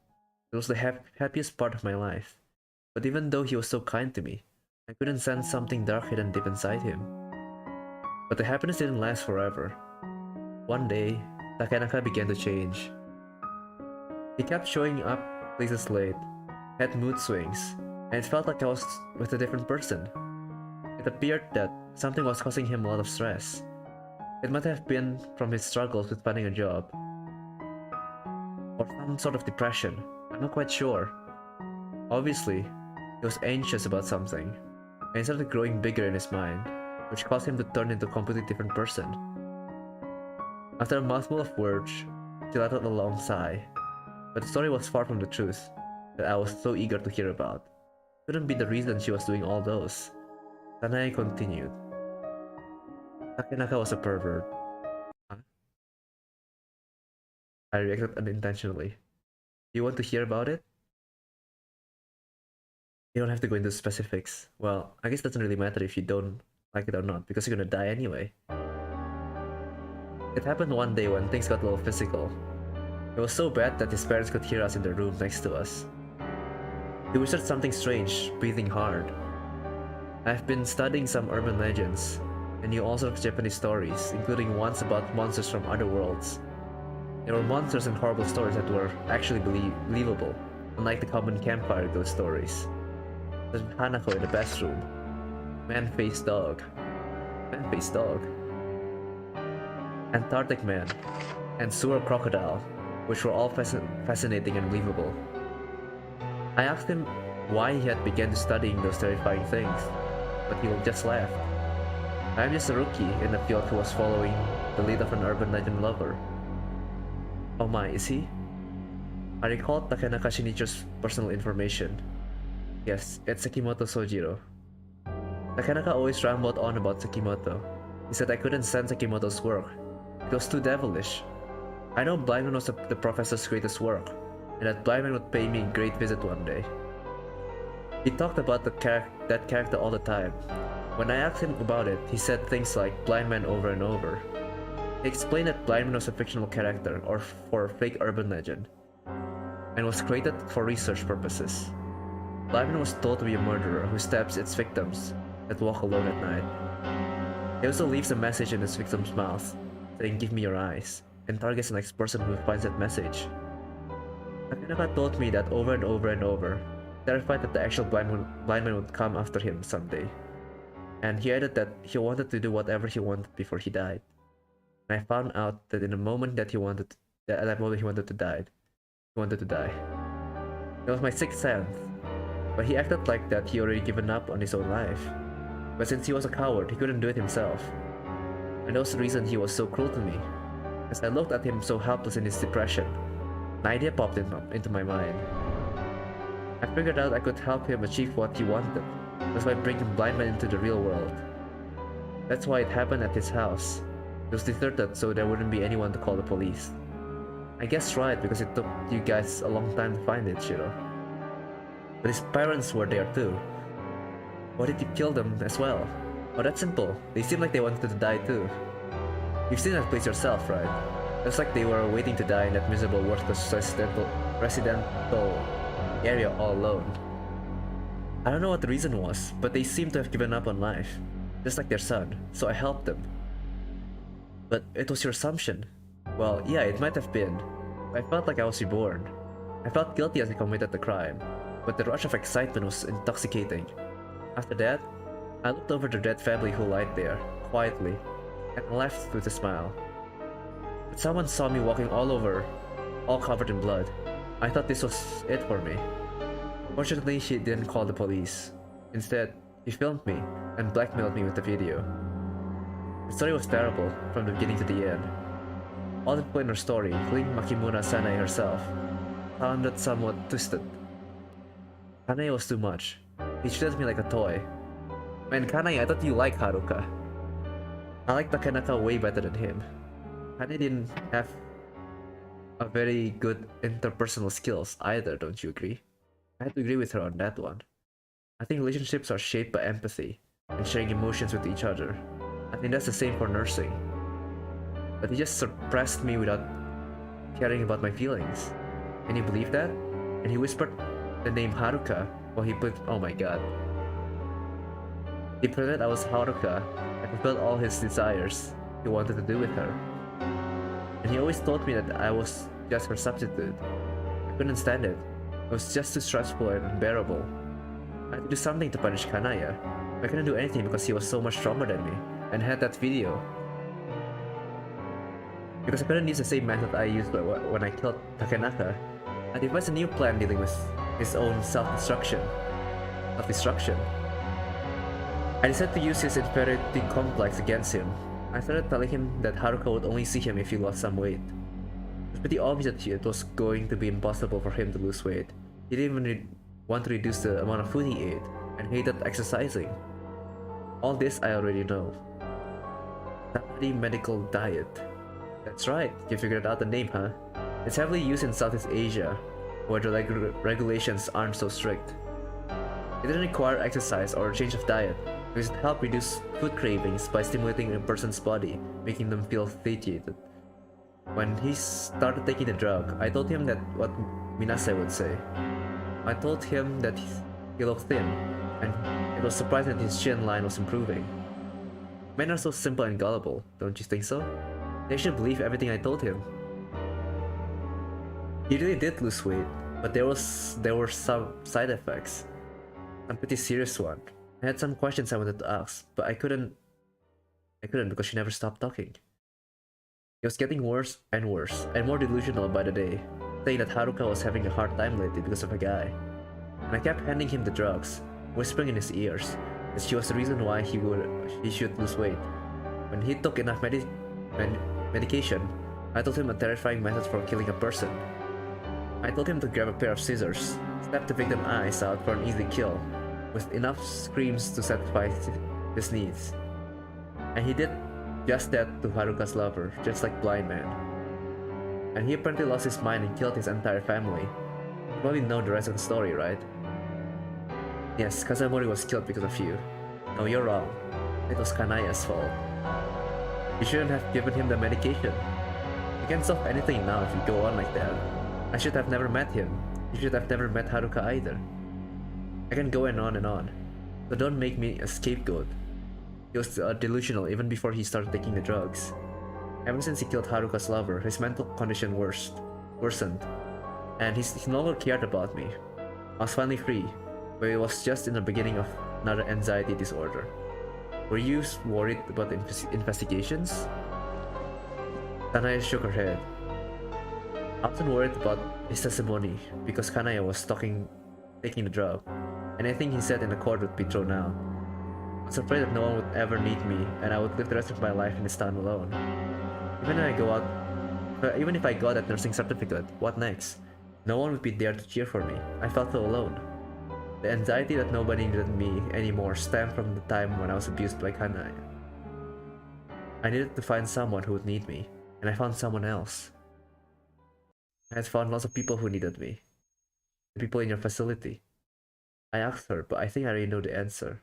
it was the happiest part of my life. But even though he was so kind to me, I couldn't sense something dark hidden deep inside him. But the happiness didn't last forever. One day, Takenaka began to change. He kept showing up places late, had mood swings, and it felt like I was with a different person. It appeared that something was causing him a lot of stress. It might have been from his struggles with finding a job, or some sort of depression. I'm not quite sure. Obviously, he was anxious about something, and it started growing bigger in his mind, which caused him to turn into a completely different person. After a mouthful of words, she let out a long sigh, but the story was far from the truth that I was so eager to hear about. It couldn't be the reason she was doing all those. Kanai continued. Takenaka was a pervert. Huh? I reacted unintentionally. Do you want to hear about it? You don't have to go into specifics. Well, I guess it doesn't really matter if you don't like it or not, because you're gonna die anyway. It happened one day when things got a little physical. It was so bad that his parents could hear us in the room next to us. He whispered something strange, breathing hard. I've been studying some urban legends, and knew all sorts of Japanese stories, including ones about monsters from other worlds. There were monsters and horrible stories that were actually believable, unlike the common campfire ghost stories. There's Hanako in the bathroom, man-faced dog, Antarctic man, and sewer crocodile, which were all fascinating and believable. I asked him why he had begun studying those terrifying things, but he just laughed. I'm just a rookie in the field who was following the lead of an urban legend lover. Oh my, is he? I recalled Takenaka Shinichiro's personal information. Yes, it's Sekimoto Sojiro. Takenaka always rambled on about Sekimoto. He said I couldn't stand Sekimoto's work. It was too devilish. I know Blindman was the professor's greatest work, and that Blindman would pay me a great visit one day. He talked about that character all the time. When I asked him about it, he said things like Blindman over and over. He explained that Blindman was a fictional character or for fake urban legend, and was created for research purposes. Blindman was told to be a murderer who stabs its victims that walk alone at night. He also leaves a message in his victim's mouth, saying "Give me your eyes," and targets the next person who finds that message. Takenaka told me that over and over and over, terrified that the actual Blindman would come after him someday. And he added that he wanted to do whatever he wanted before he died. And I found out that in the moment that he wanted to die, he wanted to die. It was my sixth sense, but he acted like that he already given up on his own life. But since he was a coward, he couldn't do it himself. And that was the reason he was so cruel to me. As I looked at him so helpless in his depression, an idea popped into my mind. I figured out I could help him achieve what he wanted. That's why bringing Blindman into the real world. That's why it happened at his house. It was deserted so there wouldn't be anyone to call the police. I guess right, because it took you guys a long time to find it, Shiro. But his parents were there too. Why did you kill them as well? Oh, that's simple. They seemed like they wanted to die too. You've seen that place yourself, right? It's like they were waiting to die in that miserable, worthless residential area all alone. I don't know what the reason was, but they seemed to have given up on life, just like their son, so I helped them. But it was your assumption. Well, yeah, it might have been. I felt like I was reborn. I felt guilty as I committed the crime, but the rush of excitement was intoxicating. After that, I looked over the dead family who lied there, quietly, and left with a smile. But someone saw me walking all over, all covered in blood. I thought this was it for me. Fortunately, she didn't call the police. Instead, he filmed me and blackmailed me with the video. The story was terrible, from the beginning to the end. All the people in her story, including Makimura Sanae herself, sounded somewhat twisted. Kanae was too much. He treated me like a toy. Man, Kanae, I thought you liked Haruka. I liked Takenaka way better than him. Kanae didn't have a very good interpersonal skills either, don't you agree? I had to agree with her on that one. I think relationships are shaped by empathy and sharing emotions with each other. I think that's the same for nursing. But he just suppressed me without caring about my feelings. Can you believe that? And he whispered the name Haruka while he put, oh my god. He pretended I was Haruka and fulfilled all his desires he wanted to do with her. And he always told me that I was just her substitute. I couldn't stand it. It was just too stressful and unbearable. I had to do something to punish Kanaya. I couldn't do anything because he was so much stronger than me and had that video. Because I couldn't use the same method I used when I killed Takenaka, I devised a new plan dealing with his own self-destruction. I decided to use his inferiority complex against him. I started telling him that Haruka would only see him if he lost some weight. It was pretty obvious that it was going to be impossible for him to lose weight. He didn't even want to reduce the amount of food he ate, and hated exercising. All this I already know. Samadhi medical diet. That's right, you figured out the name, huh? It's heavily used in Southeast Asia, where the regulations aren't so strict. It didn't require exercise or a change of diet, because it helped reduce food cravings by stimulating a person's body, making them feel satiated. When he started taking the drug, I told him that what Minase would say. I told him that he looked thin, and it was surprising that his chin line was improving. Men are so simple and gullible, don't you think so? They should believe everything I told him. He really did lose weight, but there were some side effects. Some pretty serious one. I had some questions I wanted to ask, but I couldn't because she never stopped talking. He was getting worse and more delusional by the day, saying that Haruka was having a hard time lately because of a guy. And I kept handing him the drugs, whispering in his ears that she was the reason why he should lose weight. When he took enough medication, I told him a terrifying method for killing a person. I told him to grab a pair of scissors, snap the victim's eyes out for an easy kill, with enough screams to satisfy his needs. And he did just that to Haruka's lover, just like Blindman. And he apparently lost his mind and killed his entire family. You probably know the rest of the story, right? Yes, Kazamori was killed because of you. No, you're wrong. It was Kanaya's fault. You shouldn't have given him the medication. You can't solve anything now if you go on like that. I should have never met him. You should have never met Haruka either. I can go on and on. So don't make me a scapegoat. He was delusional even before he started taking the drugs. Ever since he killed Haruka's lover, his mental condition worsened. And he no longer cared about me. I was finally free, but it was just in the beginning of another anxiety disorder. Were you worried about the investigations? Kanaya shook her head. I wasn't worried about his testimony because Kanaya was taking the drug. Anything he said in the court would be thrown out. I was afraid that no one would ever need me and I would live the rest of my life in this town alone. Even if I got that nursing certificate, what next? No one would be there to cheer for me. I felt so alone. The anxiety that nobody needed me anymore stemmed from the time when I was abused by Kanaya. I needed to find someone who would need me, and I found someone else. I had found lots of people who needed me. The people in your facility. I asked her, but I think I already know the answer.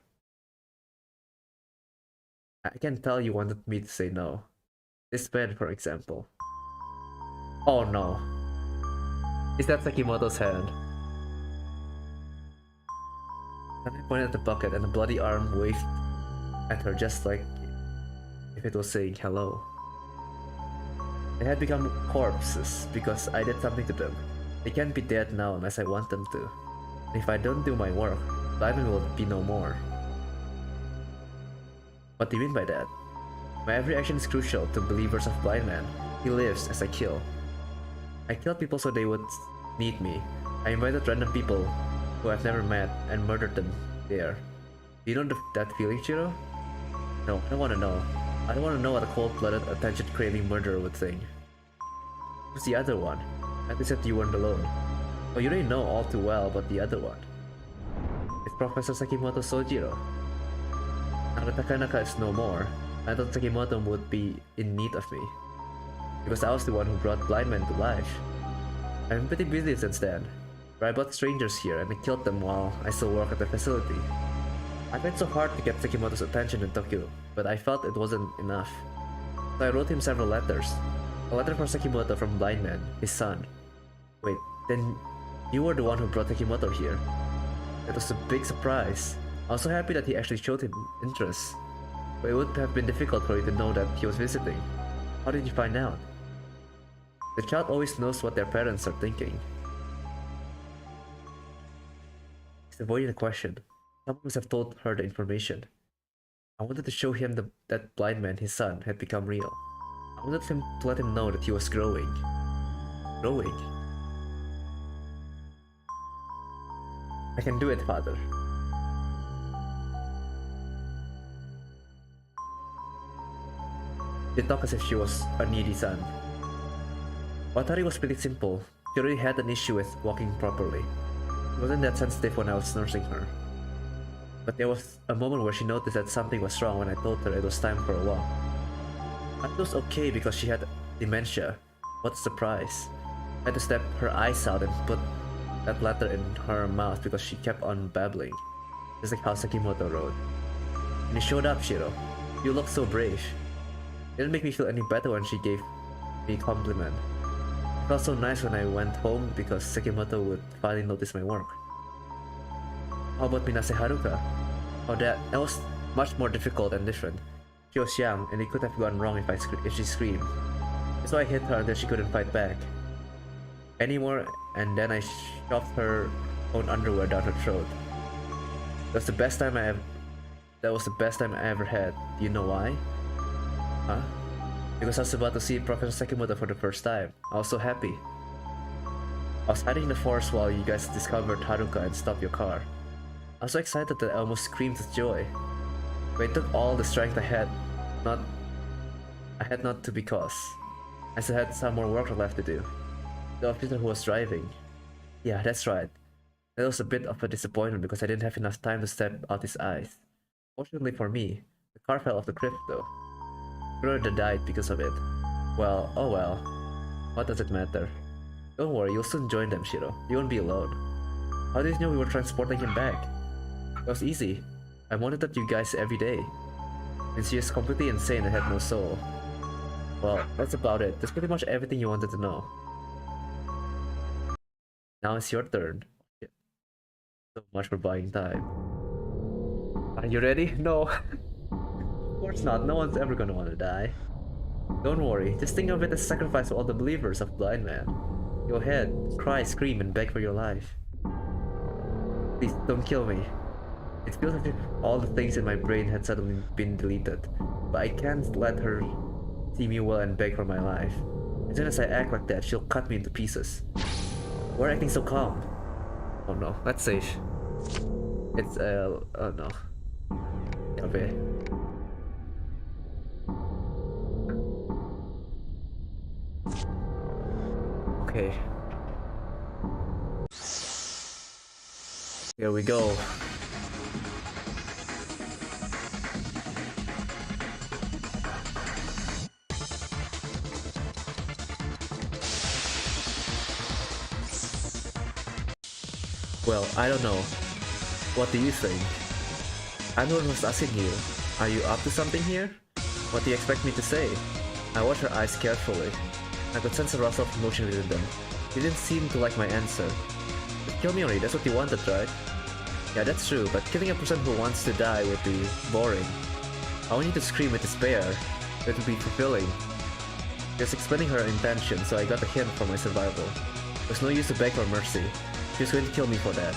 I can tell you wanted me to say no. This man, for example. Oh no. Is that Sakimoto's hand? Then I pointed at the bucket and the bloody arm waved at her just like if it was saying hello. They had become corpses because I did something to them. They can't be dead now unless I want them to. And if I don't do my work, Blindman will be no more. What do you mean by that? My every action is crucial to believers of Blindman. He lives as I kill. I killed people so they would need me. I invited random people who I've never met and murdered them there. Do you know that feeling, Shiro? No, I don't want to know. I don't want to know what a cold-blooded, attention-craving murderer would think. Who's the other one? At least that you weren't alone. Oh, you already know all too well about the other one. It's Professor Sakimoto Sojiro. Now that Takanaka is no more, I thought Sakimoto would be in need of me. Because I was the one who brought Blindman to life. I've been pretty busy since then. But I brought strangers here and I killed them while I still work at the facility. I tried so hard to get Sakimoto's attention in Tokyo, but I felt it wasn't enough. So I wrote him several letters. A letter for Sakimoto from Blindman, his son. Wait, then you were the one who brought Sakimoto here. It was a big surprise. I was so happy that he actually showed him interest. But it would have been difficult for you to know that he was visiting. How did you find out? The child always knows what their parents are thinking. He's avoiding the question. Someone must have told her the information. I wanted to show him that Blindman, his son, had become real. I wanted him to let him know that he was growing. Growing? I can do it, father. She talked as if she was a needy son. Watari was pretty simple. She already had an issue with walking properly. She wasn't that sensitive when I was nursing her. But there was a moment where she noticed that something was wrong when I told her it was time for a walk. I thought it was okay because she had dementia. What a surprise. I had to step her eyes out and put that letter in her mouth because she kept on babbling. Just like how Sakimoto wrote. And you showed up, Shiro. You looked so brave. It didn't make me feel any better when she gave me a compliment. It felt so nice when I went home because Sakimoto would finally notice my work. How about Minase Haruka? Oh, that was much more difficult and different. She was young and it could have gone wrong if she screamed. So I hit her until she couldn't fight back anymore, and then I shoved her own underwear down her throat. That was the best time I ever had. Do you know why? Huh? Because I was about to see Professor Sakimoto for the first time. I was so happy. I was hiding in the forest while you guys discovered Haruka and stopped your car. I was so excited that I almost screamed with joy. But it took all the strength I had not to because I still had some more work left to do. The officer who was driving. Yeah, that's right. That was a bit of a disappointment because I didn't have enough time to step out his eyes. Fortunately for me, the car fell off the cliff though. Brother died because of it. Well, oh well. What does it matter? Don't worry, you'll soon join them, Shiro. You won't be alone. How did you know we were transporting him back? It was easy. I monitored you guys every day. Since she is completely insane and had no soul, Well, that's about it. That's pretty much everything you wanted to know. Now it's your turn. Yeah. So much for buying time. Are you ready? No. Of course not. No one's ever gonna want to die. Don't worry. Just think of it as sacrifice for all the believers of Blind Man. Go ahead. Cry, scream, and beg for your life. Please, don't kill me. It feels as if all the things in my brain had suddenly been deleted. But I can't let her see me well and beg for my life. As soon as I act like that, she'll cut me into pieces. We're acting so calm. Oh no, that's safe. It's oh no. Okay. Okay. Here we go. Well, I don't know. What do you think? I'm the one who's asking you. Are you up to something here? What do you expect me to say? I watched her eyes carefully. I could sense a rustle of emotion within them. She didn't seem to like my answer. Just kill me already, that's what you wanted, right? Yeah, that's true, but killing a person who wants to die would be boring. I want you to scream with despair. It would be fulfilling. Just explaining her intention, so I got a hint for my survival. There's no use to beg for mercy. She was going to kill me for that.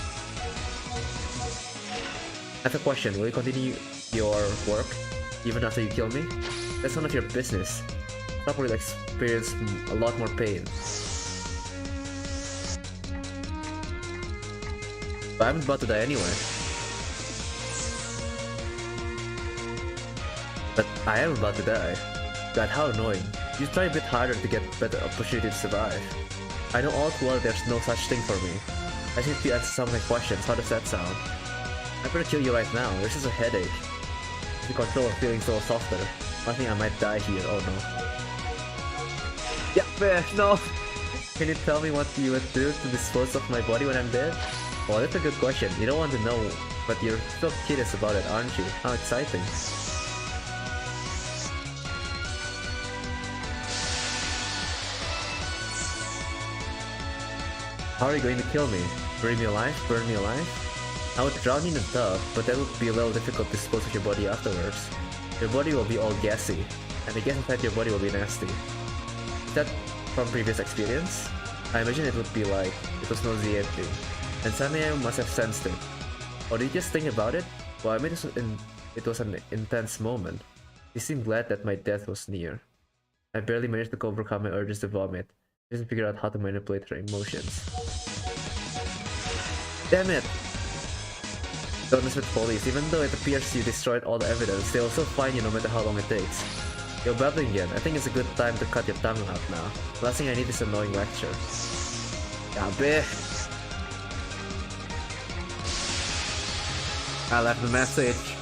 I have a question, will you continue your work even after you kill me? That's none of your business. Stop will experience a lot more pain. But I'm about to die anyway. But I am about to die. God, how annoying. You try a bit harder to get better opportunity to survive. I know all too well there's no such thing for me. I just need to answer some of my questions. How does that sound? I better kill you right now. There's just a headache. The control of feeling so softer. I think I might die here. Oh no. Yeah, man, no! Can you tell me what you would do to dispose of my body when I'm dead? Well, that's a good question. You don't want to know, but you're still curious about it, aren't you? How exciting. How are you going to kill me? Bury me alive? Burn me alive? I would drown you in a tub, but that would be a little difficult to dispose of your body afterwards. Your body will be all gassy, and the gas inside your body will be nasty. Is that from previous experience? I imagine it would be like it was nauseating, and Sanaya must have sensed it. Or did you just think about it? Well, I mean it was an intense moment. She seemed glad that my death was near. I barely managed to overcome my urges to vomit, just to figure out how to manipulate her emotions. Damn it! Don't mess with police. Even though it appears you destroyed all the evidence, they will still find you no matter how long it takes. You're babbling again. I think it's a good time to cut your tongue out now. The last thing I need is an annoying lecture. Gabe! I left the message.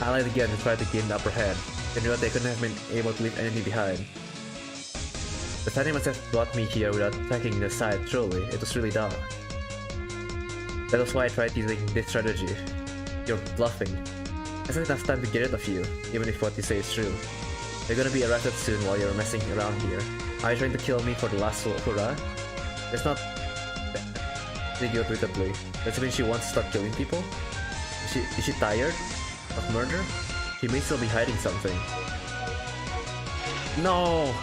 I lied again to try to gain the upper hand. They knew that they couldn't have been able to leave anything behind. The Tiny must have brought me here without checking the side, truly. It was really dark. That was why I tried using this strategy. You're bluffing. I still enough time to get rid of you, even if what you say is true. You're gonna be arrested soon while you're messing around here. Are you trying to kill me for the last hurrah? That's not... They go irritably. Does it mean she wants to start killing people? Is she tired of murder? She may still be hiding something. No!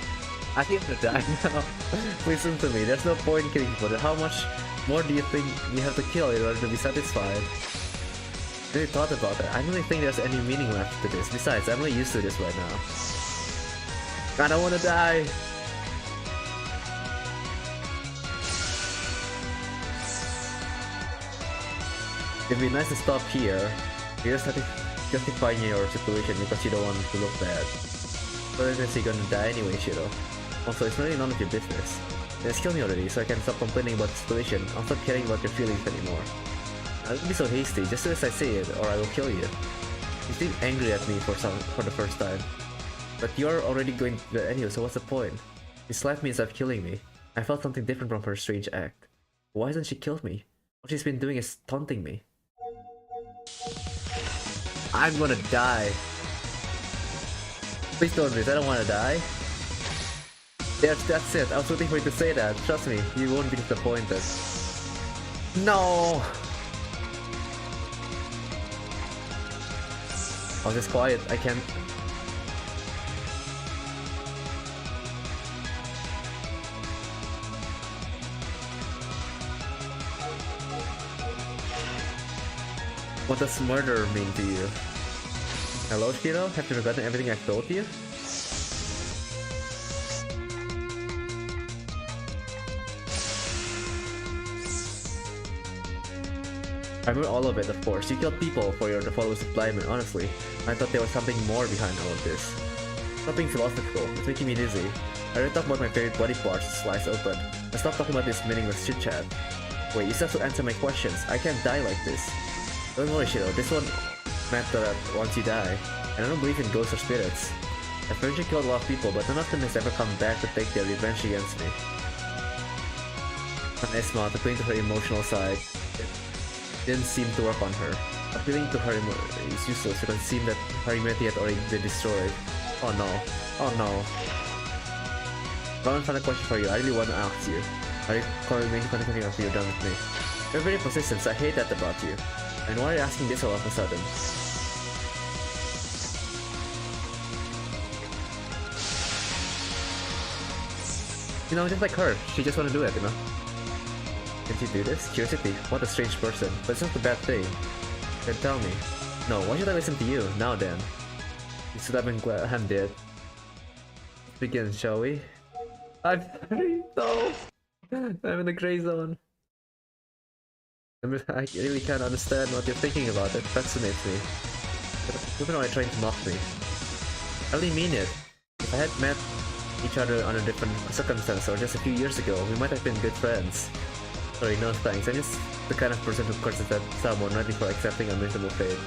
I think I'm gonna die now. Listen to me, there's no point in killing people. How much more do you think you have to kill in order to be satisfied? I really thought about that. I don't really think there's any meaning left to this. Besides, I'm really used to this right now. I don't wanna die! It'd be nice to stop here. You're just justifying your situation because you don't want to look bad. But then you're gonna die anyway, Shiro. Also, it's really none of your business. Just kill me already so I can stop complaining about the situation. I'll stop caring about your feelings anymore. Don't be so hasty, just as I say it, or I will kill you. You seem angry at me for the first time. But you're already going to that anyway, so what's the point? You slapped me instead of killing me. I felt something different from her strange act. Why hasn't she killed me? All she's been doing is taunting me. I'm gonna die. Please don't miss, I don't wanna die. That's it, I was waiting for you to say that. Trust me, you won't be disappointed. No! I was just quiet, I can't... What does murder mean to you? Hello, Shiro? Have you forgotten everything I've told you? I remember all of it, of course. You killed people for the followers of blindman, honestly. I thought there was something more behind all of this. Something philosophical. It's making me dizzy. I already talked about my favorite body parts to slice open. I stopped talking about this meaningless chit-chat. Wait, you still have to answer my questions. I can't die like this. Don't worry, Shiro. This won't matter once you die. And I don't believe in ghosts or spirits. I've heard you killed a lot of people, but none of them has ever come back to take their revenge against me. Sanae smiled, appealing to her emotional side. Didn't seem to work on her. Appealing to her is useless because it seemed that her humanity had already been destroyed. Oh no. Oh no. One final question for you. I really want to ask you. Are you calling me anything after you're done with me? You're very persistent, so I hate that about you. And why are you asking this all of a sudden? You know, just like her. She just wanna do it, you know? Can she do this? Curiosity. What a strange person. But it's not a bad thing. Then tell me. No, why should I listen to you? Now then. You should have been glad I'm dead. Let's begin, shall we? I'm sorry, no! I'm in the gray zone. I really can't understand what you're thinking about. It fascinates me. Even though you're trying to mock me. I really mean it. If I had met each other under different circumstances or just a few years ago, we might have been good friends. Sorry, no thanks. I'm just the kind of person who curses at someone right before accepting a miserable fate.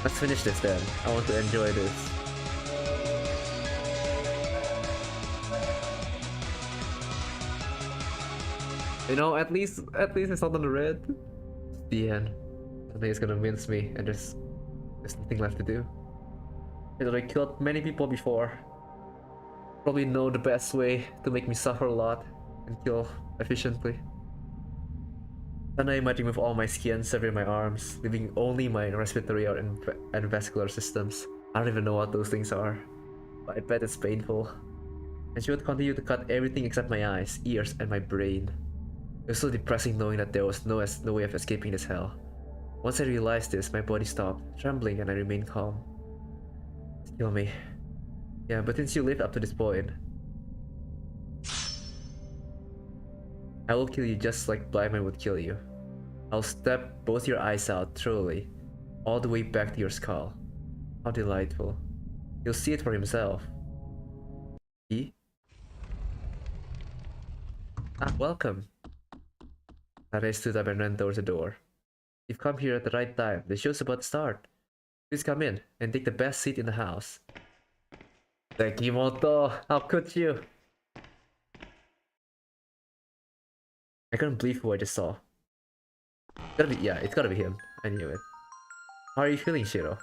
Let's finish this then. I want to enjoy this. You know, at least it's not on the red. The end. I think it's gonna mince me and there's nothing left to do. I've already killed many people before. Probably know the best way to make me suffer a lot and kill efficiently. Then I might remove all my skin, severing my arms, leaving only my respiratory and vascular systems. I don't even know what those things are, but I bet it's painful. And she would continue to cut everything except my eyes, ears, and my brain. It was so depressing knowing that there was no way of escaping this hell. Once I realized this, my body stopped trembling and I remained calm. Kill me. Yeah, but since you lived up to this point, I will kill you just like blindman would kill you. I'll stab both your eyes out thoroughly, all the way back to your skull. How delightful. He'll see it for himself. He? Ah, welcome. I stood up and ran towards the door. You've come here at the right time. The show's about to start. Please come in and take the best seat in the house. Tekimoto, how could you? I couldn't believe who I just saw. It's gotta be him. I knew it. How are you feeling, Shiro?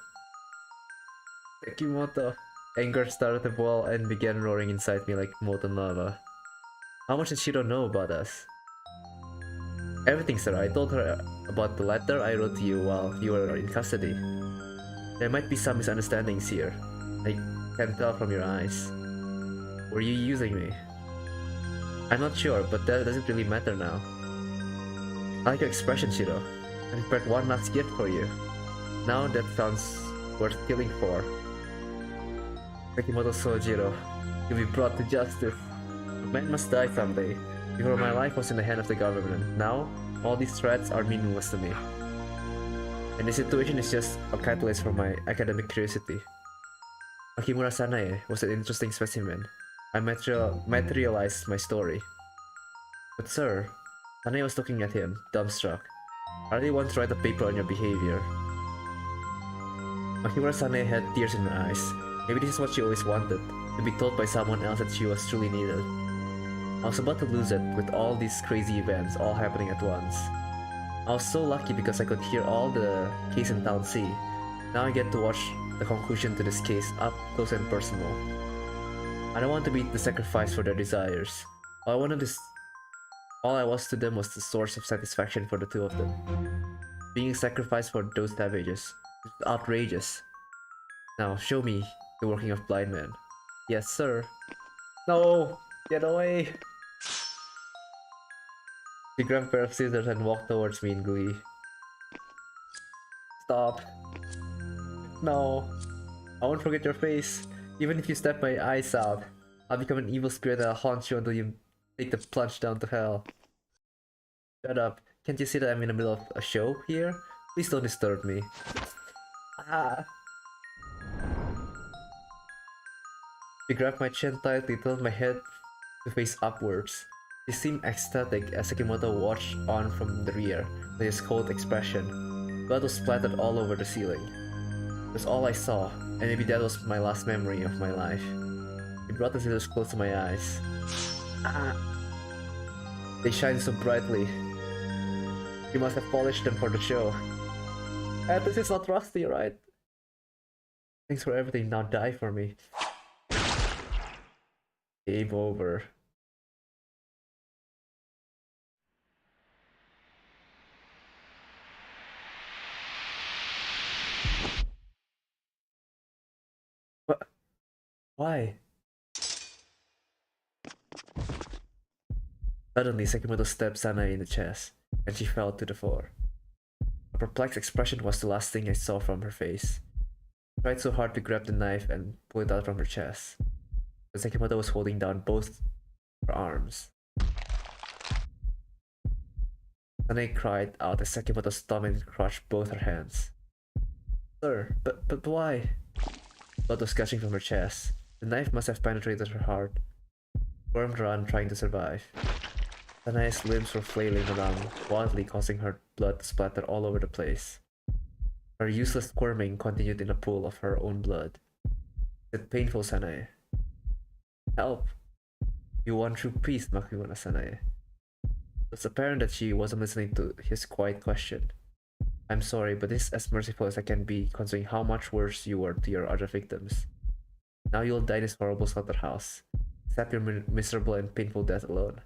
Tekimoto. Anger started to boil and began roaring inside me like molten lava. How much did Shiro know about us? Everything, sir. I told her about the letter I wrote to you while you were in custody. There might be some misunderstandings here. I can tell from your eyes. Were you using me? I'm not sure, but that doesn't really matter now. I like your expression, Shiro. I prepared one last gift for you. Now that sounds worth killing for. Tekimoto Sojiro, you'll be brought to justice. A man must die someday. Before my life was in the hand of the government. Now, all these threats are meaningless to me. And this situation is just a catalyst for my academic curiosity. Akimura Sanae was an interesting specimen. I materialized my story. But sir, Sanae was looking at him, dumbstruck. I really want to write a paper on your behavior. Akimura Sanae had tears in her eyes. Maybe this is what she always wanted, to be told by someone else that she was truly needed. I was about to lose it with all these crazy events all happening at once. I was so lucky because I could hear all the case in town see. Now I get to watch the conclusion to this case up close and personal. I don't want to be the sacrifice for their desires. All I was to them was the source of satisfaction for the two of them. Being sacrificed for those savages. It's outrageous. Now, show me the working of blind man. Yes, sir. No! Get away! She grabbed a pair of scissors and walked towards me in glee. Stop. No. I won't forget your face. Even if you stab my eyes out, I'll become an evil spirit and I'll haunt you until you take the plunge down to hell. Shut up. Can't you see that I'm in the middle of a show here? Please don't disturb me. Ah. She grabbed my chin tightly, tilted my head to face upwards. She seemed ecstatic as Sekimoto watched on from the rear with his cold expression. Blood was splattered all over the ceiling. It was all I saw, and maybe that was my last memory of my life. He brought the scissors close to my eyes. Ah. They shine so brightly. You must have polished them for the show. This is not rusty, right? Thanks for everything, now die for me. Game over. What? Why? Suddenly, Sekimoto stabbed Sanae in the chest, and she fell to the floor. A perplexed expression was the last thing I saw from her face. She tried so hard to grab the knife and pull it out from her chest, but Sekimoto was holding down both her arms. Sanae cried out as Sekimoto stomach and crushed both her hands. Sir, but why? Blood was gushing from her chest. The knife must have penetrated her heart. Wormed around trying to survive. Sanae's limbs were flailing around wildly, causing her blood to splatter all over the place. Her useless squirming continued in a pool of her own blood. It's painful, Sanae. Help! You won true peace, Makimura Sanae. It was apparent that she wasn't listening to his quiet question. I'm sorry, but this is as merciful as I can be, considering how much worse you were to your other victims. Now you'll die in this horrible slaughterhouse. Accept your miserable and painful death alone.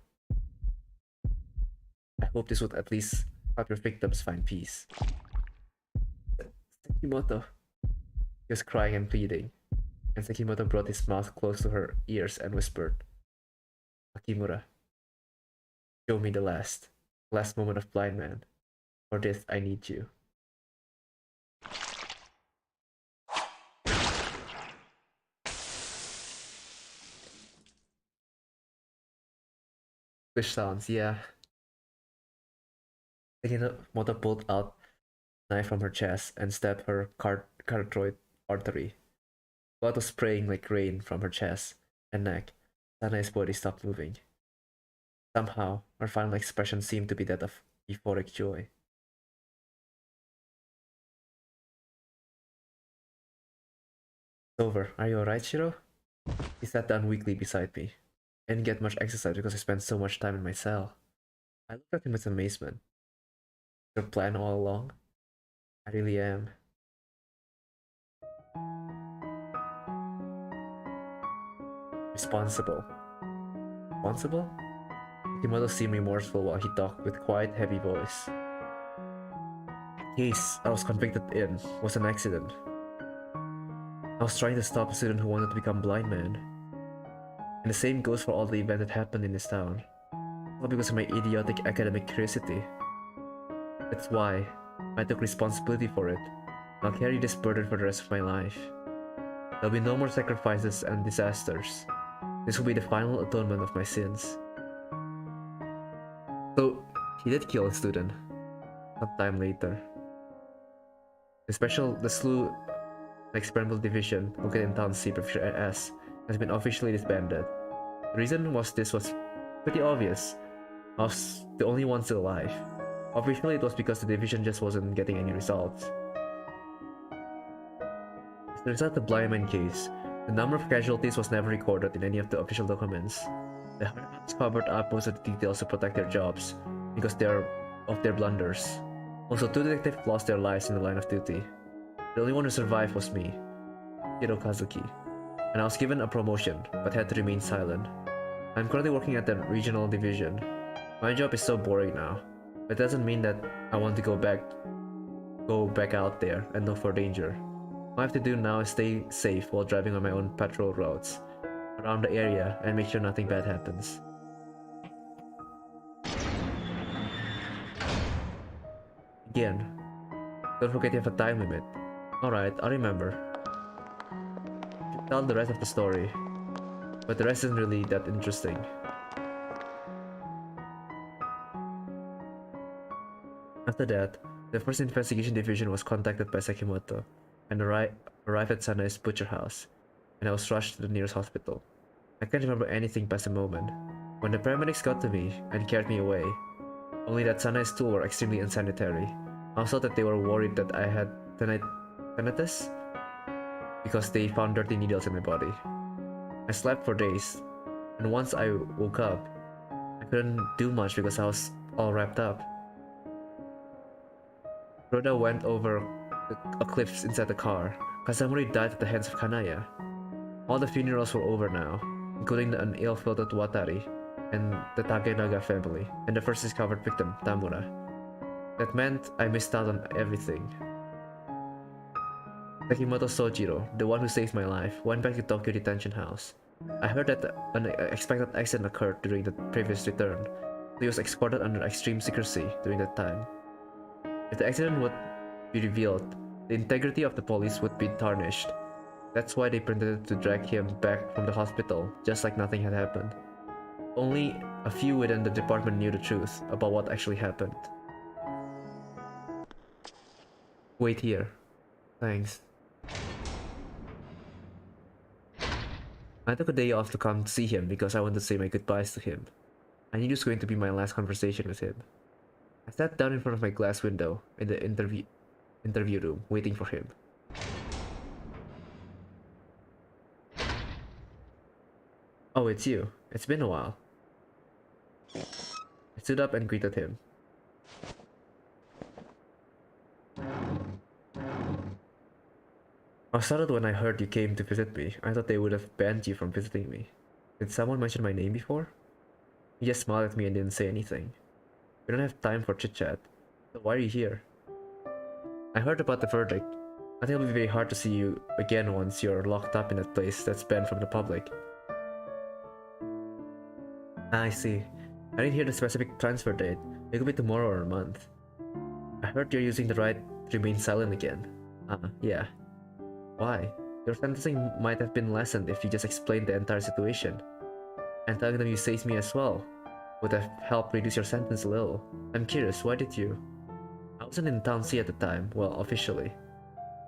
I hope this would at least help your victims find peace. Sekimoto. He was crying and pleading, and Sekimoto brought his mouth close to her ears and whispered, Makimura, show me the last moment of blind man. For this, I need you. Fish sounds, yeah. Sekimoto pulled out a knife from her chest and stabbed her carotid artery. Blood was spraying like rain from her chest and neck. Sanae's body stopped moving. Somehow, her final expression seemed to be that of euphoric joy. It's over. Are you alright, Shiro? He sat down weakly beside me. I didn't get much exercise because I spent so much time in my cell. I looked at him with amazement. Your plan all along? I really am. Responsible. Responsible? Kimoto seemed remorseful while he talked with quiet, heavy voice. The case I was convicted in was an accident. I was trying to stop a student who wanted to become blind man. And the same goes for all the events that happened in this town. All because of my idiotic academic curiosity. That's why I took responsibility for it. I'll carry this burden for the rest of my life. There'll be no more sacrifices and disasters. This will be the final atonement of my sins. So, he did kill a student. Sometime later. The SLU Experimental Division, located in Town C, Prefecture S, has been officially disbanded. The reason this was pretty obvious. I was the only one still alive. Officially, it was because the division just wasn't getting any results. As turns out, the Blindman case, the number of casualties was never recorded in any of the official documents. The Higher-ups covered up most of the details to protect their jobs, because they are of their blunders. Also, 2 detectives lost their lives in the line of duty. The only one who survived was me, Kazuki, and I was given a promotion, but had to remain silent. I'm currently working at the regional division. My job is so boring now, but it doesn't mean that I want to go back out there and look for danger. All I have to do now is stay safe while driving on my own patrol routes around the area and make sure nothing bad happens. Again, don't forget you have a time limit. Alright, I'll remember. Tell the rest of the story, but the rest isn't really that interesting. After that, the first investigation division was contacted by Sekimoto and arrived at Sanai's butcher house, and I was rushed to the nearest hospital. I can't remember anything past the moment, when the paramedics got to me and carried me away, only that Sanai's tools were extremely unsanitary. I also thought that they were worried that I had tinnitus, because they found dirty needles in my body. I slept for days, and once I woke up, I couldn't do much because I was all wrapped up. Rhoda went over a cliff inside the car. Kazamori died at the hands of Kanaya. All the funerals were over now, including an ill-fated Watari and the Takenaga family, and the first discovered victim, Tamura. That meant I missed out on everything. Sekimoto Sojiro, the one who saved my life, went back to Tokyo Detention House. I heard that an unexpected accident occurred during the previous return, so he was escorted under extreme secrecy during that time. If the accident would be revealed, the integrity of the police would be tarnished. That's why they pretended to drag him back from the hospital, just like nothing had happened. Only a few within the department knew the truth about what actually happened. Wait here. Thanks. I took a day off to come see him because I wanted to say my goodbyes to him. I knew it was going to be my last conversation with him. I sat down in front of my glass window in the interview room, waiting for him. Oh, it's you. It's been a while. I stood up and greeted him. I was startled when I heard you came to visit me. I thought they would have banned you from visiting me. Did someone mention my name before? He just smiled at me and didn't say anything. We don't have time for chit-chat, so why are you here? I heard about the verdict. I think it'll be very hard to see you again once you're locked up in that place that's banned from the public. I see. I didn't hear the specific transfer date. It could be tomorrow or a month. I heard you're using the right to remain silent again. Yeah. Why? Your sentencing might have been lessened if you just explained the entire situation. And telling them you saved me as well would have helped reduce your sentence a little. I'm curious, why did you? I wasn't in Town C at the time, well, officially.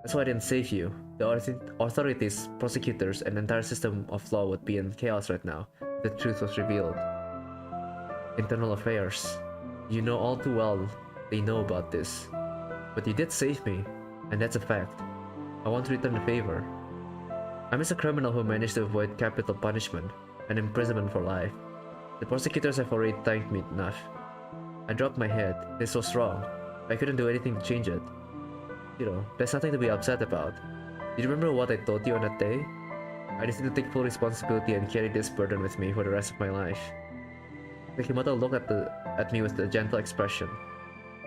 That's why I didn't save you. The authorities, prosecutors, and the entire system of law would be in chaos right now if the truth was revealed. Internal affairs. You know all too well they know about this. But you did save me, and that's a fact. I want to return the favor. I'm just a criminal who managed to avoid capital punishment and imprisonment for life. The prosecutors have already thanked me enough. I dropped my head. This was wrong. I couldn't do anything to change it. You know, there's nothing to be upset about. Do you remember what I told you on that day? I just need to take full responsibility and carry this burden with me for the rest of my life. Sekimoto looked at me with a gentle expression.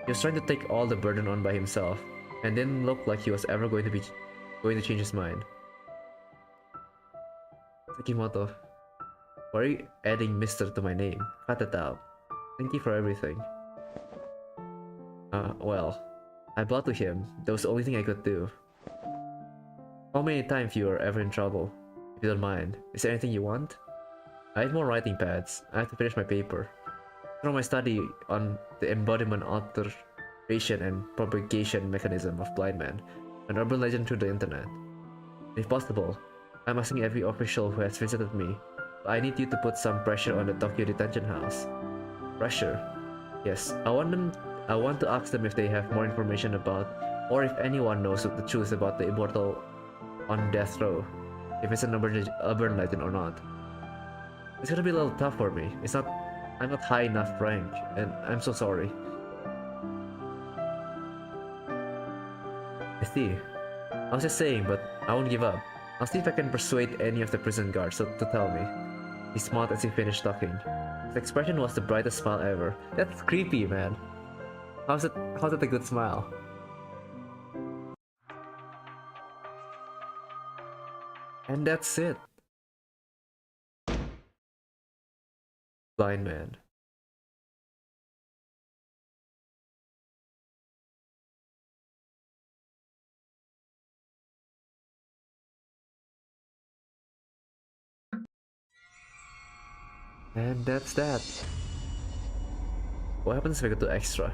He was trying to take all the burden on by himself, and didn't look like he was ever going to change his mind. Sekimoto, why are you adding Mr. to my name? Cut it out. Thank you for everything. Well, I bowed to him. That was the only thing I could do. Call me anytime if you are ever in trouble. If you don't mind. Is there anything you want? I have more writing pads. I have to finish my paper. From my study on the embodiment, alteration, and propagation mechanism of blindman, an urban legend through the internet. If possible, I'm asking every official who has visited me, but I need you to put some pressure on the Tokyo Detention House. Pressure? Yes, I want to ask them if they have more information about, or if anyone knows the truth about the immortal on death row, if it's an urban legend or not. It's gonna be a little tough for me. I'm not high enough rank, and I'm so sorry. I see. I was just saying, but I won't give up. I'll see if I can persuade any of the prison guards to tell me. He smiled as he finished talking. His expression was the brightest smile ever. That's creepy, man. How's it a good smile? And that's it. Blind man. And that's that. What happens if I go to extra?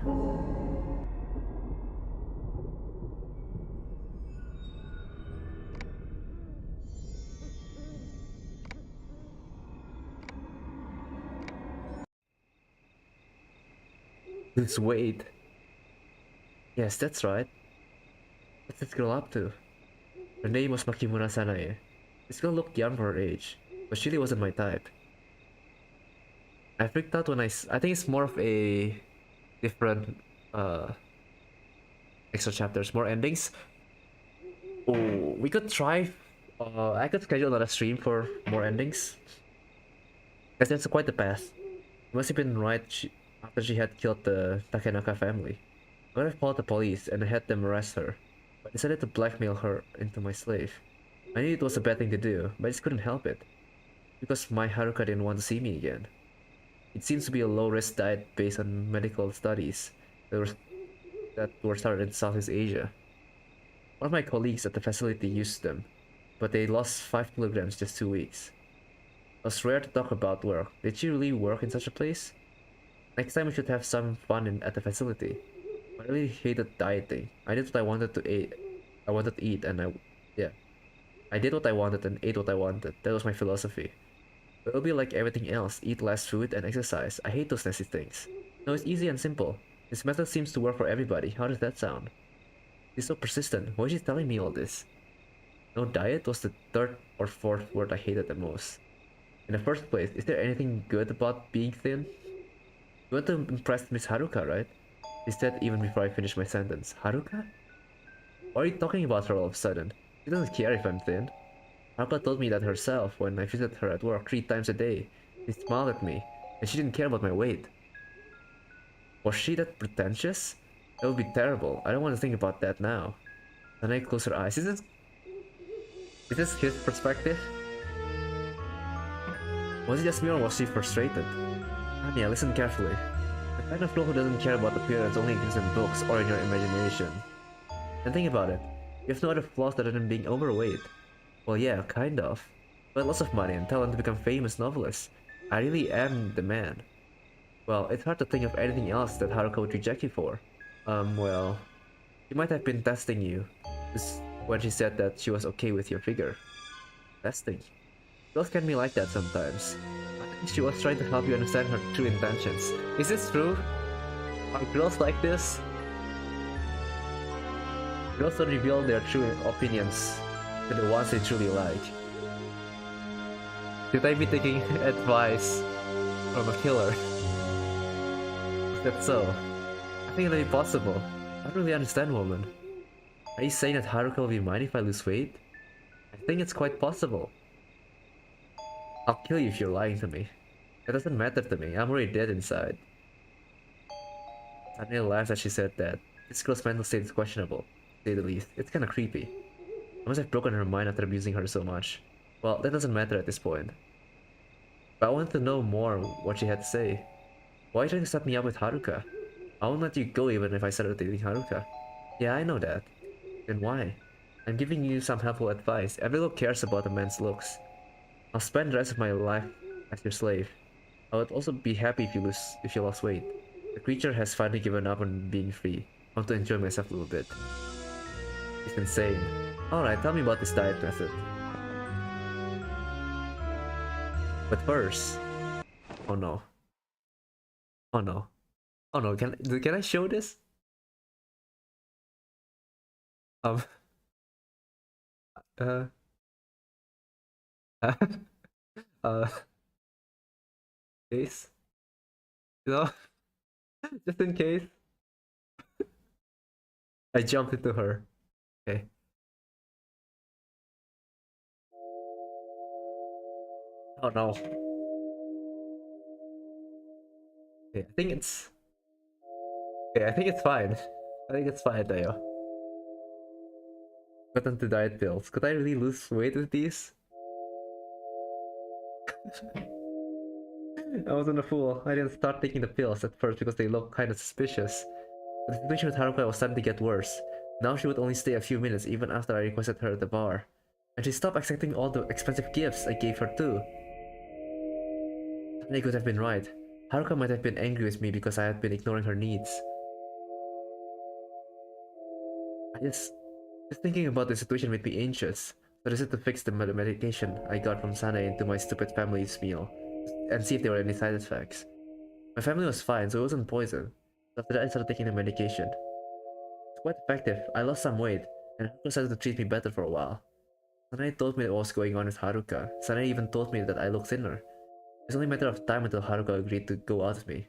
Lose weight. Yes, that's right. What's this girl up to? Her name was Makimura Sanae. This girl looked young for her age, but she really wasn't my type. I freaked out when I think it's more of a different uh extra chapters, more endings. Oh, we could try. I could schedule another stream for more endings. Because that's quite the path. It must have been right after she had killed the Takenaka family. I would have called the police and had them arrest her, but I decided to blackmail her into my slave. I knew it was a bad thing to do, but I just couldn't help it. Because my Haruka didn't want to see me again. It seems to be a low-risk diet based on medical studies that were started in Southeast Asia. One of my colleagues at the facility used them, but they lost 5 kilograms just 2 weeks. It was rare to talk about work. Did she really work in such a place? Next time we should have some fun at the facility. I really hated dieting. I did what I wanted to eat. I wanted to eat yeah. I did what I wanted and ate what I wanted. That was my philosophy. But it'll be like everything else. Eat less food and exercise. I hate those nasty things. No, it's easy and simple. This method seems to work for everybody. How does that sound? She's so persistent. Why is she telling me all this? No, diet was the third or fourth word I hated the most. In the first place, is there anything good about being thin? You want to impress Miss Haruka, right? She said even before I finished my sentence. Haruka? Why are you talking about her all of a sudden? She doesn't care if I'm thin. Haruka told me that herself when I visited her at work 3 times a day. She smiled at me, and she didn't care about my weight. Was she that pretentious? That would be terrible. I don't want to think about that now. Then I closed her eyes. Is this his perspective? Was it just me or was she frustrated? Anya, listen carefully. The kind of girl who doesn't care about appearance only exists in books or in your imagination. And think about it. You have no other flaws other than being overweight. Well, yeah, kind of. But lots of money and talent to become famous novelists. I really am the man. Well, it's hard to think of anything else that Haruka would reject you for. Well... She might have been testing you. When she said that she was okay with your figure. Testing. Girls can be like that sometimes. I think she was trying to help you understand her true intentions. Is this true? Are girls like this? Girls don't reveal their true opinions to the ones they truly like. Should I be taking advice from a killer? Is that so? I think it'll be possible. I don't really understand, woman. Are you saying that Haruka will be mine if I lose weight? I think it's quite possible. I'll kill you if you're lying to me. It doesn't matter to me, I'm already dead inside. Tanya laughed as she said that. This girl's mental state is questionable, to say the least. It's kinda creepy. I must have broken her mind after abusing her so much. Well, that doesn't matter at this point. But I wanted to know more what she had to say. Why are you trying to set me up with Haruka? I won't let you go even if I started dating Haruka. Yeah, I know that. Then why? I'm giving you some helpful advice. Every girl cares about a man's looks. I'll spend the rest of my life as your slave. I would also be happy if you lost weight. The creature has finally given up on being free. I want to enjoy myself a little bit. It's insane. Alright, tell me about this diet method. But first... Oh no. Oh no. Oh no, can I show this? Um... Uh... uh... Case? You know? Just in case. I jumped into her. Okay. Oh no. Okay, I think it's... Okay, I think it's fine. I think it's fine, Deo. Got onto diet pills. Could I really lose weight with these? I wasn't a fool. I didn't start taking the pills at first because they looked kinda suspicious. But the situation with Haruka was starting to get worse. Now she would only stay a few minutes even after I requested her at the bar. And she stopped accepting all the expensive gifts I gave her too. They could have been right. Haruka might have been angry with me because I had been ignoring her needs. Just thinking about the situation made me anxious. So I decided to fix the medication I got from Sane into my stupid family's meal and see if there were any side effects. My family was fine, so it wasn't poison. After that, I started taking the medication. It's quite effective. I lost some weight, and Haruka started to treat me better for a while. Sanae told me what was going on with Haruka. Sanae even told me that I looked thinner. It was only a matter of time until Haruka agreed to go out with me.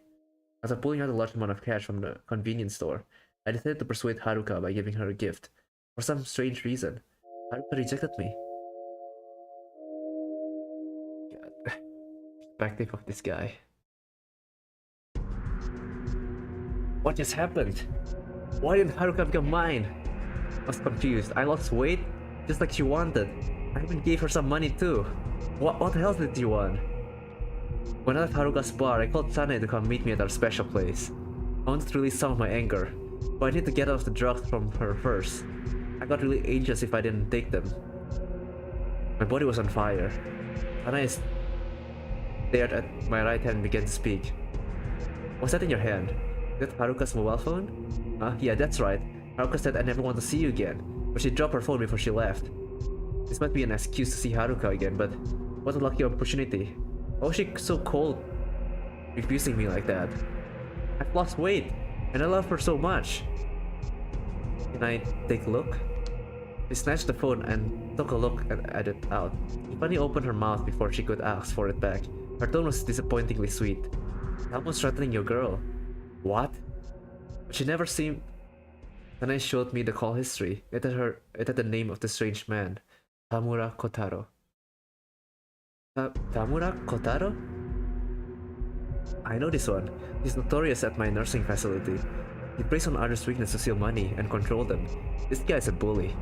After pulling out a large amount of cash from the convenience store, I decided to persuade Haruka by giving her a gift. For some strange reason, Haruka rejected me. God. Perspective of this guy. What just happened? Why didn't Haruka become mine? I was confused. I lost weight just like she wanted. I even gave her some money too. What else did you want? When I left Haruka's bar, I called Sane to come meet me at our special place. I wanted to release some of my anger, but I needed to get off the drugs from her first. I got really anxious if I didn't take them. My body was on fire. Sane stared at my right hand and began to speak. What's that in your hand? Is that Haruka's mobile phone? Yeah, that's right. Haruka said I never want to see you again, but she dropped her phone before she left. This might be an excuse to see Haruka again, but what a lucky opportunity. Why was she so cold, refusing me like that? I've lost weight, and I love her so much. Can I take a look? She snatched the phone and took a look at it out. She finally opened her mouth before she could ask for it back. Her tone was disappointingly sweet. Someone's threatening your girl. What? But she never seemed... Then I showed me the call history. It had the name of the strange man. Tamura Kotaro. Tamura Kotaro? I know this one. He's notorious at my nursing facility. He preys on others' weakness to steal money and control them. This guy's a bully.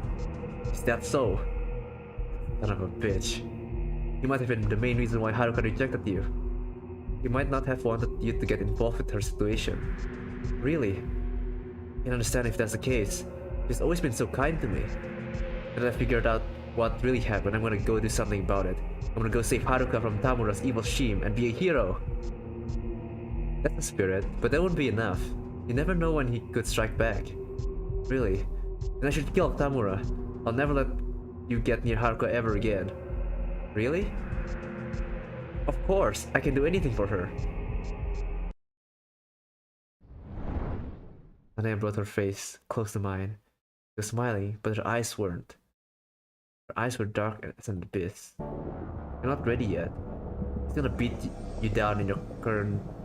Is that so? Son of a bitch. He might have been the main reason why Haruka rejected you. He might not have wanted you to get involved with her situation. Really? I can understand if that's the case. She's always been so kind to me. And I figured out what really happened. I'm gonna go do something about it. I'm gonna go save Haruka from Tamura's evil scheme and be a hero. That's the spirit, but that wouldn't be enough. You never know when he could strike back. Really? Then I should kill Tamura. I'll never let you get near Haruka ever again. Really? Of course, I can do anything for her. Anaya brought her face close to mine. She was smiling, but her eyes weren't. Her eyes were dark as an abyss. You're not ready yet. He's gonna beat you down in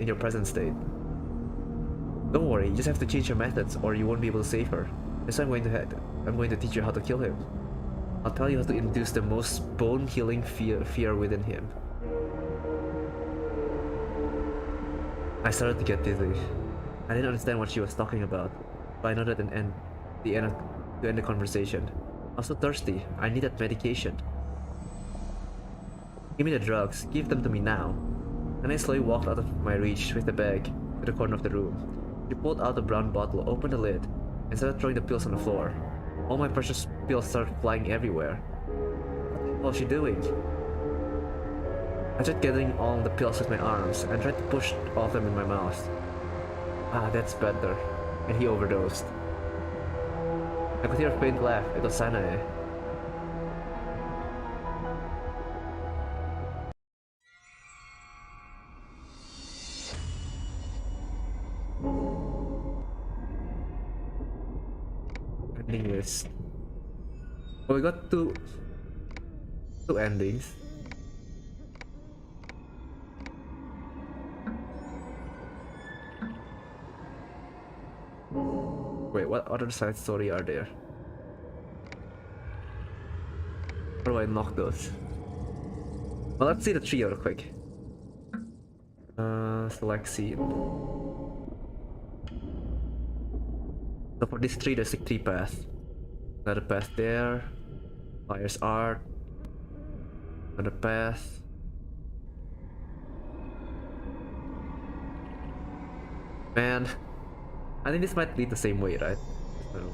your present state. Don't worry, you just have to change your methods or you won't be able to save her. That's why I'm going to teach you how to kill him. I'll tell you how to induce the most bone-killing fear within him. I started to get dizzy. I didn't understand what she was talking about, but I know that to end the conversation. I was so thirsty. I needed medication. Give me the drugs. Give them to me now. And I slowly walked out of my reach with the bag to the corner of the room. She pulled out a brown bottle, opened the lid, and started throwing the pills on the floor. All my precious pills started flying everywhere. What was she doing? I tried getting all the pills with my arms and tried to push all of them in my mouth. Ah, that's better. And he overdosed. I could hear a faint laugh. It was Sanae. Ending list. Well, we got two endings. Wait, what other side story are there? How do I unlock those? Well, let's see the tree real quick. Select scene. So for this tree, there's like 3 paths. Another path there. Fire's art. Another path. Man, I think this might lead the same way, right? So.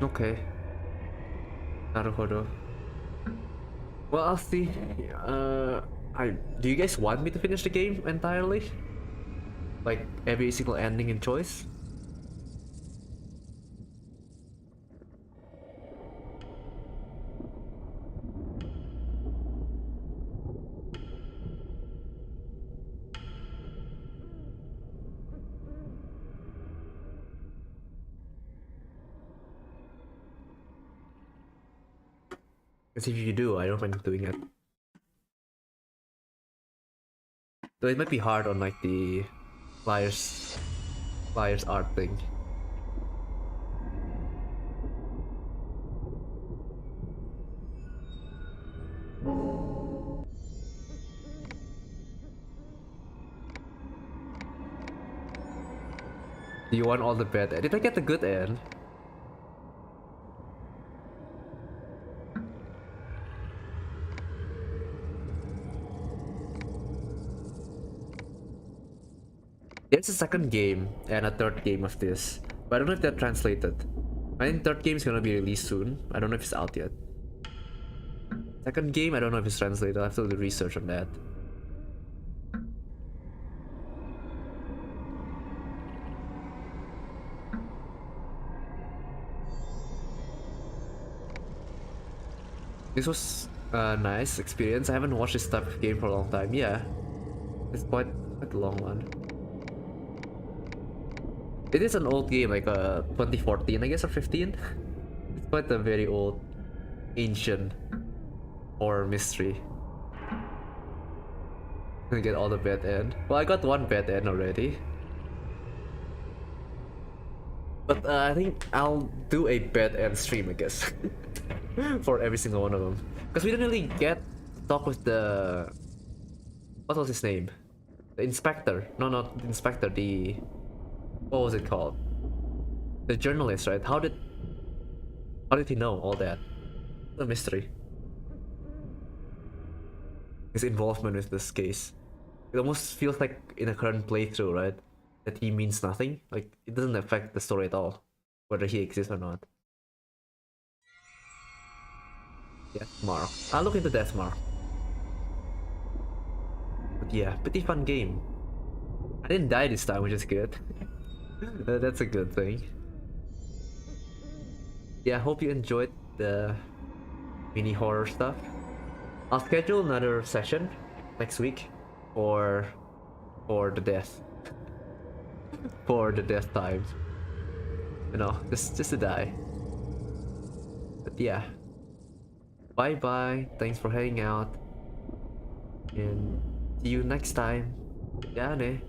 Okay. Naruhodo. Well, I'll see. Do you guys want me to finish the game entirely? Like every single ending and choice? Because if you do, I don't mind doing it. Though it might be hard on like the flyers art thing. Do you want all the bad end? Did I get the good end? There's a second game and a third game of this, but I don't know if they're translated. I think third game is gonna be released soon. I don't know if it's out yet. Second game, I don't know if it's translated. I have to do research on that. This was a nice experience. I haven't watched this type of game for a long time. Yeah, it's quite a long one. It is an old game, like 2014, I guess, or 15. It's quite a very old, ancient horror mystery. I get all the bad end. Well, I got one bad end already. But I think I'll do a bad end stream, I guess. For every single one of them. Because we didn't really get to talk with the... What was his name? The inspector. No, not the inspector, the... What was it called? The journalist, right? How did he know all that? The mystery. His involvement with this case. It almost feels like in a current playthrough, right? That he means nothing. Like, it doesn't affect the story at all. Whether he exists or not. Yeah, tomorrow. I'll look into that tomorrow. But yeah, pretty fun game. I didn't die this time, which is good. That's a good thing. Yeah, I hope you enjoyed the mini horror stuff. I'll schedule another session next week for the death. For the death time. You know, just to die. But yeah. Bye bye. Thanks for hanging out. And see you next time. Yeah, ne.